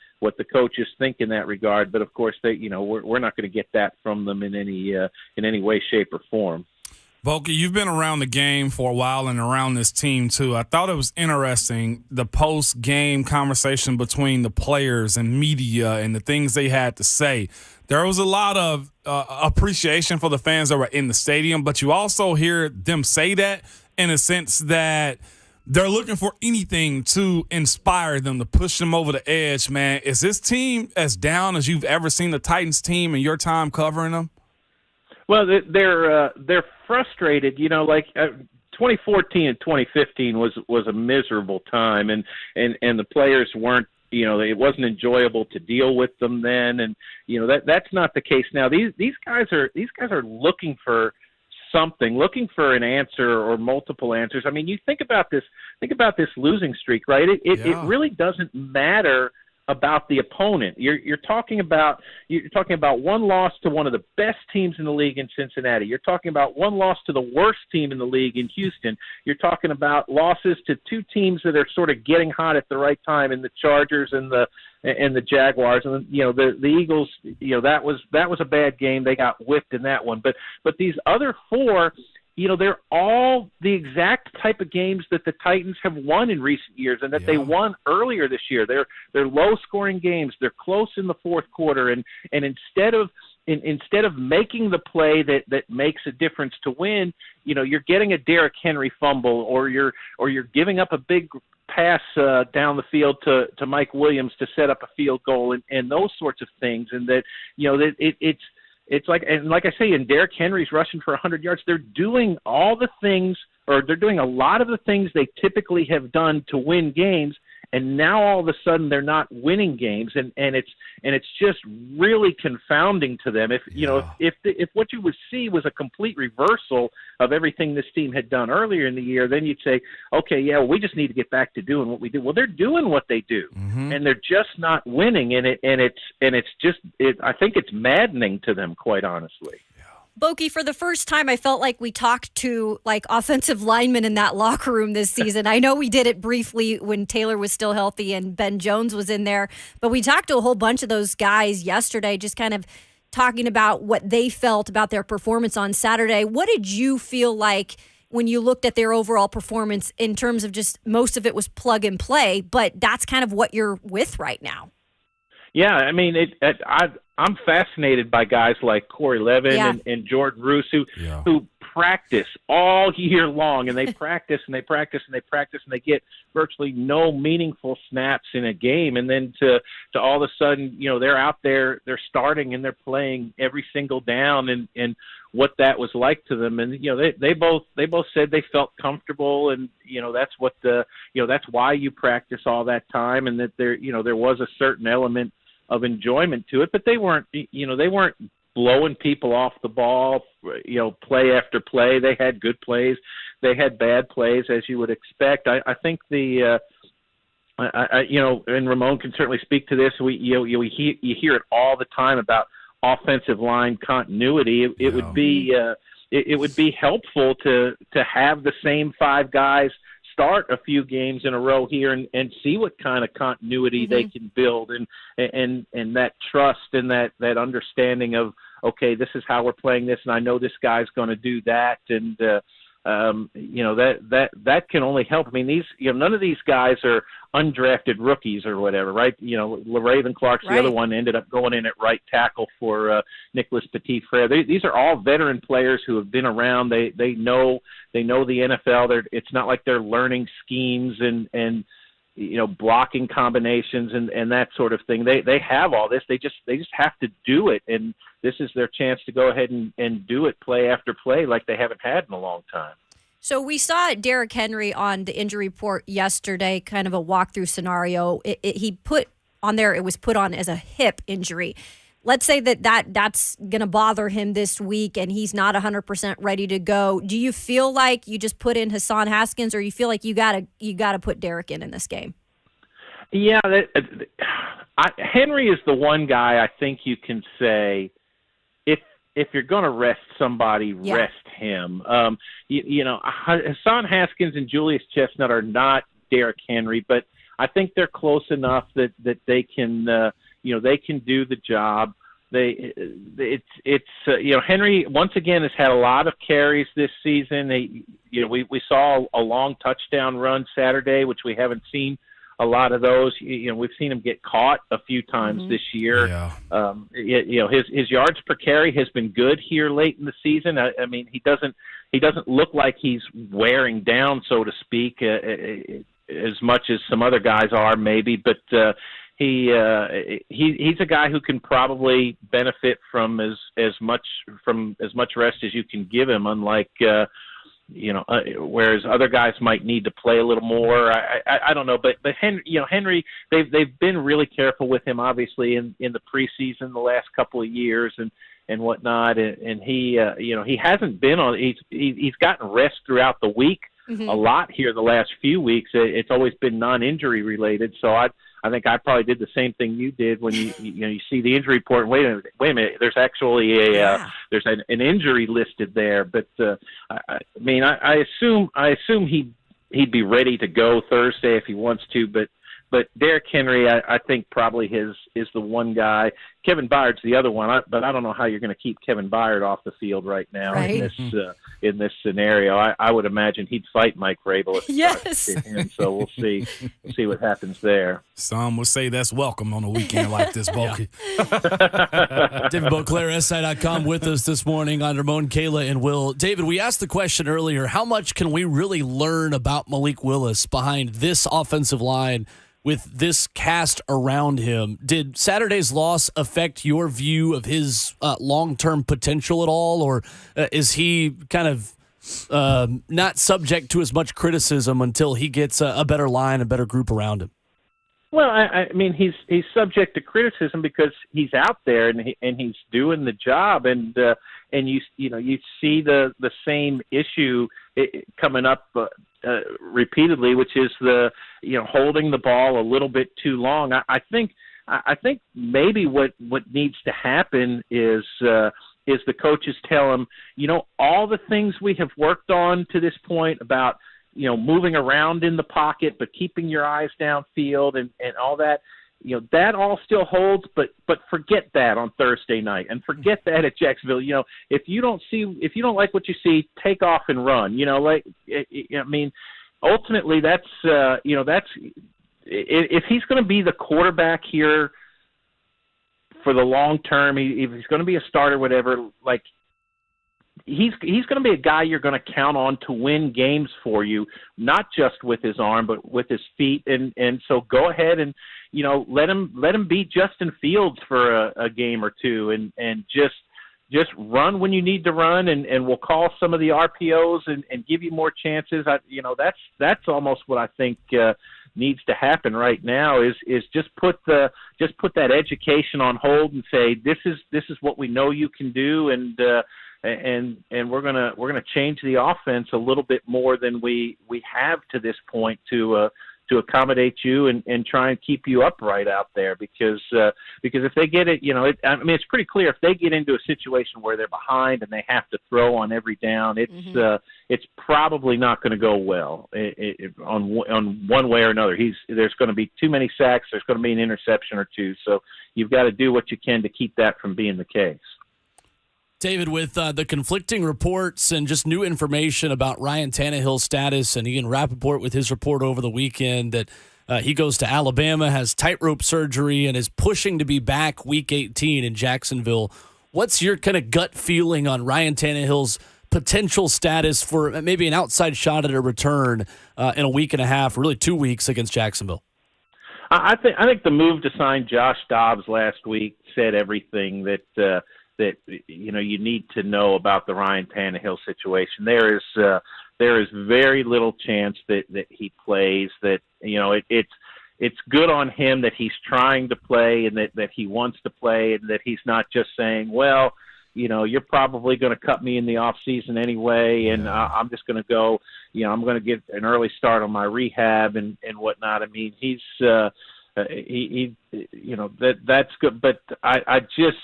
coaches think in that regard. But of course, we're not going to get that from them in any way, shape, or form. Volky, you've been around the game for a while and around this team too. I thought it was interesting, the post-game conversation between the players and media and the things they had to say. There was a lot of appreciation for the fans that were in the stadium, but you also hear them say that in a sense that they're looking for anything to inspire them, to push them over the edge, man. Is this team as down as you've ever seen the Titans team in your time covering them? Well, they're frustrated. 2014 and 2015 was a miserable time, and the players weren't. It wasn't enjoyable to deal with them then, and that's not the case now. These guys are looking for something, looking for an answer or multiple answers. I mean, you think about this losing streak, right? It really doesn't matter about the opponent. You're talking about one loss to one of the best teams in the league in Cincinnati. You're talking about one loss to the worst team in the league in Houston. You're talking about losses to two teams that are sort of getting hot at the right time, in the Chargers and the Jaguars. And the Eagles, that was a bad game. They got whipped in that one. But these other four, they're all the exact type of games that the Titans have won in recent years, and that they won earlier this year. They're low-scoring games. They're close in the fourth quarter, and instead of making the play that makes a difference to win, you're getting a Derrick Henry fumble, or you're giving up a big pass down the field to Mike Williams to set up a field goal, and those sorts of things, and that it's like, and like I say, and Derrick Henry's rushing for 100 yards. They're doing all the things, or they're doing a lot of the things they typically have done to win games, and now all of a sudden they're not winning games, and it's just really confounding to them. If what you would see was a complete reversal of everything this team had done earlier in the year, then you'd say, okay, we just need to get back to doing what we do. Well, they're doing what they do, and they're just not winning, and I think it's maddening to them, quite honestly. Boki, for the first time, I felt like we talked to offensive linemen in that locker room this season. I know we did it briefly when Taylor was still healthy and Ben Jones was in there, but we talked to a whole bunch of those guys yesterday, just kind of talking about what they felt about their performance on Saturday. What did you feel like when you looked at their overall performance, in terms of just most of it was plug and play, but that's kind of what you're with right now? Yeah, I mean, I'm fascinated by guys like Corey Levin and Jordan Roos who practice all year long, and they practice and they practice and they practice, and they get virtually no meaningful snaps in a game, and then to all of a sudden, they're out there, they're starting and they're playing every single down, and what that was like to them, and they both said they felt comfortable, and that's what that's why you practice all that time, and that there was a certain element of enjoyment to it, but they weren't blowing people off the ball, play after play. They had good plays, they had bad plays, as you would expect. I think and Ramon can certainly speak to this. You hear it all the time about offensive line continuity. It would be helpful to have the same five guys start a few games in a row here and see what kind of continuity they can build, and that trust and that understanding of, okay, this is how we're playing this, and I know this guy's going to do that, and that can only help. I mean, these none of these guys are undrafted rookies or whatever, right? LaRaven Clark's the other one, ended up going in at right tackle for Nicholas Petit-Frere. These are all veteran players who have been around. They know the NFL. It's not like they're learning schemes and blocking combinations and that sort of thing. They have all this. They just have to do it, and this is their chance to go ahead and do it play after play like they haven't had in a long time. So we saw Derrick Henry on the injury report yesterday, kind of a walkthrough scenario. He put on there, it was put on as a hip injury. Let's say that's going to bother him this week and he's not 100% ready to go. Do you feel like you just put in Hassan Haskins, or you feel like you gotta put Derrick in this game? Yeah, Henry is the one guy I think you can say, if you're going to rest somebody, rest him. Hassan Haskins and Julius Chestnut are not Derrick Henry, but I think they're close enough that they can they can do the job. Henry once again has had a lot of carries this season. We saw a long touchdown run Saturday, which we haven't seen a lot of those. We've seen him get caught a few times this year. Yeah. His yards per carry has been good here late in the season. I mean, he doesn't look like he's wearing down, so to speak, as much as some other guys are maybe, but he's a guy who can probably benefit from as much rest as you can give him, unlike whereas other guys might need to play a little more. I don't know, but Henry, they've been really careful with him, obviously in the preseason the last couple of years and whatnot, and he hasn't been on. He's gotten rest throughout the week. Mm-hmm. A lot here the last few weeks. It's always been non-injury related. So I think I probably did the same thing you did when you see the injury report. And wait a minute. There's actually there's an injury listed there. But I assume he'd be ready to go Thursday if he wants to. But Derrick Henry, I think probably is the one guy. Kevin Byard's the other one, but I don't know how you're going to keep Kevin Byard off the field right now in this scenario. I would imagine he'd fight Mike Vrabel if yes. him, so we'll see what happens there. Some would say that's welcome on a weekend like this, Bulky. David Boclair, SI.com, with us this morning on Ramon, Kayla, and Will. David, we asked the question earlier, how much can we really learn about Malik Willis behind this offensive line with this cast around him? Did Saturday's loss affect your view of his long-term potential at all, or is he kind of not subject to as much criticism until he gets a better line, a better group around him? Well, I mean, he's subject to criticism because he's out there and he's doing the job, and you see the same issue coming up repeatedly, which is the holding the ball a little bit too long. I think maybe what needs to happen is the coaches tell him, all the things we have worked on to this point about moving around in the pocket but keeping your eyes downfield and all that. That all still holds, but forget that on Thursday night and forget that at Jacksonville. If you don't like what you see, take off and run. Ultimately that's if he's going to be the quarterback here for the long term, if he's going to be a starter, whatever, he's going to be a guy you're going to count on to win games for you, not just with his arm, but with his feet. And so go ahead and, let him be Justin Fields for a game or two and just run when you need to run. And we'll call some of the RPOs and give you more chances. That's almost what I think needs to happen right now is just put that education on hold and say, this is what we know you can do. And we're gonna change the offense a little bit more than we have to this point to accommodate you and try and keep you upright out there because if they get it, it's pretty clear if they get into a situation where they're behind and they have to throw on every down, it's probably not going to go well on one way or another. There's going to be too many sacks. There's going to be an interception or two. So you've got to do what you can to keep that from being the case. David, with the conflicting reports and just new information about Ryan Tannehill's status, and Ian Rappaport with his report over the weekend that he goes to Alabama, has tightrope surgery, and is pushing to be back Week 18 in Jacksonville. What's your kind of gut feeling on Ryan Tannehill's potential status for maybe an outside shot at a return in a week and a half, really 2 weeks against Jacksonville? I think the move to sign Josh Dobbs last week said everything that you need to know about the Ryan Tannehill situation. There is very little chance that he plays. That it's good on him that he's trying to play and that he wants to play, and that he's not just saying, well, you're probably going to cut me in the off season anyway, and I'm just going to go. I'm going to get an early start on my rehab and whatnot. I mean, he's that's good. But I just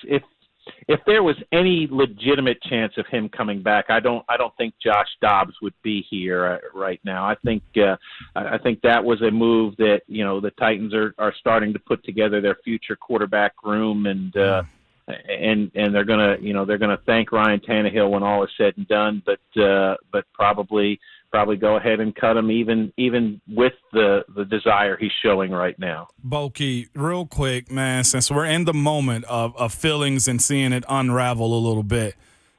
if there was any legitimate chance of him coming back, I don't think Josh Dobbs would be here right now. I think that was a move that the Titans are starting to put together their future quarterback room, and they're gonna thank Ryan Tannehill when all is said and done, but probably go ahead and cut him even with the desire he's showing right now. Bokey, real quick, man, since we're in the moment of feelings and seeing it unravel a little bit,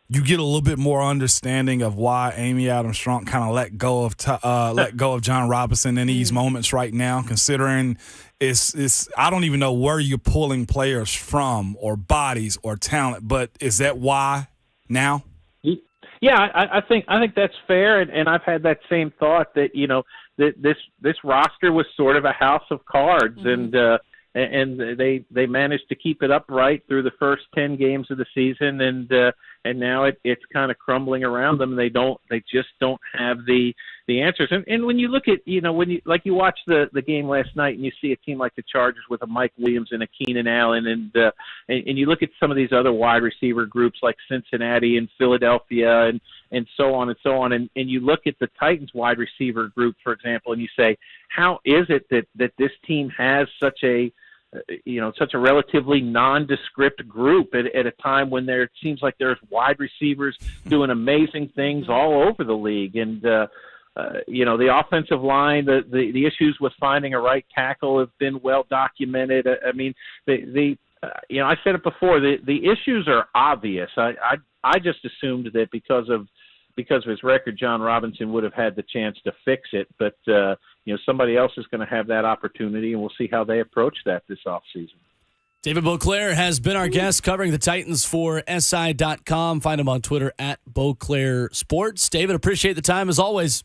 you get a little bit more understanding of why Amy Adams Strunk kind of let go of John Robinson in these moments right now, considering it's I don't even know where you're pulling players from or bodies or talent, but is that why now? Yeah, I think that's fair, and I've had that same thought that that this roster was sort of a house of cards, and they managed to keep it upright through the first 10 games of the season, and now it's kind of crumbling around them. They just don't have the answers. And when you look at when you watch the game last night and you see a team like the Chargers with a Mike Williams and a Keenan Allen, and you look at some of these other wide receiver groups like Cincinnati and Philadelphia and so on, and you look at the Titans wide receiver group, for example, and you say, how is it that this team has such a relatively nondescript group at a time when it seems like there's wide receivers doing amazing things all over the league, and the offensive line, the issues with finding a right tackle have been well documented. I mean, I said it before, the issues are obvious. I just assumed that because of his record, John Robinson would have had the chance to fix it, but somebody else is going to have that opportunity, and we'll see how they approach that this offseason. David Boclair has been our guest covering the Titans for SI.com. Find him on Twitter at Boclair Sports. David, appreciate the time as always.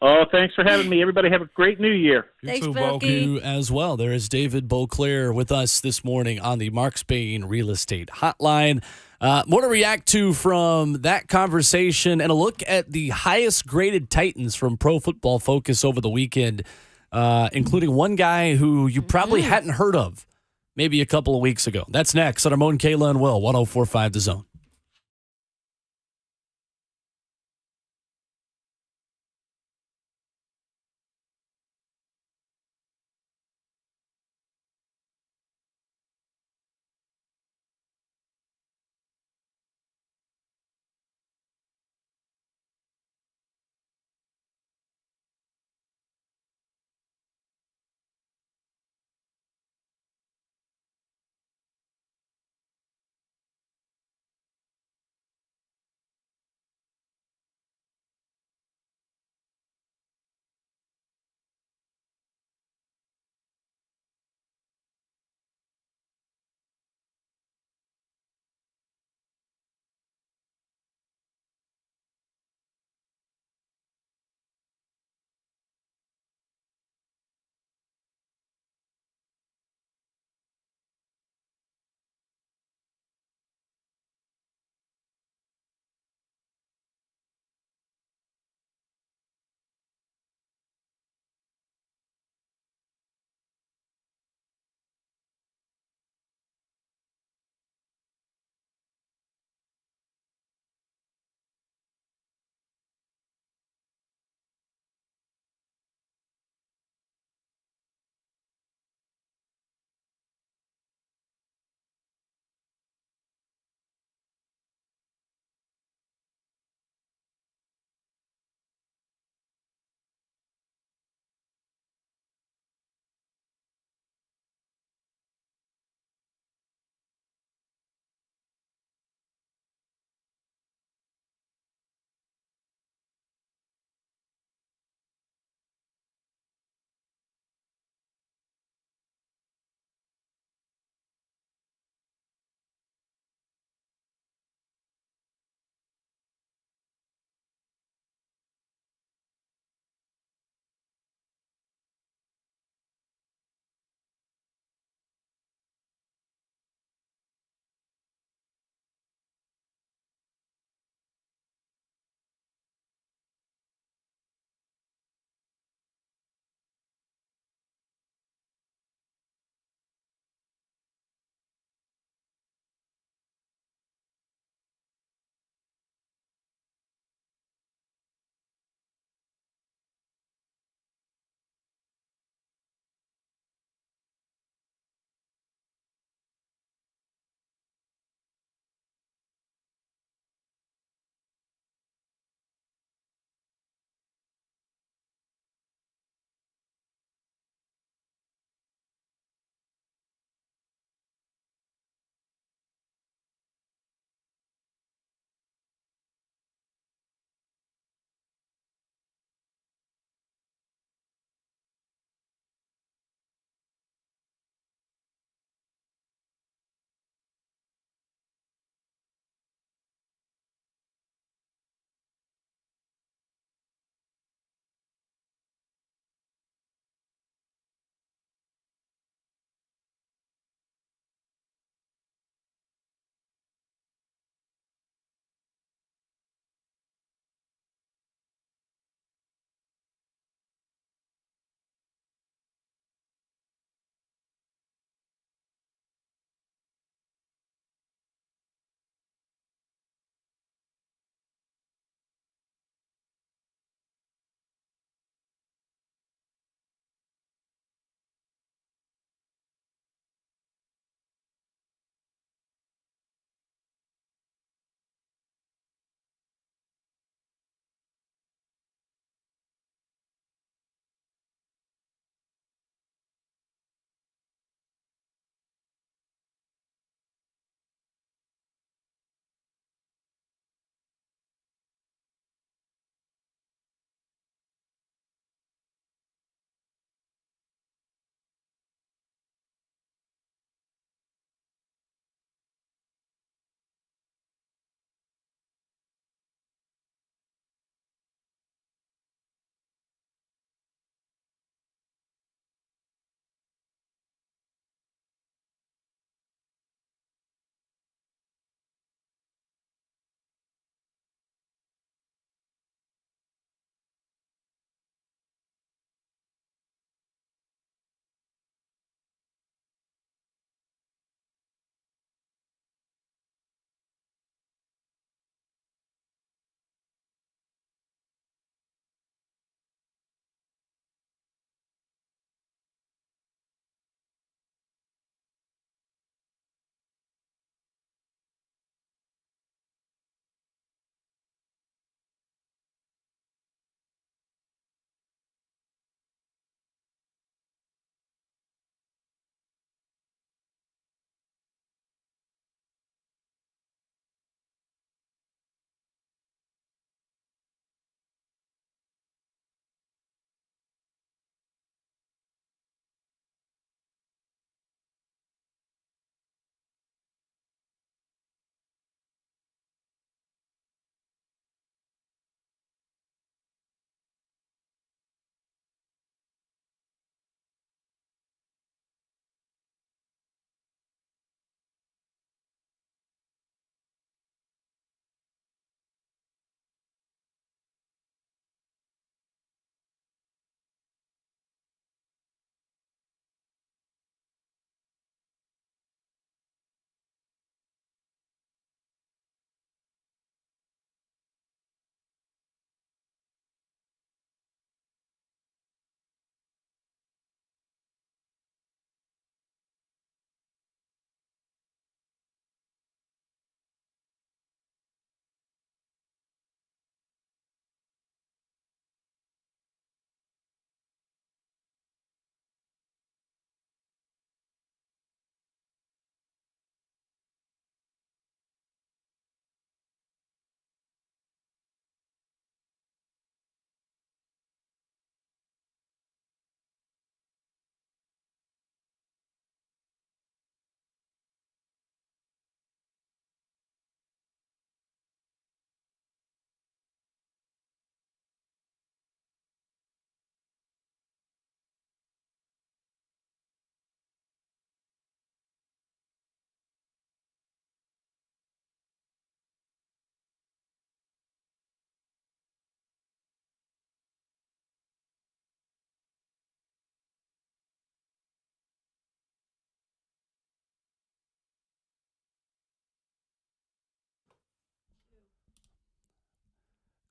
Oh, thanks for having me. Everybody have a great new year. Thanks, Bokey. You as well. There is David Boclair with us this morning on the Mark Spain Real Estate Hotline. More to react to from that conversation and a look at the highest graded Titans from Pro Football Focus over the weekend, including one guy who you probably hadn't heard of maybe a couple of weeks ago. That's next on Ramon Kayla and Will, 104.5 The Zone.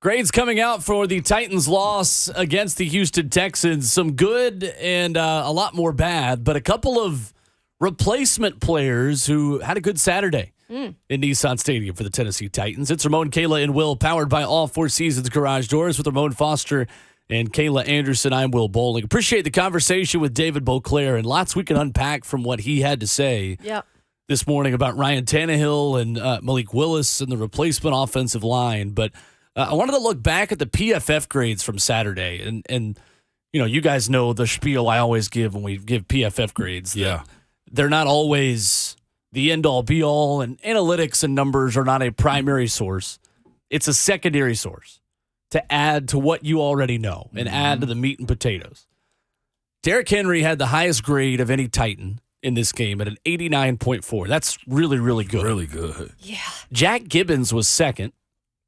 Grades coming out for the Titans' loss against the Houston Texans. Some good and a lot more bad, but a couple of replacement players who had a good Saturday in Nissan Stadium for the Tennessee Titans. It's Ramon, Kayla, and Will, powered by All Four Seasons Garage Doors with Ramon Foster and Kayla Anderson. I'm Will Bowling. Appreciate the conversation with David Boclair, and lots we can unpack from what he had to say this morning about Ryan Tannehill and Malik Willis and the replacement offensive line. But I wanted to look back at the PFF grades from Saturday, and you guys know the spiel I always give when we give PFF grades. Yeah. They're not always the end-all, be-all, and analytics and numbers are not a primary source. It's a secondary source to add to what you already know and add to the meat and potatoes. Derrick Henry had the highest grade of any Titan in this game at an 89.4. That's really, really good. Really good. Yeah. Jack Gibbons was second.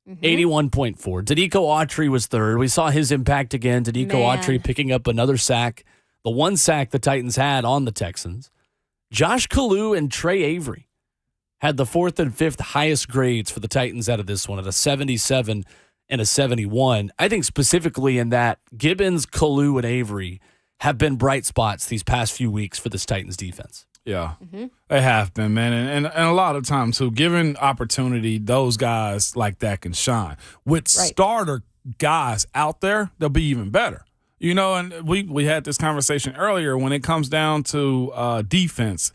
81.4. Danico Autry was third. We saw his impact again. Danico Autry picking up another sack. The one sack the Titans had on the Texans. Josh Kalu and Trey Avery had the fourth and fifth highest grades for the Titans out of this one at a 77 and a 71. I think specifically in that Gibbons, Kalu, and Avery have been bright spots these past few weeks for this Titans defense. Yeah, they have been, man. And a lot of times, too, given opportunity, those guys like that can shine. With starter guys out there, they'll be even better. And we had this conversation earlier. When it comes down to defense,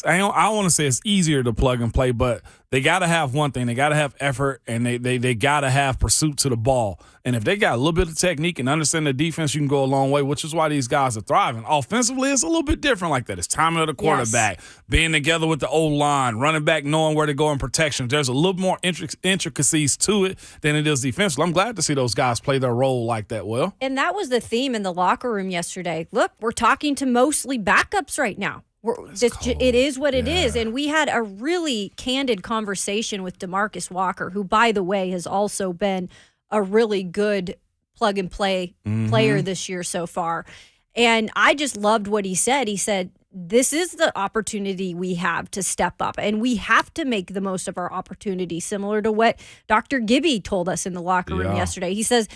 I don't want to say it's easier to plug and play, but they got to have one thing. They got to have effort, and they got to have pursuit to the ball. And if they got a little bit of technique and understand the defense, you can go a long way, which is why these guys are thriving. Offensively, it's a little bit different like that. It's timing of the quarterback, being together with the O-line, running back, knowing where to go in protection. There's a little more intricacies to it than it is defensively. I'm glad to see those guys play their role like that, Will. And that was the theme in the locker room yesterday. Look, we're talking to mostly backups right now. It is what it is. And we had a really candid conversation with DeMarcus Walker, who, by the way, has also been a really good plug-and-play player this year so far. And I just loved what he said. He said, this is the opportunity we have to step up, and we have to make the most of our opportunity, similar to what Dr. Gibby told us in the locker room yesterday. He says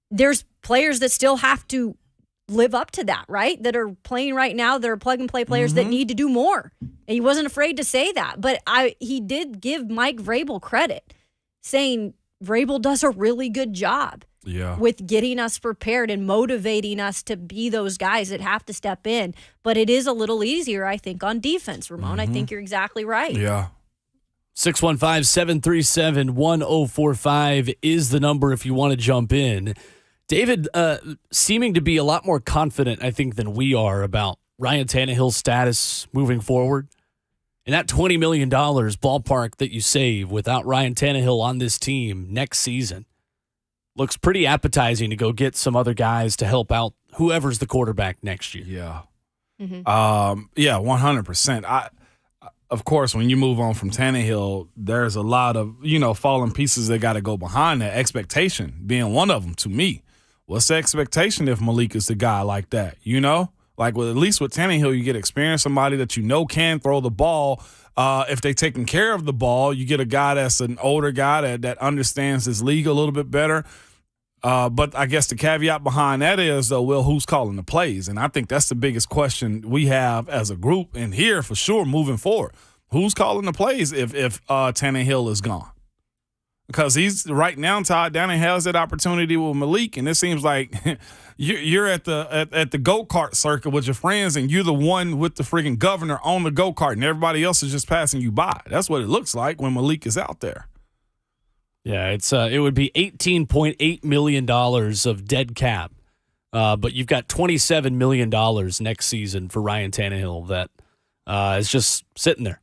there's players that still have to live up to that, right? That are playing right now. That are plug-and-play players that need to do more. And he wasn't afraid to say that. But he did give Mike Vrabel credit, saying Vrabel does a really good job with getting us prepared and motivating us to be those guys that have to step in. But it is a little easier, I think, on defense, Ramon. I think you're exactly right. Yeah. 615-737-1045 is the number if you want to jump in. David, seeming to be a lot more confident, I think, than we are about Ryan Tannehill's status moving forward. And that $20 million ballpark that you save without Ryan Tannehill on this team next season looks pretty appetizing to go get some other guys to help out whoever's the quarterback next year. Yeah. 100%. Of course, when you move on from Tannehill, there's a lot of, falling pieces that got to go behind that. Expectation being one of them to me. What's the expectation if Malik is the guy like that, Like, at least with Tannehill, you get experience, somebody that can throw the ball. If they're taking care of the ball, you get a guy that's an older guy that understands his league a little bit better. But I guess the caveat behind that is, though, Will, who's calling the plays? And I think that's the biggest question we have as a group and here for sure moving forward. Who's calling the plays if Tannehill is gone? Because he's right now tied down and has that opportunity with Malik, and it seems like you're at the go-kart circuit with your friends, and you're the one with the friggin' governor on the go-kart, and everybody else is just passing you by. That's what it looks like when Malik is out there. Yeah, it would be $18.8 million of dead cap, but you've got $27 million next season for Ryan Tannehill that is just sitting there.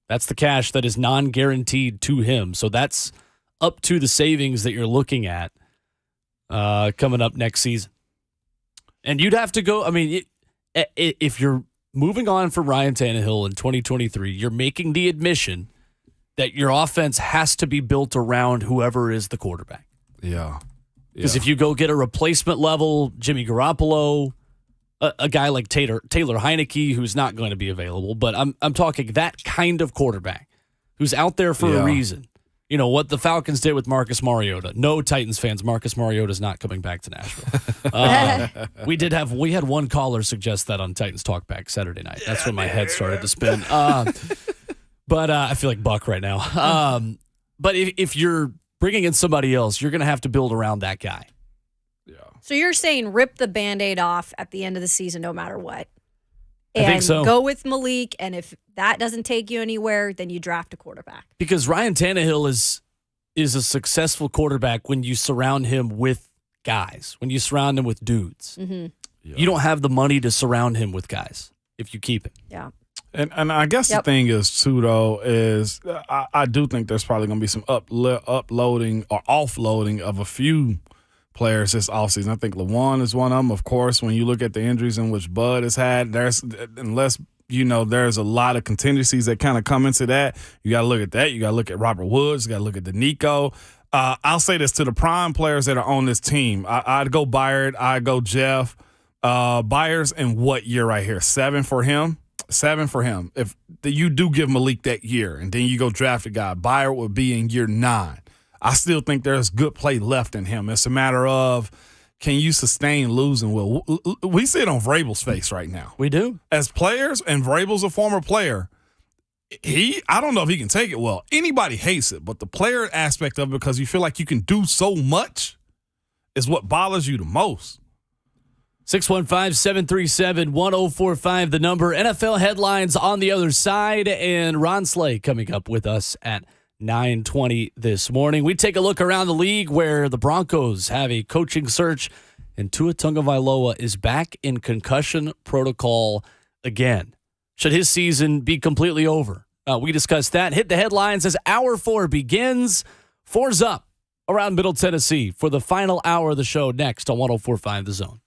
That's the cash that is non-guaranteed to him. So that's up to the savings that you're looking at coming up next season. And you'd have to go, if you're moving on from Ryan Tannehill in 2023, you're making the admission that your offense has to be built around whoever is the quarterback. Yeah. Because if you go get a replacement level Jimmy Garoppolo, a guy like Taylor Heineke, who's not going to be available, but I'm talking that kind of quarterback who's out there for a reason. You know, what the Falcons did with Marcus Mariota. No Titans fans, Marcus Mariota is not coming back to Nashville. We had one caller suggest that on Titans Talk Back Saturday night. That's when my head started to spin. But I feel like Buck right now. But if you're bringing in somebody else, you're going to have to build around that guy. Yeah. So you're saying rip the Band-Aid off at the end of the season no matter what. I think so. Go with Malik, and if that doesn't take you anywhere, then you draft a quarterback. Because Ryan Tannehill is a successful quarterback when you surround him with guys, when you surround him with dudes. Mm-hmm. Yeah. You don't have the money to surround him with guys if you keep him. Yeah. And I guess the thing is, too, though, is I do think there's probably going to be some uploading or offloading of a few players this offseason. I think LeJuan is one of them. Of course, when you look at the injuries in which Bud has had, there's a lot of contingencies that kind of come into that. You got to look at that. You got to look at Robert Woods. You got to look at the Nico. I'll say this to the prime players that are on this team. I'd go Byard. I'd go Jeff. Byers in what year right here? 7 for him. 7 for him. If you do give Malik that year and then you go draft a guy, Byard would be in year 9. I still think there's good play left in him. It's a matter of, can you sustain losing? Will we see it on Vrabel's face right now? We do. As players, and Vrabel's a former player, I don't know if he can take it well. Anybody hates it, but the player aspect of it, because you feel like you can do so much, is what bothers you the most. 615-737-1045, the number. NFL headlines on the other side, and Ron Slay coming up with us at 9:20 this morning. We take a look around the league where the Broncos have a coaching search, and Tua Tagovailoa is back in concussion protocol again. Should his season be completely over? We discuss that. Hit the headlines as Hour 4 begins. 4's up around Middle Tennessee for the final hour of the show next on 104.5 The Zone.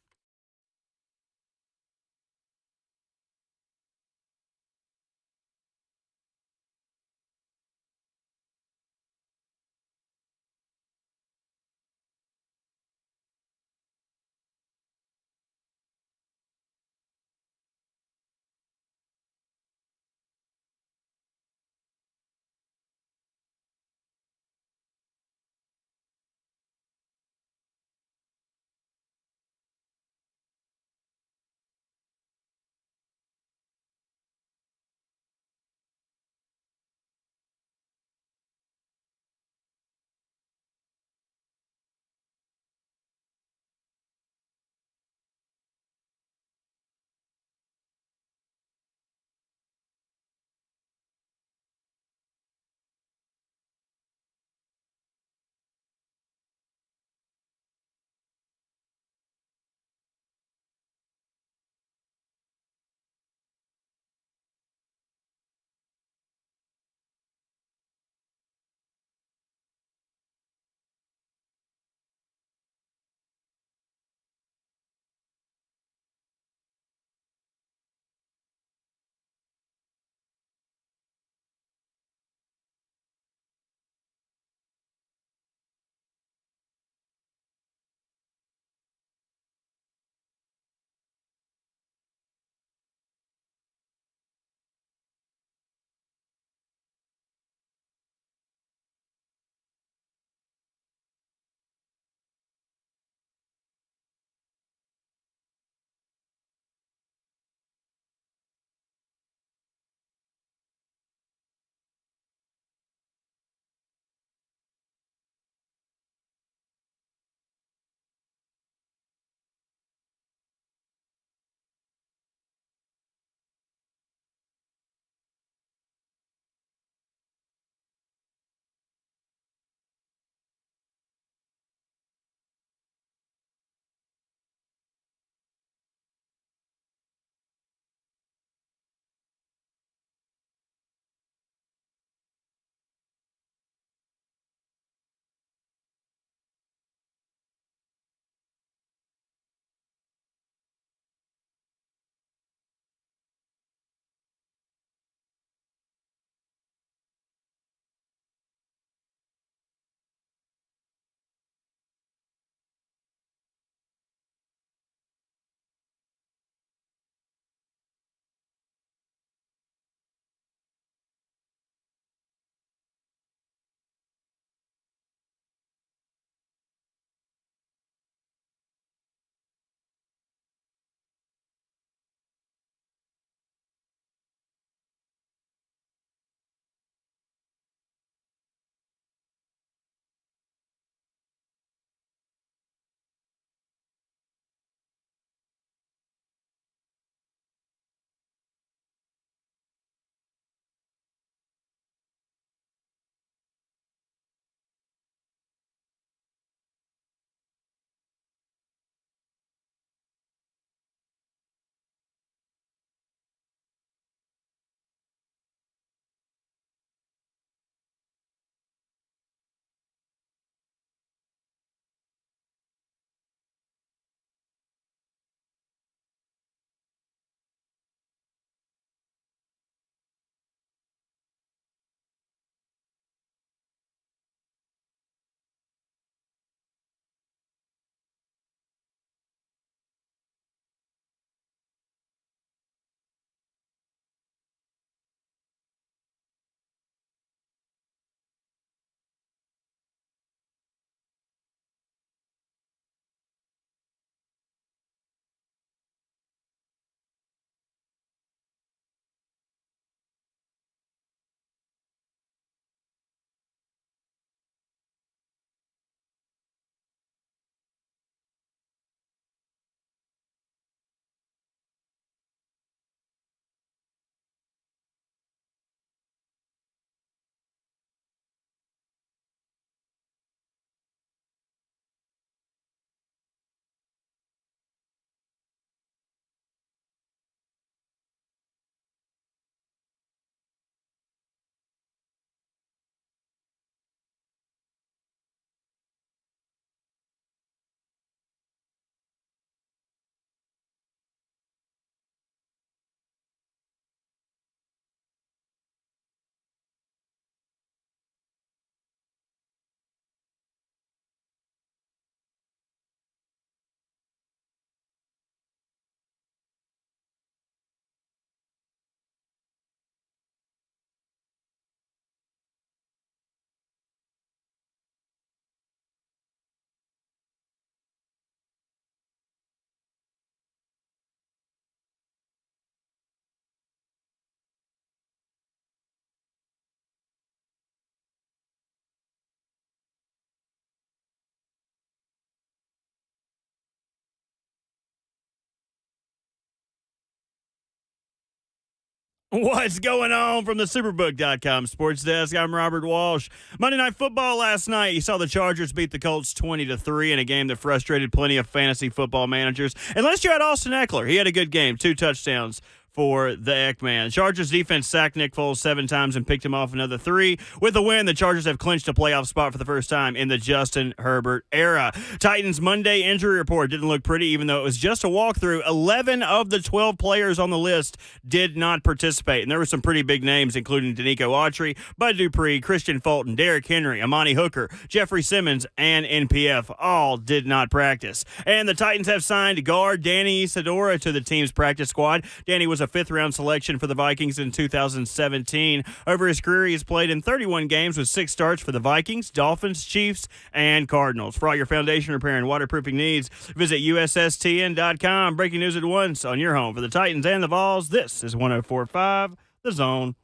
What's going on from the Superbook.com sports desk? I'm Robert Walsh. Monday Night Football last night. You saw the Chargers beat the Colts 20-3 in a game that frustrated plenty of fantasy football managers. Unless you had Austin Eckler. He had a good game, 2 touchdowns for the Eggman. Chargers defense sacked Nick Foles 7 times and picked him off another 3. With the win, the Chargers have clinched a playoff spot for the first time in the Justin Herbert era. Titans' Monday injury report didn't look pretty, even though it was just a walkthrough. 11 of the 12 players on the list did not participate, and there were some pretty big names, including Danico Autry, Bud Dupree, Christian Fulton, Derrick Henry, Amani Hooker, Jeffrey Simmons, and NPF all did not practice. And the Titans have signed guard Danny Isidora to the team's practice squad. Danny was a 5th-round selection for the Vikings in 2017. Over his career, he has played in 31 games with 6 starts for the Vikings, Dolphins, Chiefs, and Cardinals. For all your foundation repair and waterproofing needs, visit USSTN.com. Breaking news at once on your home for the Titans and the Vols. This is 104.5 The Zone.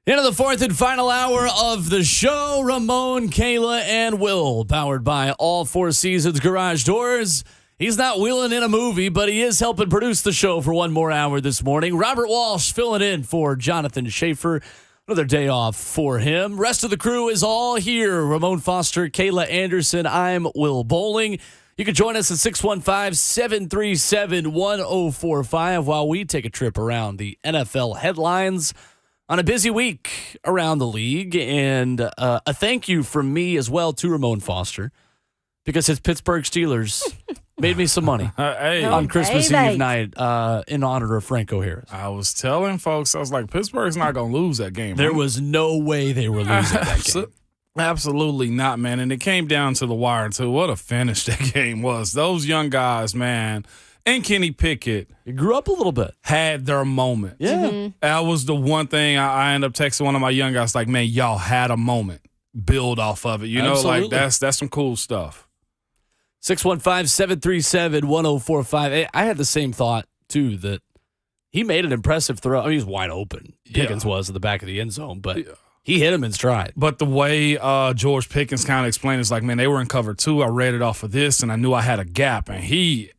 Into the 4th and final hour of the show, Ramon, Kayla, and Will, powered by All 4 Seasons Garage Doors. He's not wheeling in a movie, but he is helping produce the show for one more hour this morning. Robert Walsh filling in for Jonathan Schaefer. Another day off for him. Rest of the crew is all here. Ramon Foster, Kayla Anderson. I'm Will Bowling. You can join us at 615-737-1045 while we take a trip around the NFL headlines on a busy week around the league. And a thank you from me as well to Ramon Foster, because his Pittsburgh Steelers made me some money on Christmas Eve night in honor of Franco Harris. I was telling folks, I was like, Pittsburgh's not going to lose that game. There was no way they were losing that game. Absolutely not, man. And it came down to the wire, too. What a finish that game was. Those young guys, man, and Kenny Pickett. He grew up a little bit. Had their moment. Yeah. Mm-hmm. That was the one thing I ended up texting one of my young guys, like, man, y'all had a moment. Build off of it. You know, Absolutely. like that's some cool stuff. 615-737-1045. I had the same thought, too, that he made an impressive throw. I mean, he was wide open. Pickens was at the back of the end zone, but he hit him in stride. But the way George Pickens kind of explained is like, man, they were in cover 2. I read it off of this, and I knew I had a gap. And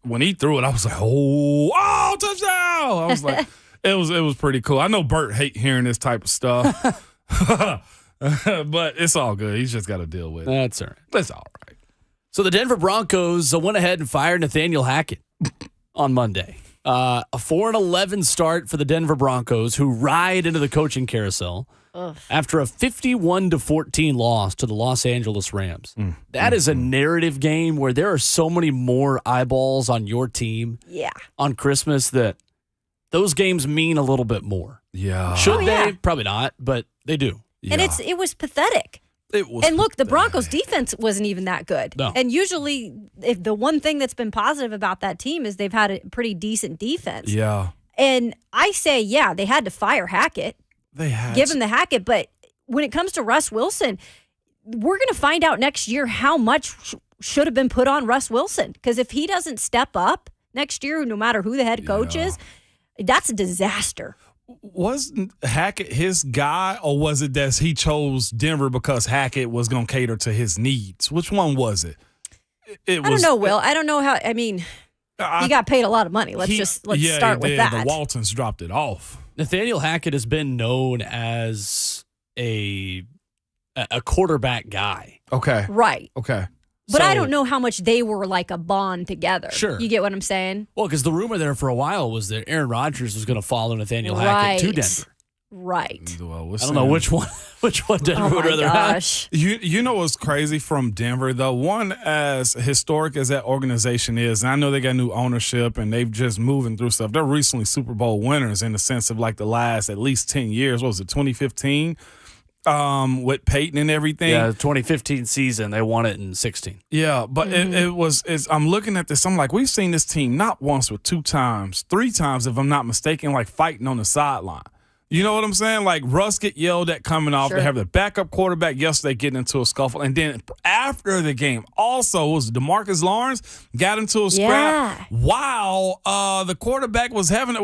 when he threw it, I was like, oh, touchdown! I was like, it was pretty cool. I know Bert hate hearing this type of stuff, but it's all good. He's just got to deal with it. That's all right. That's all right. So the Denver Broncos went ahead and fired Nathaniel Hackett on Monday. A 4-11 start for the Denver Broncos, who ride into the coaching carousel after a 51-14 loss to the Los Angeles Rams. That is a narrative game where there are so many more eyeballs on your team on Christmas that those games mean a little bit more. Yeah. Should they? Probably not, but they do. Yeah. And it was pathetic. And look, the Broncos defense wasn't even that good. No. And usually, if the one thing that's been positive about that team is they've had a pretty decent defense. Yeah. And I say, they had to fire Hackett. They had Give him the Hackett. But when it comes to Russ Wilson, we're going to find out next year how much should have been put on Russ Wilson. Because if he doesn't step up next year, no matter who the head coach is, that's a disaster. Wasn't Hackett his guy, or was it that he chose Denver because Hackett was going to cater to his needs? Which one was it? I don't know, Will. I don't know how. I mean, he got paid a lot of money. Let's start with that. The Waltons dropped it off. Nathaniel Hackett has been known as a quarterback guy. Okay. Right. Okay. But I don't know how much they were like a bond together. Sure. You get what I'm saying? Well, because the rumor there for a while was that Aaron Rodgers was going to follow Nathaniel Hackett to Denver. Right. Well, I don't know which one Denver would rather have. You know what's crazy from Denver, though? One, as historic as that organization is, and I know they got new ownership and they've just moving through stuff. They're recently Super Bowl winners in the sense of like the last at least 10 years. What was it, 2015? with Peyton and everything. Yeah, 2015 season, they won it in 16. Yeah, but I'm looking at this. I'm like, we've seen this team not once, but 2 times, 3 times, if I'm not mistaken, like fighting on the sideline. You know what I'm saying? Like Russ get yelled at coming off. Sure. They have the backup quarterback yesterday getting into a scuffle. And then after the game, also was DeMarcus Lawrence got into a scrap while the quarterback was having,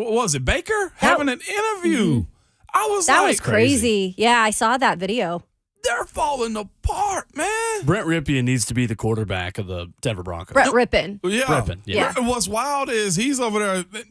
Baker? Having an interview. I was that like, was crazy. Yeah, I saw that video. They're falling apart, man. Brent Ripien needs to be the quarterback of the Denver Broncos. Brett Rippin. Yeah. Rippin, yeah. What's wild is he's over there.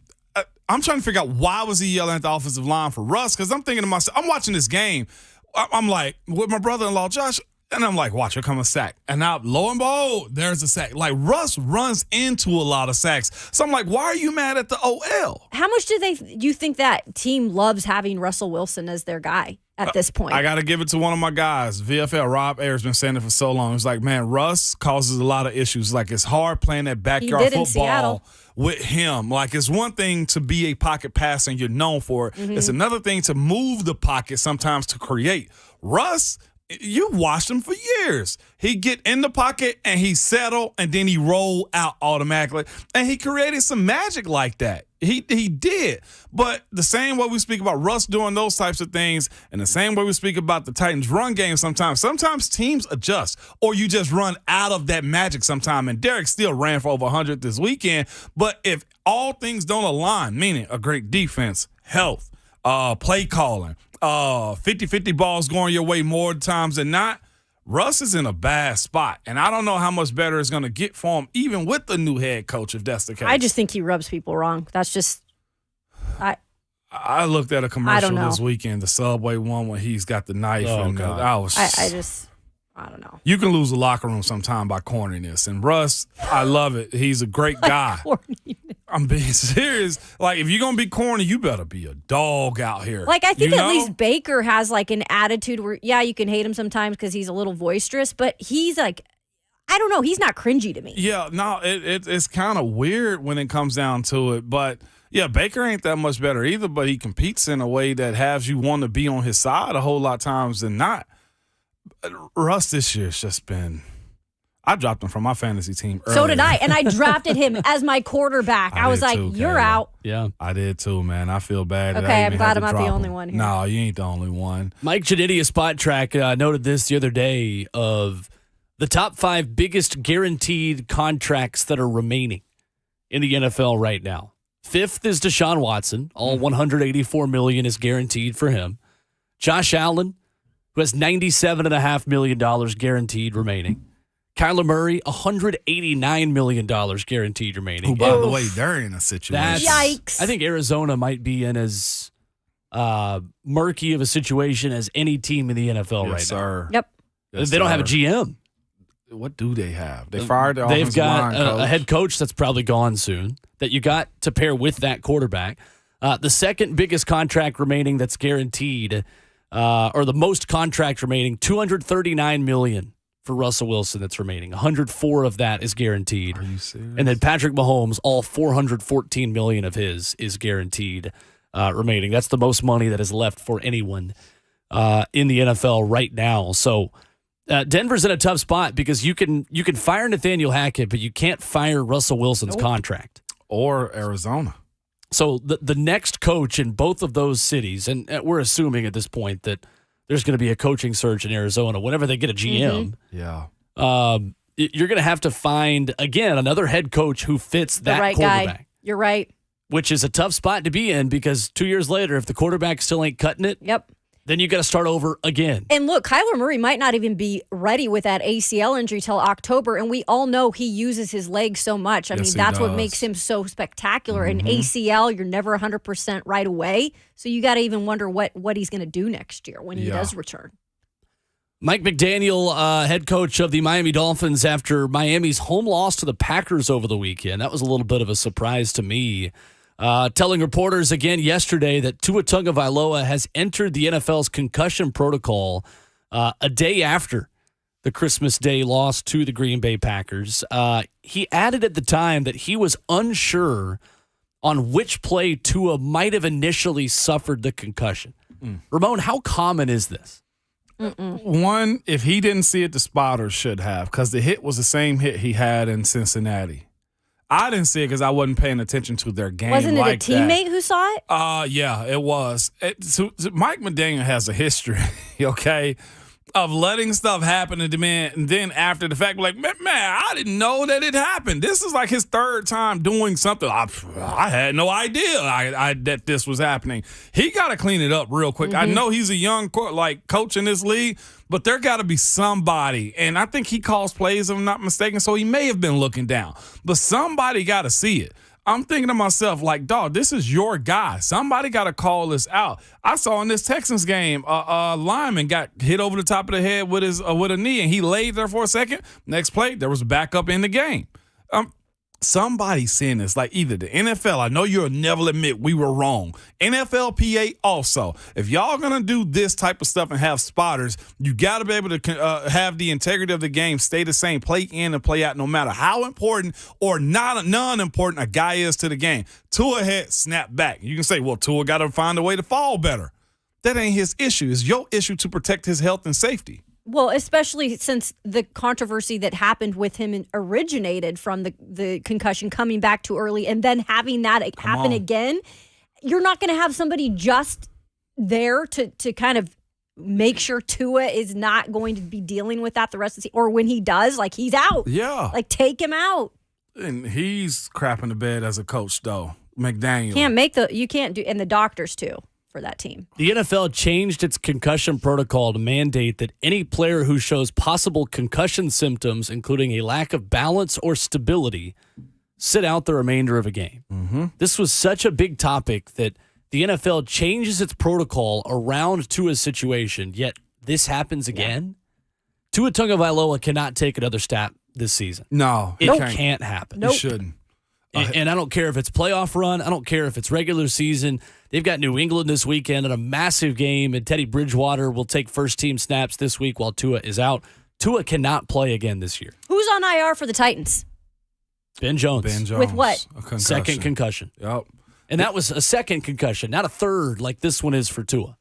I'm trying to figure out why was he yelling at the offensive line for Russ, because I'm thinking to myself, I'm watching this game. I'm like, with my brother-in-law, Josh, and I'm like, watch, here come a sack. And now, lo and behold, there's a sack. Like, Russ runs into a lot of sacks. So I'm like, why are you mad at the OL? How much do you think that team loves having Russell Wilson as their guy at this point? I got to give it to one of my guys, VFL, Rob Ayers, been saying it for so long. He's like, man, Russ causes a lot of issues. Like, it's hard playing that backyard football with him. Like, it's one thing to be a pocket passer and you're known for it. It's another thing to move the pocket sometimes to create. Russ, you watched him for years. He get in the pocket and he settle and then he roll out automatically. And he created some magic like that. He did. But the same way we speak about Russ doing those types of things and the same way we speak about the Titans run game sometimes teams adjust or you just run out of that magic sometime. And Derek still ran for over 100 this weekend. But if all things don't align, meaning a great defense, health, play calling, 50-50 balls going your way more times than not, Russ is in a bad spot. And I don't know how much better it's going to get for him, even with the new head coach, if that's the case. I just think he rubs people wrong. That's just I looked at a commercial this weekend, the Subway one, when he's got the knife. Oh, and God. I don't know. You can lose a locker room sometime by corniness. And Russ, I love it. He's a great guy. I'm being serious. Like, if you're going to be corny, you better be a dog out here. Like, I think at least Baker has, like, an attitude where, yeah, you can hate him sometimes because he's a little boisterous, but he's, like, I don't know. He's not cringy to me. Yeah, no, it's kind of weird when it comes down to it. But, yeah, Baker ain't that much better either, but he competes in a way that has you want to be on his side a whole lot of times than not. Russ this year has just been – I dropped him from my fantasy team earlier. So did I, and I drafted him as my quarterback. I was like, you're out. Yeah. I did too, man. I feel bad. Okay, I'm glad I'm not the only one here. No, you ain't the only one. Mike Giannitti of Spot Track noted this the other day of the top 5 biggest guaranteed contracts that are remaining in the NFL right now. 5th is Deshaun Watson. All $184 million is guaranteed for him. Josh Allen, who has $97.5 million guaranteed remaining. Kyler Murray, $189 million guaranteed remaining. Who, by the way, they're in a situation. Yikes. I think Arizona might be in as murky of a situation as any team in the NFL right now. Yep. Yes, they don't have a GM. What do they have? They fired the They've offensive got line coach. a head coach that's probably gone soon that you got to pair with that quarterback. The second biggest contract remaining that's guaranteed, or the most contract remaining, $239 million for Russell Wilson that's remaining. 104 of that is guaranteed. Are you serious? And then Patrick Mahomes, all $414 million of his is guaranteed remaining. That's the most money that is left for anyone in the NFL right now. So Denver's in a tough spot because you can fire Nathaniel Hackett, but you can't fire Russell Wilson's contract. Or Arizona. So the next coach in both of those cities, and we're assuming at this point that there's going to be a coaching search in Arizona whenever they get a GM. Yeah. You're going to have to find, again, another head coach who fits that right quarterback. Guy. You're right. Which is a tough spot to be in because 2 years later, if the quarterback still ain't cutting it, then you got to start over again. And look, Kyler Murray might not even be ready with that ACL injury till October, and we all know he uses his legs so much. I mean, that's what makes him so spectacular. And ACL, you're never 100% right away, so you got to even wonder what he's going to do next year when he does return. Mike McDaniel, head coach of the Miami Dolphins after Miami's home loss to the Packers over the weekend. That was a little bit of a surprise to me. Telling reporters again yesterday that Tua Tagovailoa has entered the NFL's concussion protocol a day after the Christmas Day loss to the Green Bay Packers. He added at the time that he was unsure on which play Tua might have initially suffered the concussion. Ramon, how common is this? One, if he didn't see it, the spotters should have, because the hit was the same hit he had in Cincinnati. I didn't see it because I wasn't paying attention to their game. Wasn't it like a teammate who saw it? Yeah, it was. So Mike McDaniel has a history, okay, of letting stuff happen to the man, and then after the fact, like, man, I didn't know that it happened. This is like his third time doing something. I had no idea that this was happening. He got to clean it up real quick. I know he's a young coach in this league, but there got to be somebody, and I think he calls plays, if I'm not mistaken, so he may have been looking down. But somebody got to see it. I'm thinking to myself, like, dog, this is your guy. Somebody got to call this out. I saw in this Texans game, a lineman got hit over the top of the head with a knee, and he laid there for a second. Next play, there was a backup in the game. Somebody's saying this, like either the NFL, I know you'll never admit we were wrong. NFLPA also. If y'all going to do this type of stuff and have spotters, you got to be able to have the integrity of the game stay the same, play in and play out, no matter how important or non-important a guy is to the game. Tua had snapped back. You can say, well, Tua got to find a way to fall better. That ain't his issue. It's your issue to protect his health and safety. Well, especially since the controversy that happened with him originated from the concussion coming back too early and then having that happen again. You're not going to have somebody just there to kind of make sure Tua is not going to be dealing with that the rest of the season. Or when he does, like, he's out. Yeah. Like, take him out. And he's crapping the bed as a coach, though. McDaniel. You can't do, and the doctors too. For that team. The NFL changed its concussion protocol to mandate that any player who shows possible concussion symptoms, including a lack of balance or stability, sit out the remainder of a game. This was such a big topic that the NFL changes its protocol around Tua's situation, yet this happens again. Tua Tagovailoa cannot take another step this season. No, it can't happen. He shouldn't. And I don't care if it's playoff run. I don't care if it's regular season. They've got New England this weekend in a massive game, and Teddy Bridgewater will take first-team snaps this week while Tua is out. Tua cannot play again this year. Who's on IR for the Titans? Ben Jones. With what? Second concussion. Yep. And that was a second concussion, not a third like this one is for Tua.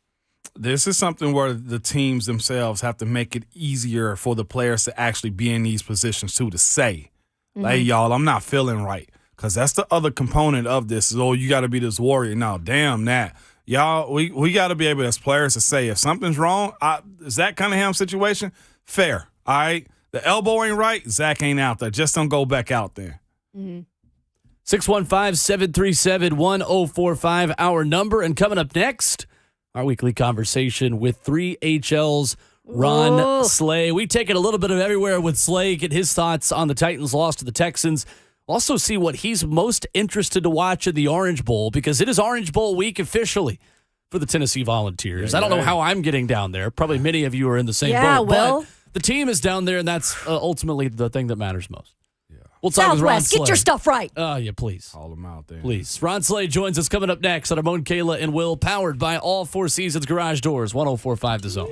This is something where the teams themselves have to make it easier for the players to actually be in these positions, too, to say, hey, y'all, I'm not feeling right. Because that's the other component of this. Is, you got to be this warrior. Now, damn that. Y'all, we got to be able as players to say, if something's wrong, is that Cunningham situation? Fair. All right? The elbow ain't right. Zach ain't out there. Just don't go back out there. 615-737-1045, our number. And coming up next, our weekly conversation with 3HL's Ron Slay. We take it a little bit of everywhere with Slay, get his thoughts on the Titans' loss to the Texans. Also see what he's most interested to watch in the Orange Bowl, because it is Orange Bowl week officially for the Tennessee Volunteers. I don't know how I'm getting down there. Probably many of you are in the same boat. Will. But the team is down there, and that's ultimately the thing that matters most. Yeah. We'll talk with Ron Southwest, Slay. get your stuff right. Yeah, please. Call them out there. Please. Ron Slay joins us coming up next on Ramon Kayla and Will, powered by All Four Seasons Garage Doors, 104.5 The Zone.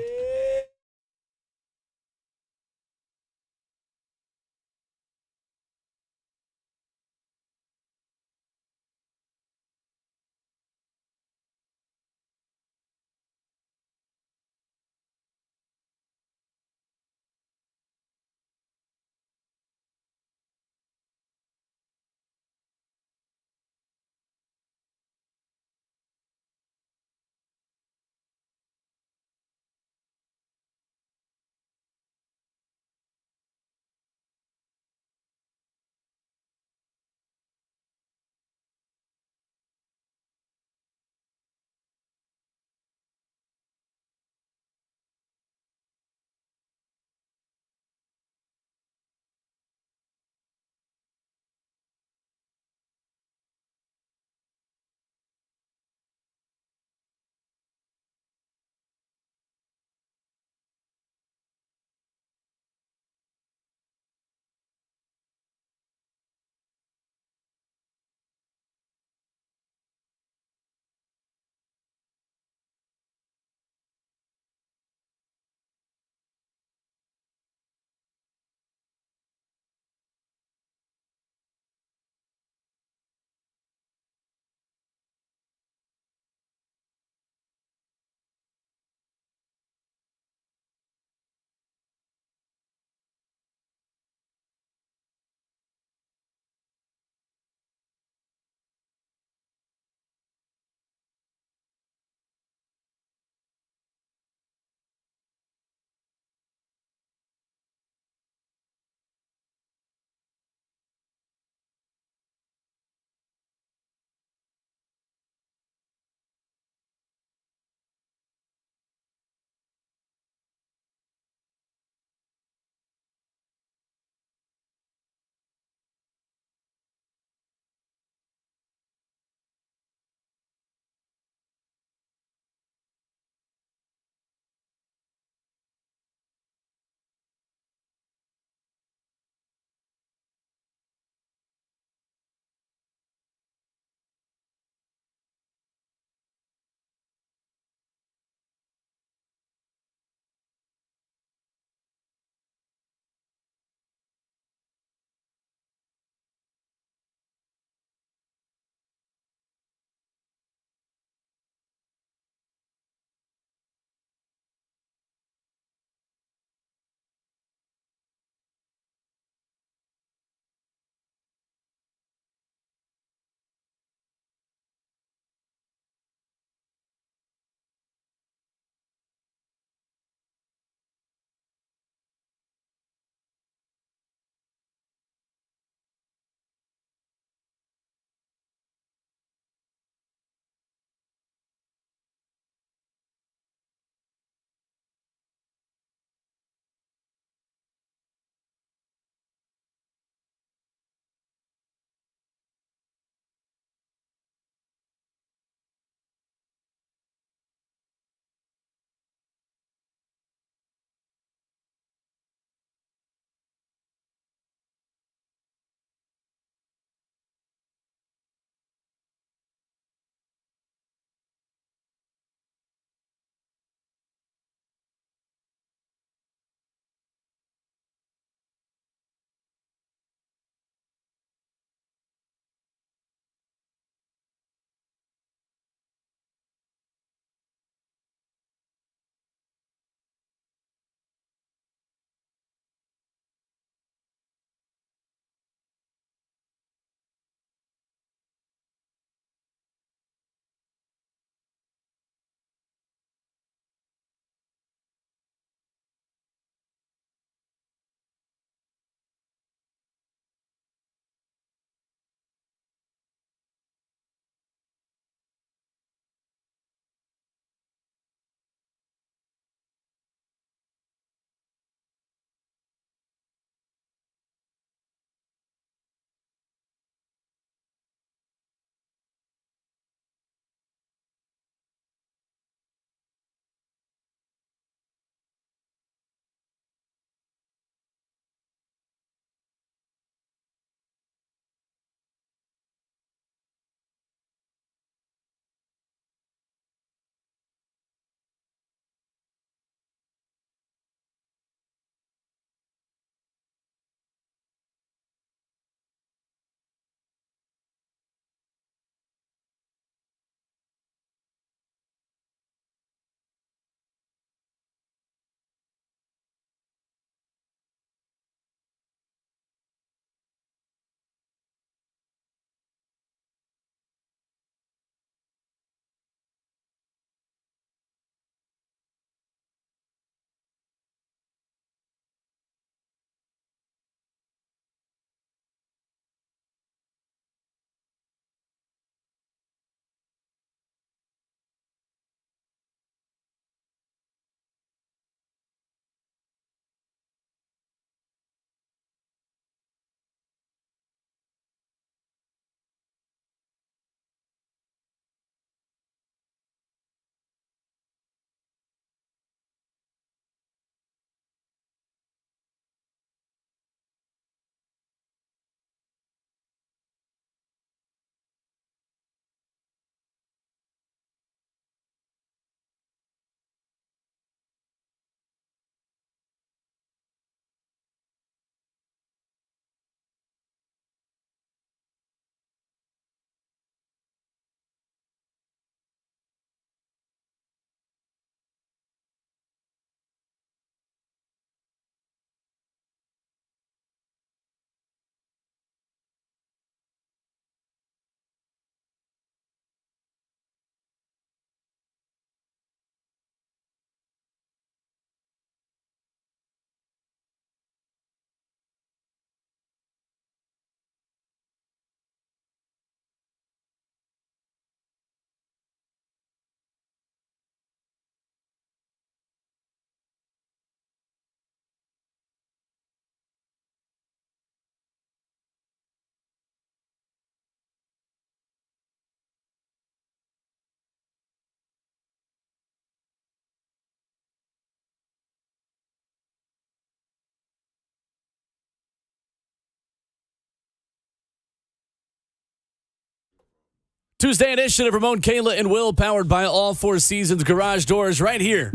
Tuesday initiative, Ramon Kayla and Will, powered by All Four Seasons Garage Doors, right here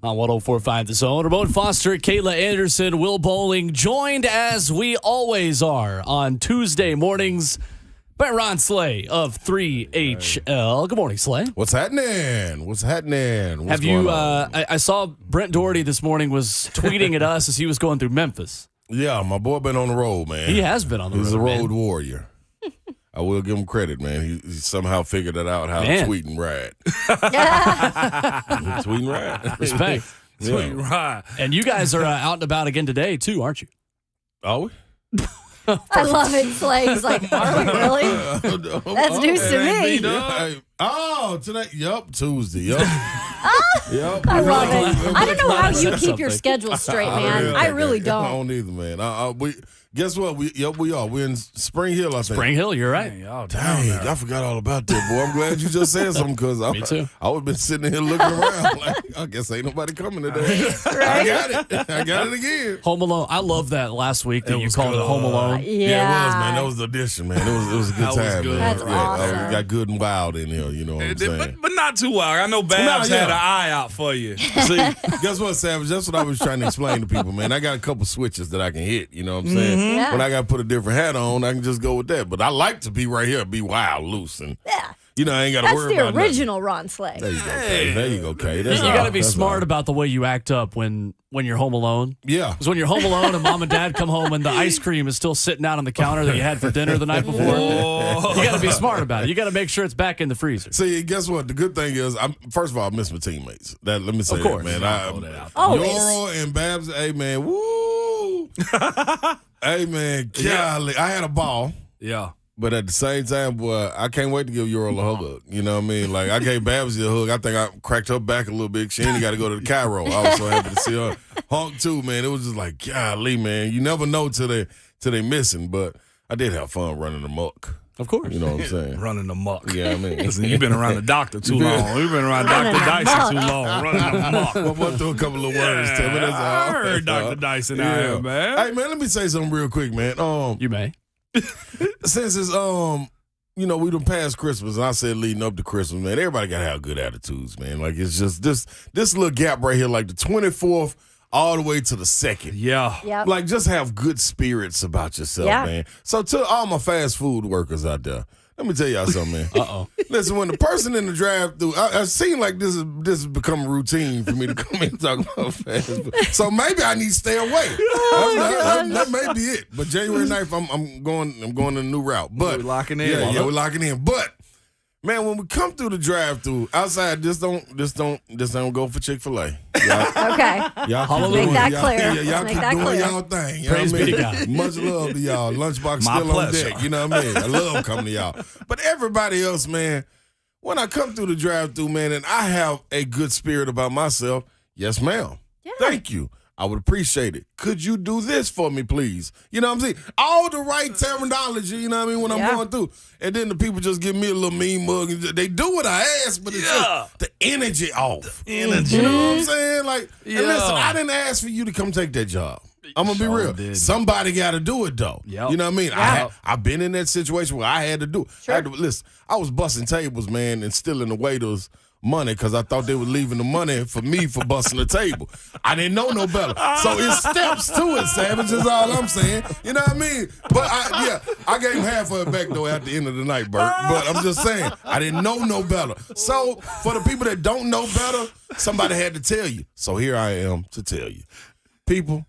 on 104.5 The Zone. Ramon Foster, Kayla Anderson, Will Bowling, joined as we always are on Tuesday mornings by Ron Slay of 3HL. Good morning, Slay. What's happening? What's happening? Have you? I saw Brent Doherty this morning was tweeting at us as he was going through Memphis. Yeah, my boy been on the road, man. He has been on the road. He's a road man. warrior. I will give him credit, man. He somehow figured it out how to tweet and ride. Tweet and ride. Respect. Tweet and ride. And you guys are out and about again today, too, aren't you? Are we? I love it. Slay's like, are we really? That's news to me. Oh, today. Yup, Tuesday. Yup. Yep. I love it. I don't know how you keep your schedule straight, man. I really don't. I don't either, man. Guess what? We are. We're in Spring Hill, I think. Spring Hill, you're right. Dang, I forgot all about that, boy. I'm glad you just said something because Me too. I would have been sitting here looking around like, I guess ain't nobody coming today. Right? I got it. I got it again. Home Alone. I love that last week that you was called it good. Home Alone. Yeah, it was, man. That was the audition, man. It was a good That was time, good. man. That's Yeah, awesome. we got good and wild in here, you know what I'm saying? But not too wild. I know Babs No, yeah. had an eye out for you. See, guess what, Savage? That's what I was trying to explain to people, man. I got a couple switches that I can hit, you know what I'm saying? Yeah. When I got to put a different hat on, I can just go with that. But I like to be right here, be wild, loose, and, Yeah. you know, I ain't got to That's worry the about original Ron Slay. nothing. There you go, Kay. There you go, Kay. You That's got to all. be That's smart all. about the way you act up when you're home alone. Yeah. Because when you're home alone and mom and dad come home and the ice cream is still sitting out on the counter that you had for dinner the night before, you got to be smart about it. You got to make sure it's back in the freezer. See, guess what? The good thing is, first of all, I miss my teammates. Let me say Of course. that, man. Always. Yoro and Babs, hey, man, woo. Hey, man, golly. I had a ball. Yeah. But at the same time, boy, I can't wait to give Earl a hug. You know what I mean? Like, I gave Babsy a hug. I think I cracked her back a little bit. She ain't got to go to the Cairo. I was so happy to see her honk, too, man. It was just like, golly, man. You never know till they missing. But I did have fun running amok. Of course. You know what I'm saying? Running amok. Yeah, I mean. Listen, you've been around the doctor too long. You've been around Dr. Dyson too long. Running amok. My boy threw a couple of words to me. That's all. I heard Dr. Dyson out here, man. Hey, man, let me say something real quick, man. You may. Since it's we done past Christmas, and I said leading up to Christmas, man, everybody gotta have good attitudes, man. Like, it's just this little gap right here, like the 24th all the way to the 2nd. Yeah. Yep. Like, just have good spirits about yourself, Yeah. man. So to all my fast food workers out there, let me tell y'all something, man. Uh-oh. Listen, when the person in the drive-through, I seem like this has become routine for me to come in and talk about fast food. So maybe I need to stay away. That may be it. But January 9th, I'm going a new route. But We're locking in. Yeah, we're locking in. But man, when we come through the drive-through outside, just don't go for Chick-fil-A. Y'all, Okay. y'all Hallelujah. Make that y'all- clear. Yeah, y'all Let's make keep that doing clear. y'all thing. You know Praise what I be mean? to God. Much love to y'all. Lunchbox My still pleasure. on deck. You know what I mean? I love coming to y'all. But everybody else, man, when I come through the drive-through, man, and I have a good spirit about myself, yes, ma'am. Yeah. Thank you. I would appreciate it. Could you do this for me, please? You know what I'm saying? All the right terminology, you know what I mean, when I'm Yeah. going through. And then the people just give me a little mean mug. And they do what I ask, but it's just the energy off. Energy. You know what I'm saying? Like, and Yeah. listen, I didn't ask for you to come take that job. I'm going to be Sure real. did. Somebody got to do it, though. Yep. You know what I mean? Yeah. I've been in that situation where I had to do it. I had to, listen, I was busting tables, man, and stealing the waiters' money because I thought they were leaving the money for me for busting the table. I didn't know no better. So it's steps to it, Savage, is all I'm saying. You know what I mean? But I gave him half of it back, though, at the end of the night, Bert. But I'm just saying, I didn't know no better. So for the people that don't know better, somebody had to tell you. So here I am to tell you. People,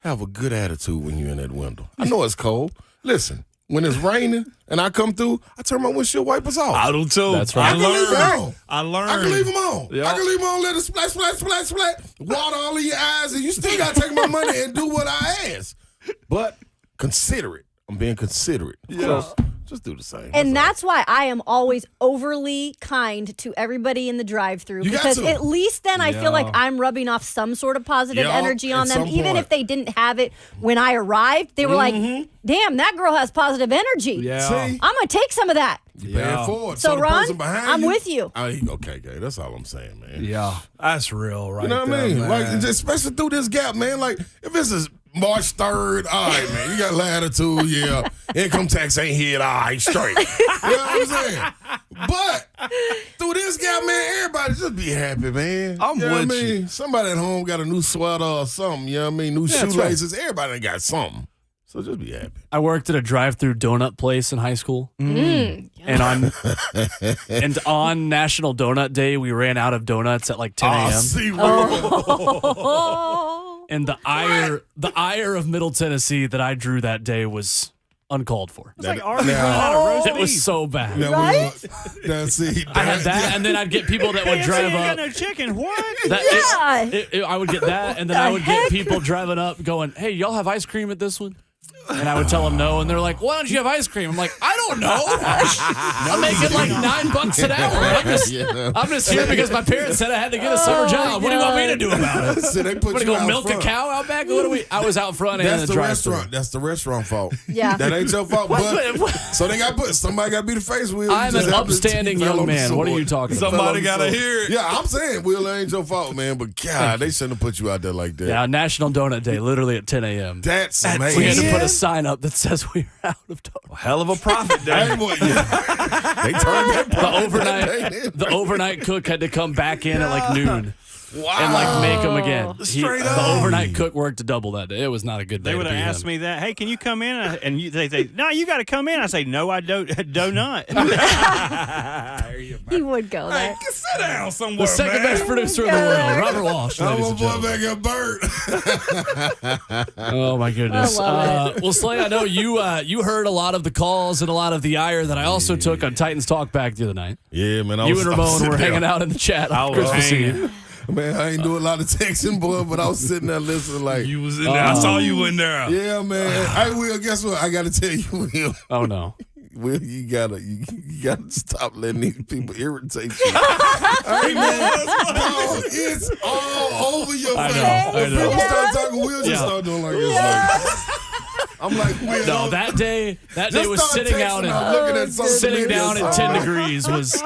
have a good attitude when you're in that window. I know it's cold. Listen, when it's raining and I come through, I turn my windshield wipers off. I do too. That's right. I can leave them on. I learned. I can leave them on. Yep. I can leave them on, let it splash, splash, splash, splash, water all in your eyes, and you still got to take my money and do what I ask. But considerate. I'm being considerate. Yeah. So just do the same. And that's why I am always overly kind to everybody in the drive-through You got because to. at least then I feel like Yeah. I'm rubbing off some sort of positive Yeah, energy on at them. some Even point. if they didn't have it when I arrived, they were like, "Damn, that girl has positive energy. Yeah. See? I'm gonna take some of that." You pay it forward. So, the Ron, person behind I'm you, with you. Okay, that's all I'm saying, man. Yeah. That's real, right? You know what I there, mean? man. Like, especially through this gap, man. Like, if this is March 3rd, all right, man, you got latitude, yeah. Income tax ain't hit, all right, straight. You know what I'm saying? But through this guy, man, everybody just be happy, man. I'm you know with what I mean? you. Somebody at home got a new sweater or something, you know what I mean? New Yeah, that's shoelaces. Everybody done got something. So just be happy. I worked at a drive-through donut place in high school. And on National Donut Day, we ran out of donuts at like 10 a.m. See, And the ire of Middle Tennessee that I drew that day was uncalled for. It's like Arby's running out of roast It was beef. so bad. now, see, I had that, and then I'd get people that would KFC drive ain't got up. no chicken. What? I would get that, and then I would get people driving up going, "Hey, y'all have ice cream at this one?" And I would tell them no, and they're like, "Why don't you have ice cream?" I'm like, "I don't know. I'm making like $9 an hour. I'm just here because my parents said I had to get a summer job. What do you want me to do about it? See, they put I'm you gonna go out milk front. a cow out back? What do we? I was out front and That's in the the restaurant. That's the restaurant fault. Yeah. That ain't your fault. But so they got somebody got to be the face. Will, I'm an upstanding young man. What are you talking about? Somebody got to hear it. Yeah, I'm saying, Will, that ain't your fault, man. But God, they shouldn't have put you out there like that. Yeah, National Donut Day, literally at 10 a.m. That's amazing. We had to put a sign up that says we're out of donuts. Hell of a profit day. Hey, boy, yeah. They turned that The overnight cook had to come back in at like noon and like make them again. The overnight cook worked a double that day. It was not a good day. They would to have be asked in. me that. Hey, can you come in? And they say, no, you got to come in. I say, no, I do not. He would go there. Hey, sit down somewhere, The second best producer in the world, Robert Walsh. I'm ladies a and boy gentlemen. back at Bert. Oh my goodness. I love Well, Slay, I know you heard a lot of the calls and a lot of the ire that I also took on Titans Talk Back the other night. Yeah, man. You and Ramon were hanging out in the chat on Christmas Eve. Man, I ain't doing a lot of texting, boy, but I was sitting there listening like, You was in there. I saw you in there. yeah, man. Hey, Will, guess what? I got to tell you, Will. Oh no. Will, you gotta stop letting these people irritate you. Hey, man, dog, it's all over your I face. know. When people start talking, Will just Yeah. start doing like this. Like, I'm like, Will. No, that day just was start sitting texting, out I'm looking at social sitting media, down at 10 degrees was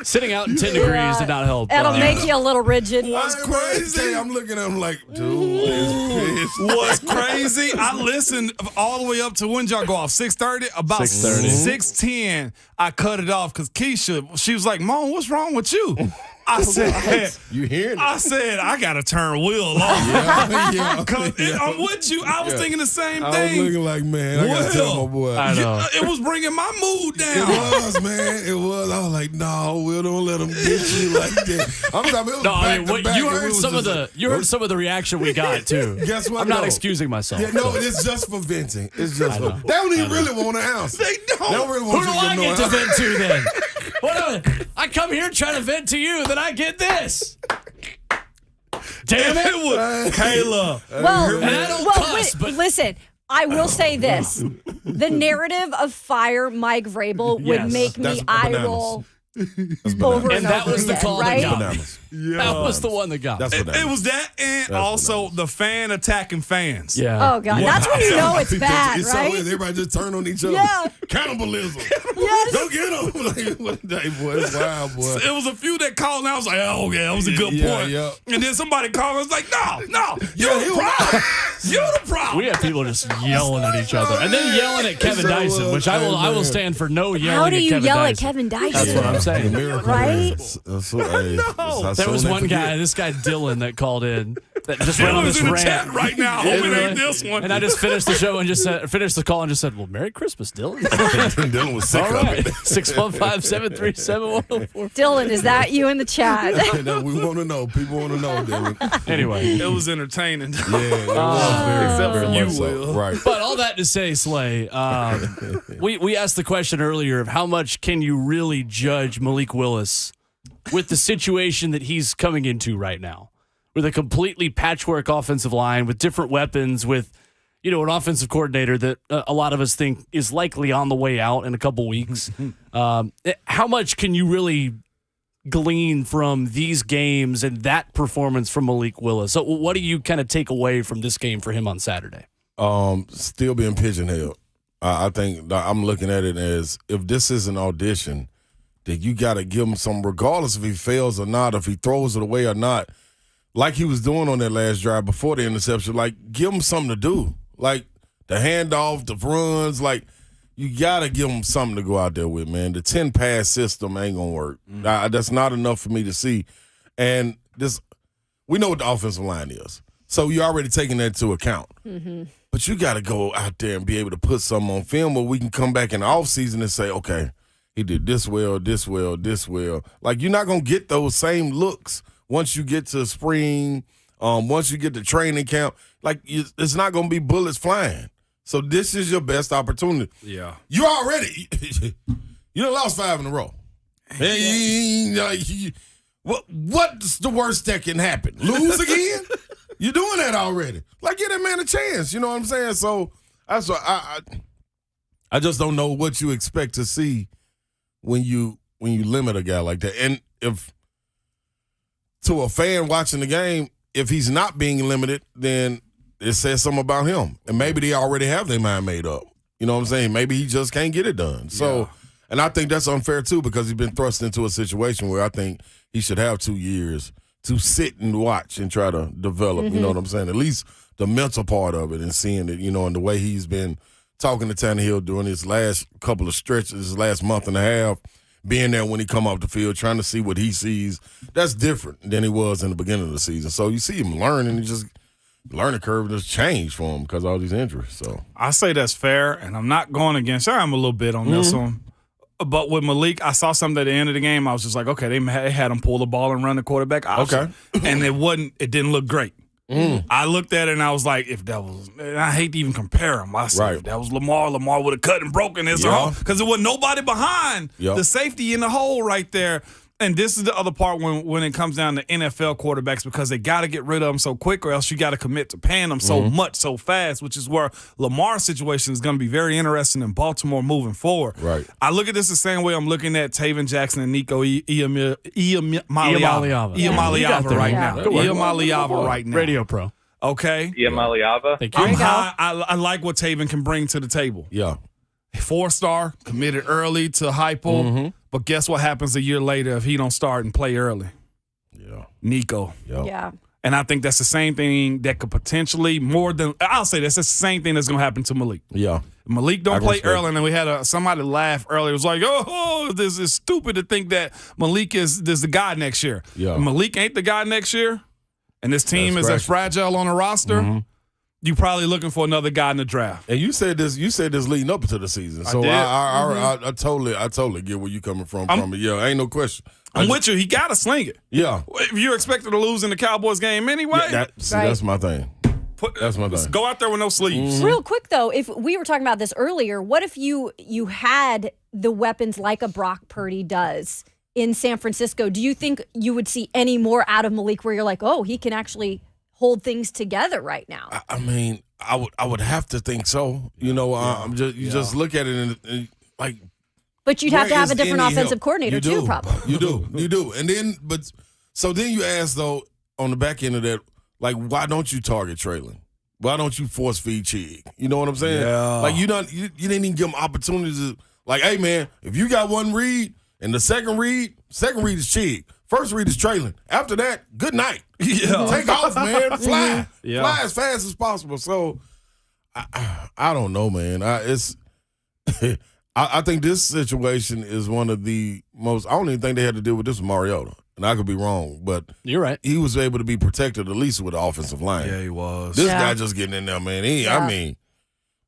sitting out in 10 degrees did not help. That'll make you a little rigid. What's crazy? I'm looking at him like, dude, is pissed. What's crazy? I listened all the way up to when y'all go off 6:30. About 6:30. 6:10, I cut it off because Keisha, she was like, "Mom, what's wrong with you?" I said, You hearing it? I said, I gotta turn Will off. Yeah. Cause I'm with you. I was thinking the same I was thing. looking like, man, I gotta tell my boy. I know. It was bringing my mood It down. was, man. It was. I was like, no, Will, don't let him get you like that. I'm talking. It was No, I mean, back to back, you and we heard was some of just the like, some of the reaction we got too. Guess what? I'm not No. excusing myself. Yeah, no, it's just for venting. It's just for. They don't even really want to answer. They They don't don't. really Who want do you I to get know. to vent to then? I come here trying to vent to you, then I get this. Damn It it! was Kayla. Well, And I don't well, cuss, wait, but listen. I will say this: the narrative of fire Mike Vrabel would Yes. make me That's eye bananas. roll That's over bananas. And that over was the again, call that right? got me. Bananas. That was the one that got me. That's It bananas. was that, and That's also bananas. the fan attacking fans. Yeah. Oh God, that's when you know it's bad, It's so right? weird. Everybody just turn on each other. Yeah. Cannibalism. Yes. Go get them. Like, what day, boy? It's wild, boy. It was a few that called, and I was like, "Oh yeah, that was a good Yeah, point." yeah. And then somebody called, and I was like, "No, you're Yeah, the he was- problem. You're the problem." We have people just yelling at each other, and then yelling at Kevin So, Dyson, which I will man. stand for. No yelling How do at you Kevin yell Dyson. at Kevin Dyson? That's what I'm saying. Miracle Right? There was one guy, this guy Dylan, that called in that just went on Dylan's this in the rant. chat right now. Yeah, Hoping it really. ain't this one. And I just finished the show and just finished the call and just said, "Well, Merry Christmas, Dylan." Dylan was sick All of right, it. 615-737-1044. Dylan, is that you in the chat? No, we want to know. People want to know, Dylan. Anyway, it was entertaining. Yeah, it was very, Except for very you, much so. Will. Right. but all that to say, Slay, we asked the question earlier of how much can you really judge Malik Willis with the situation that he's coming into right now, with a completely patchwork offensive line, with different weapons, with an offensive coordinator that a lot of us think is likely on the way out in a couple weeks. How much can you really glean from these games and that performance from Malik Willis? So what do you kind of take away from this game for him on Saturday? Still being pigeonholed. I think I'm looking at it as if this is an audition, then you got to give him some, regardless if he fails or not, if he throws it away or not, like he was doing on that last drive before the interception. Like, give him something to do. Like the handoff, the runs, like you got to give him something to go out there with, man. The 10-pass system ain't going to work. That's not enough for me to see. And we know what the offensive line is. So you're already taking that into account. Mm-hmm. But you got to go out there and be able to put something on film where we can come back in the offseason and say, okay, he did this well, this well, this well. Like, you're not going to get those same looks once you get to spring, once you get to training camp. Like, it's not going to be bullets flying. So this is your best opportunity. Yeah. You already – you done lost 5 in a row. What's the worst that can happen? Lose again? You're doing that already. Like, give that man a chance. You know what I'm saying? So that's what I just don't know what you expect to see when you limit a guy like that. And if to a fan watching the game, if he's not being limited, then it says something about him. And maybe they already have their mind made up. You know what I'm saying? Maybe he just can't get it done. So, and I think that's unfair too, because he's been thrust into a situation where I think he should have 2 years to sit and watch and try to develop, you know what I'm saying? At least the mental part of it and seeing it, and the way he's been talking to Tannehill during his last couple of stretches, his last month and a half, being there when he come off the field, trying to see what he sees, that's different than he was in the beginning of the season. So you see him learning, and just learning curve just changed for him because of all these injuries. So I say that's fair, and I'm not going against him a little bit on this one. But with Malik, I saw something at the end of the game. I was just like, okay, they had him pull the ball and run the quarterback option. Okay. And it didn't look great. I looked at it and I was like, if that was, and I hate to even compare him. I said, if that was Lamar would have cut and broken his arm because there was nobody behind the safety in the hole right there. And this is the other part when it comes down to NFL quarterbacks, because they got to get rid of them so quick, or else you got to commit to paying them so much so fast, which is where Lamar's situation is going to be very interesting in Baltimore moving forward. Right. I look at this the same way I'm looking at Taven Jackson and Nico Iamaleava right now. Iamaleava right now. Radio Pro. Okay. Iamaleava. Thank you. I like what Taven can bring to the table. Yeah. 4-star, committed early to hypo. But guess what happens a year later if he don't start and play early? Yeah. Nico. Yeah. And I think that's the same thing that could potentially that's the same thing that's going to happen to Malik. Yeah. Malik don't play early, and then we had somebody laugh earlier. It was like, this is stupid to think that Malik is the guy next year. Yeah. If Malik ain't the guy next year, and this team is as fragile on the roster, you probably looking for another guy in the draft. And you said this leading up to the season. So I totally get where you coming from. Yeah, ain't no question. I'm with you. He got to sling it. Yeah. If you're expected to lose in the Cowboys game anyway. That's my thing. That's my thing. Go out there with no sleeves. Real quick, though, if we were talking about this earlier, what if you had the weapons like a Brock Purdy does in San Francisco? Do you think you would see any more out of Malik where you're like, oh, he can actually hold things together right now? I mean, I would have to think so. I'm just look at it and like. But you'd have to have a different offensive coordinator too, probably. You do. And then, then you ask though on the back end of that, like, why don't you target Traylon? Why don't you force feed Chig? You know what I'm saying? Yeah. Like you didn't even give him opportunities to, like, hey man, if you got one read and the second read is Chig. First read is Traylon. After that, good night. Yeah. Take off, man. Fly. Fly as fast as possible. So, I don't know, man. I think this situation is one of the most – I don't even think they had to deal with this with Mariota. And I could be wrong, but you're right. He was able to be protected at least with the offensive line. Yeah, he was. This guy just getting in there, man. I mean,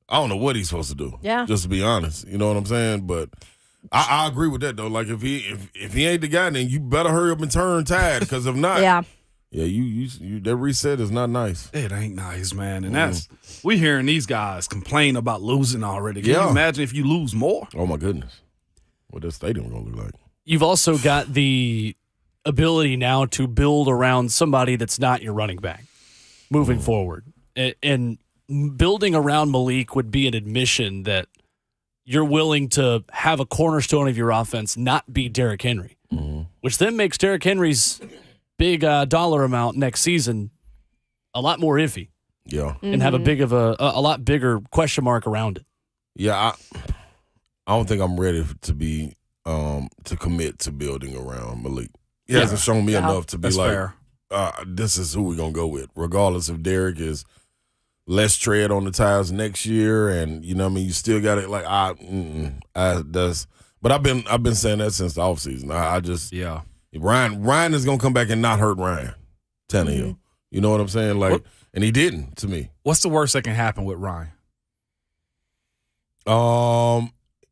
I don't know what he's supposed to do. Yeah. Just to be honest. You know what I'm saying? But – I agree with that though. Like if he ain't the guy, then you better hurry up and turn tide. Because if not, you that reset is not nice. It ain't nice, man. And that's we hearing these guys complain about losing already. Can you imagine if you lose more? Oh my goodness, what that stadium gonna look like? You've also got the ability now to build around somebody that's not your running back moving forward, and building around Malik would be an admission that you're willing to have a cornerstone of your offense not be Derrick Henry, which then makes Derrick Henry's big dollar amount next season a lot more iffy. Yeah. And have a lot bigger question mark around it. Yeah, I don't think I'm ready to be to commit to building around Malik. He hasn't shown me enough to be this is who we're gonna go with, regardless if Derrick is less tread on the tires next year, and you know what I mean. You still got it. Like but I've been saying that since the offseason. I just Ryan is gonna come back and not hurt Ryan Tannehill. Mm-hmm. You know what I'm saying? Like, and he didn't to me. What's the worst that can happen with Ryan?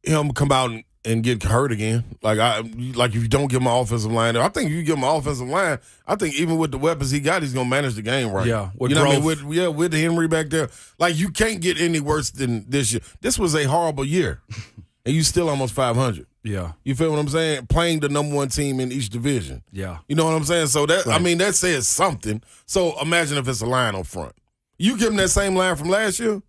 Him come out and get hurt again. Like if you don't give him an offensive line, I think if you give him an offensive line, I think even with the weapons he got, he's gonna manage the game right. Yeah, you know what I mean? With Henry back there, like you can't get any worse than this year. This was a horrible year, and you still almost 500. Yeah, you feel what I'm saying? Playing the number one team in each division. Yeah, you know what I'm saying. So that right. I mean that says something. So imagine if it's a line on front. You give him that same line from last year,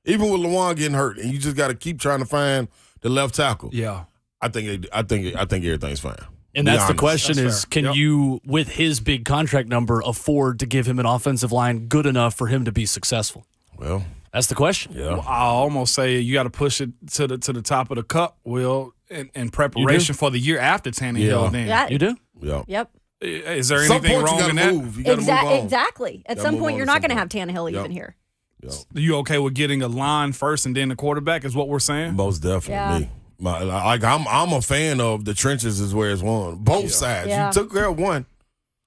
even with Lawan getting hurt, and you just got to keep trying to find the left tackle. Yeah, I think everything's fine. And that's the question is, can you, with his big contract number, afford to give him an offensive line good enough for him to be successful? Well, that's the question. Yeah, well, I almost say you got to push it to the top of the cup, Will, in preparation for the year after Tannehill. Then you do. Yep. Is there anything wrong in that? Exactly. At some point, you're not going to have Tannehill even here. Yep. You okay with getting a line first and then the quarterback? Is what we're saying? Most definitely. Yeah. I'm a fan of the trenches is where it's won. Both sides. Yeah. You took care of one.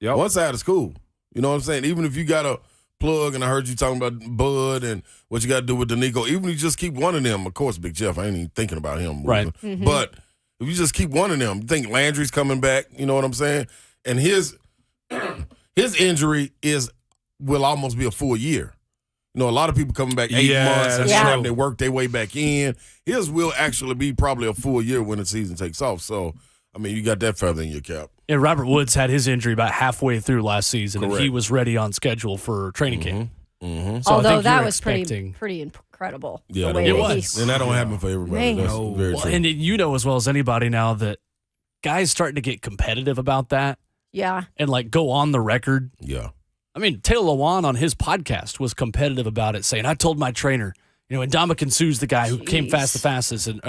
Yep. One side is cool. You know what I'm saying? Even if you got a plug, and I heard you talking about Bud and what you got to do with Danico, even if you just keep one of them, of course, Big Jeff, I ain't even thinking about him. Right. Mm-hmm. But if you just keep one of them, you think Landry's coming back, you know what I'm saying? And his injury will almost be a full year. You know, a lot of people coming back 8 months and they work their way back in. His will actually be probably a full year when the season takes off. So, I mean, you got that feather in your cap. And Robert Woods had his injury about halfway through last season, and he was ready on schedule for training camp. Mm-hmm. So although that was pretty incredible. Yeah, it was. And that don't happen for everybody. That's very true. And you know as well as anybody now that guys starting to get competitive about that. Yeah. And like go on the record. Yeah. I mean, Taylor Lewan on his podcast was competitive about it, saying, I told my trainer, and Ndamukong Suh's the guy who came back the fastest, and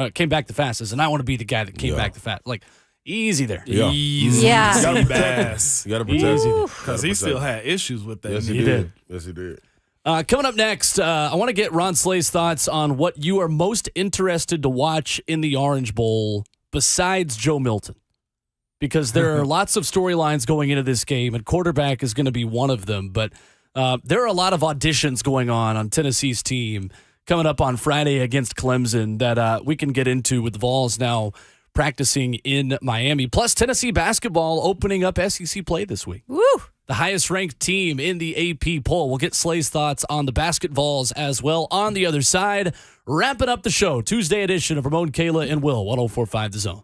I want to be the guy that came back the fastest. Like, easy there. Yeah. Easy. Yeah. You gotta bass. You got to protect him. Because he still had issues with that. Yes, he did. Yes, he did. Coming up next, I want to get Ron Slay's thoughts on what you are most interested to watch in the Orange Bowl besides Joe Milton. Because there are lots of storylines going into this game, and quarterback is going to be one of them. But there are a lot of auditions going on Tennessee's team coming up on Friday against Clemson that we can get into with the Vols now practicing in Miami. Plus, Tennessee basketball opening up SEC play this week. Woo! The highest-ranked team in the AP poll. We'll get Slay's thoughts on the basket Vols as well on the other side. Wrapping up the show, Tuesday edition of Ramon, Kayla, and Will, 104.5 The Zone.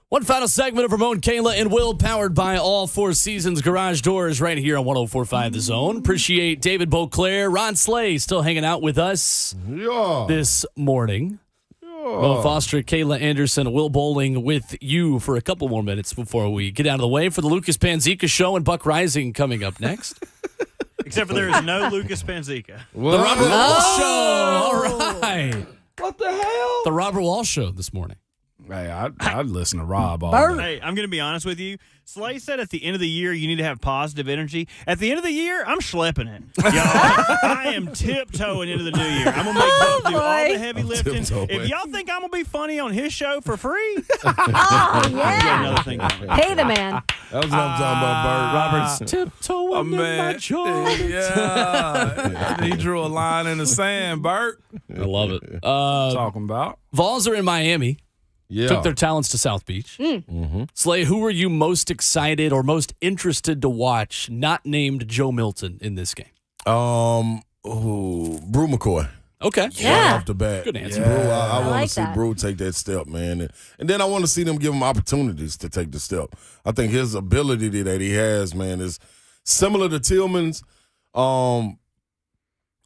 One final segment of Ramon Kayla and Will, powered by All Four Seasons Garage Doors, right here on 104.5 The Zone. Appreciate David Boclair, Ron Slay still hanging out with us this morning. Mo Foster, Kayla Anderson, Will Bowling with you for a couple more minutes before we get out of the way for the Lucas Panzica Show and Buck Rising coming up next. Except for there is no Lucas Panzica. The Robert Walsh Show. All right. What the hell? The Robert Walsh Show this morning. Hey, I'd listen to Rob all day. Hey, I'm going to be honest with you. Slay said at the end of the year you need to have positive energy. At the end of the year, I'm schlepping it. Y'all, I am tiptoeing into the new year. I'm going to make Buck do all the heavy lifting. If y'all think I'm going to be funny on his show for free, yeah. another thing coming. Pay the man. That was what I'm talking about, Bird. Robert's tiptoeing in my joints. Yeah. He drew a line in the sand, Bert. I love it. Talking about. Vols are in Miami. Yeah. Took their talents to South Beach. Slay, who were you most excited or most interested to watch not named Joe Milton in this game? Brew McCoy. Okay. Yeah. Off the bat. Good answer. Brew, I want like to see that. Brew take that step, man. And then I want to see them give him opportunities to take the step. I think his ability that he has, man, is similar to Tillman's.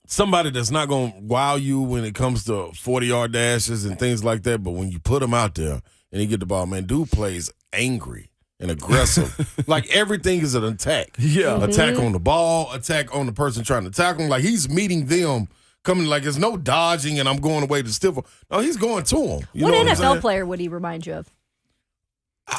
Somebody that's not going to wow you when it comes to 40-yard dashes and things like that, but when you put him out there and he get the ball, man, dude plays angry and aggressive. Like everything is an attack. Yeah. Attack on the ball, attack on the person trying to tackle him. Like he's meeting them coming like there's no dodging and I'm going away to stifle. No, he's going to him. You What know I'm NFL saying? player would he remind you of?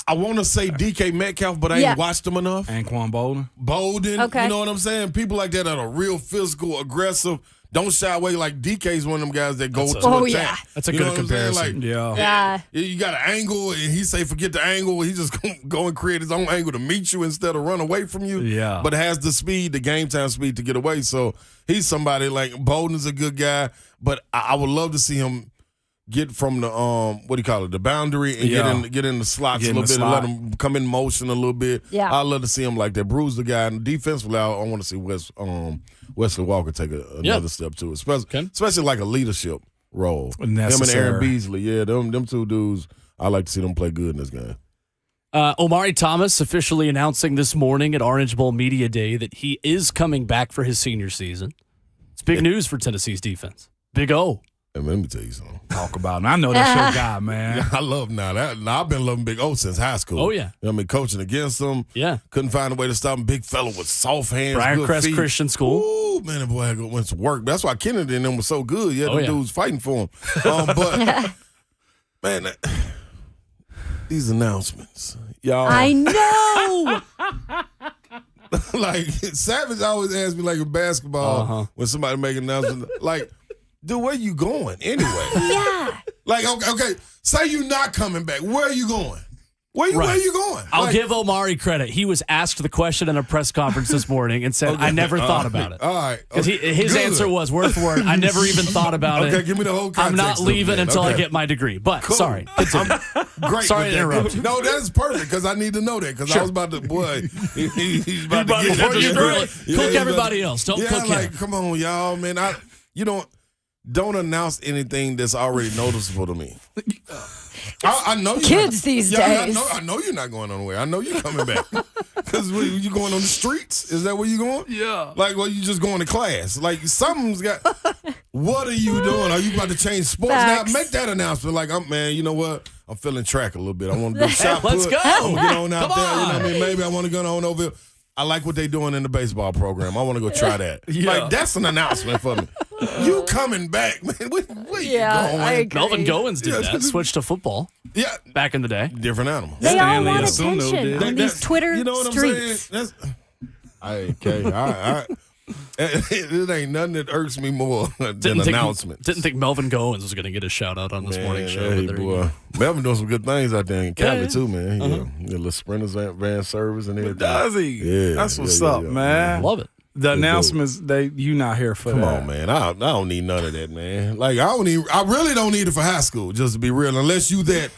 I want to say DK Metcalf, but I ain't watched him enough. Anquan Bolden. Okay. You know what I'm saying? People like that are real physical, aggressive, don't shy away. Like DK's one of them guys that go to attack. yeah. That's a You good know what I'm saying? comparison. Like, Yeah. you got an angle, and he say forget the angle. He just go and create his own angle to meet you instead of run away from you. Yeah. But has the speed, the game time speed to get away. So he's somebody like Bolden's a good guy, but I would love to see him get from the what do you call it, the boundary, and get in the slots Get a in little the bit and let slot. him come in motion a little bit. Yeah. I'd love to see him like that. Bruce the guy, and defensively, I want to see Wesley Walker take another step too, especially like a leadership role. Him and Necessary. Aaron Beasley, them two dudes. I like to see them play good in this game. Omari Thomas officially announcing this morning at Orange Bowl Media Day that he is coming back for his senior season. It's big news for Tennessee's defense. Big O. And let me tell you something. Talk about him. I know that's your guy, man. I love I've been loving Big O since high school. Oh, yeah. You know what I mean? Coaching against him. Yeah. Couldn't find a way to stop him. Big fella with soft hands. Briar good Crest feet. Christian School. Ooh, man, that boy went to work. That's why Kennedy and them was so good. Yeah, Oh, the yeah. dudes fighting for him. But, man, these announcements, y'all. I know. Like, Savage always asks me, like, in basketball, when somebody make an announcement, like, dude, where you going anyway? Yeah. Like, okay, say you're not coming back. Where are you going? Where you going? I'll Like, give Omari credit. He was asked the question in a press conference this morning and said, I never thought about it. All right. Because his Good. answer was word for word, I never even thought about it. Okay, give me the whole context. I'm not of leaving it, until I okay. get my degree. But, Cool. sorry. Continue. Great. Sorry with to that. interrupt you. No, that's perfect because I need to know that because I was about to, boy, he's about to get Before you grill it, Yeah, cook he's everybody about- else. Don't yeah, cook like, him. come on, y'all, man. You don't announce anything that's already noticeable to me. I know Kids these days. I know you're not going nowhere. I know you're coming back because you going on the streets. Is that where you going? Yeah. Like, well, you just going to class. Like, something's got. What are you doing? Are you about to change sports Facts. now? Make that announcement. Like, man, you know what? I'm feeling track a little bit. I want to do shot put. Let's go. I'm gonna get on out Come there. You know on. what I mean? Maybe I want to go on over. I like what they doing in the baseball program. I want to go try that. Yeah. Like, that's an announcement for me. You coming back, man? Where you going? I agree. Melvin Goins did Yeah. that. Switched to football Yeah, back in the day. different animal. They all Stanley want Asuno attention did. on these Twitter You know what streets. I'm saying? Okay. All right. It ain't nothing that irks me more than announcements. Didn't think Melvin Goins was going to get a shout out on this morning show. Hey, but there you boy. go. Melvin doing some good things out there in Cali Yeah. too, man. Yeah, a little sprinters van service and everything. Does he? Yeah, That's what's yeah, up, yeah. man. Love it. The announcements, you not here for Come that. on, man. I don't need none of that, man. Like I really don't need it for high school, just to be real. Unless you that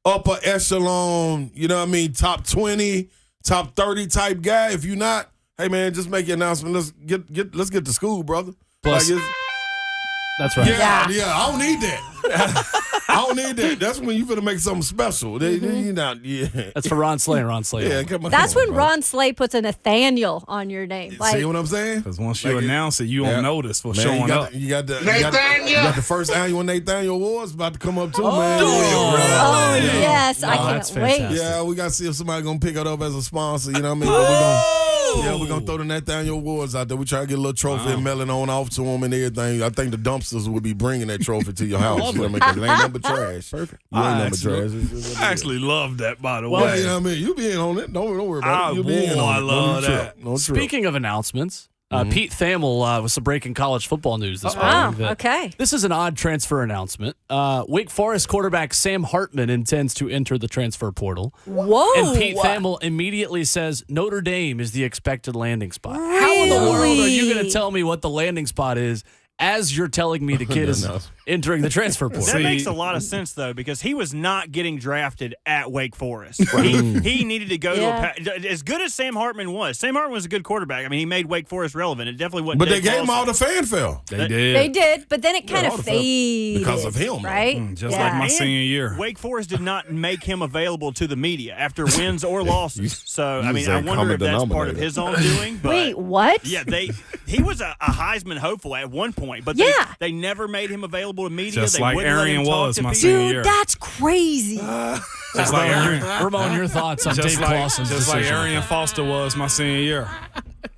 upper echelon, you know what I mean, top 20, top 30 type guy. If you not, hey man, just make your announcement. Let's get to school, brother. Plus- Like That's right. yeah, I don't need that. I don't need that. That's when you finna make something special. You not, yeah. That's for Ron Slay and Ron Slay. Yeah, come on. That's come on, when bro. Ron Slay puts a Nathaniel on your name. See what I'm saying? Because once you announce it, you don't notice for Man, showing up. you got the first annual Nathaniel Awards about to come up too, man. Oh, yes. I that's can't wait. fantastic. Yeah, we got to see if somebody going to pick it up as a sponsor. You know what I mean? But we're going to throw the Nathaniel Awards out there. We try to get a little trophy and mail it on off to them and everything. I think the dumpsters will be bringing that trophy to your house. You know what I mean? Because it ain't nothing but trash. Perfect. You ain't nothing but trash. I actually love that, by the Well, way. you know what I mean? You be in on it. Don't worry about it. You be in on it. I love that. No trip. Speaking of announcements, Pete Thamel was some breaking college football news this Wow, morning. okay. This is an odd transfer announcement. Wake Forest quarterback Sam Hartman intends to enter the transfer portal. Whoa. And Pete Thamel immediately says Notre Dame is the expected landing spot. How in the world are you going to tell me what the landing spot is as you're telling me the kid is entering the transfer portal? That makes a lot of sense, though, because he was not getting drafted at Wake Forest. He needed to go to as good as Sam Hartman was. Sam Hartman was a good quarterback. I mean, he made Wake Forest relevant. It definitely wasn't. But they gave him all the fanfare. They did, but then it kind of faded. Because of him. Right? Just like my senior year. Wake Forest did not make him available to the media after wins or losses. So, I mean, I wonder if that's part of his own doing. But wait, what? Yeah, he was a Heisman hopeful at one point, but they never made him available to media. Just they like wouldn't let him Arian talk was to my people. senior Dude, year. that's crazy. Just like Arian. Ramon, your thoughts on Dave Clawson's Just like decision? Arian Foster was my senior year.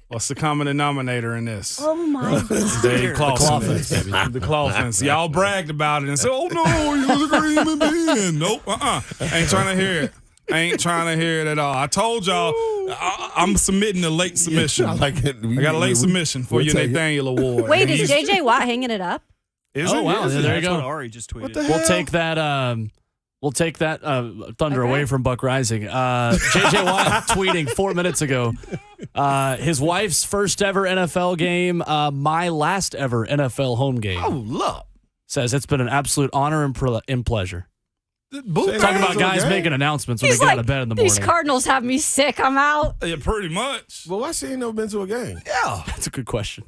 What's the common denominator in this? Oh, my God. Dave Clawson. The The Clawsons. Y'all bragged about it and said, oh, no, he was a great human being. Nope, Ain't trying to hear it. Ain't trying to hear it at all. I told y'all I'm submitting a late submission. I like it. I got a late submission for your Nathaniel Award. Wait, is J.J. Watt hanging it up? Is Oh, it? wow. Is it? There you That's what go. Ari just tweeted. We'll take that. We'll take that thunder away from Buck Rising. J.J. Watt tweeting 4 minutes ago. His wife's first ever NFL game, my last ever NFL home game. Oh, look. Says it's been an absolute honor and pleasure. Talking Talking about guys making announcements when He's they get like, out of bed in the morning. these Cardinals have me sick. I'm out. Yeah, pretty much. Well, why she ain't never been to a game? Yeah. That's a good question.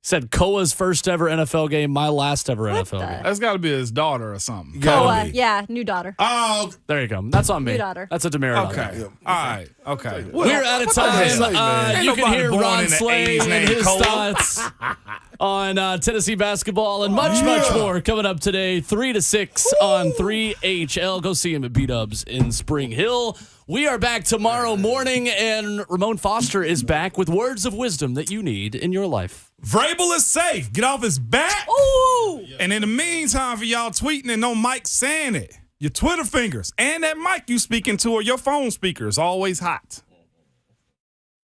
Said Koa's first ever NFL game, my last ever NFL game. That's got to be his daughter or something. Koa, yeah, new daughter. Oh, There you go. That's on me. New daughter. That's a demerit. on Okay. me. All right. Okay. We're out of time. Ain't You can nobody hear born Ron in the Slay 80s and named his Cole. thoughts on Tennessee basketball and much more coming up today, 3 to 6 on 3HL. Go see him at B-Dubs in Spring Hill. We are back tomorrow morning, and Ramon Foster is back with words of wisdom that you need in your life. Vrabel is safe. Get off his back. Ooh. And in the meantime, for y'all tweeting and no mic saying it, your Twitter fingers and that mic you speaking to or your phone speakers always hot.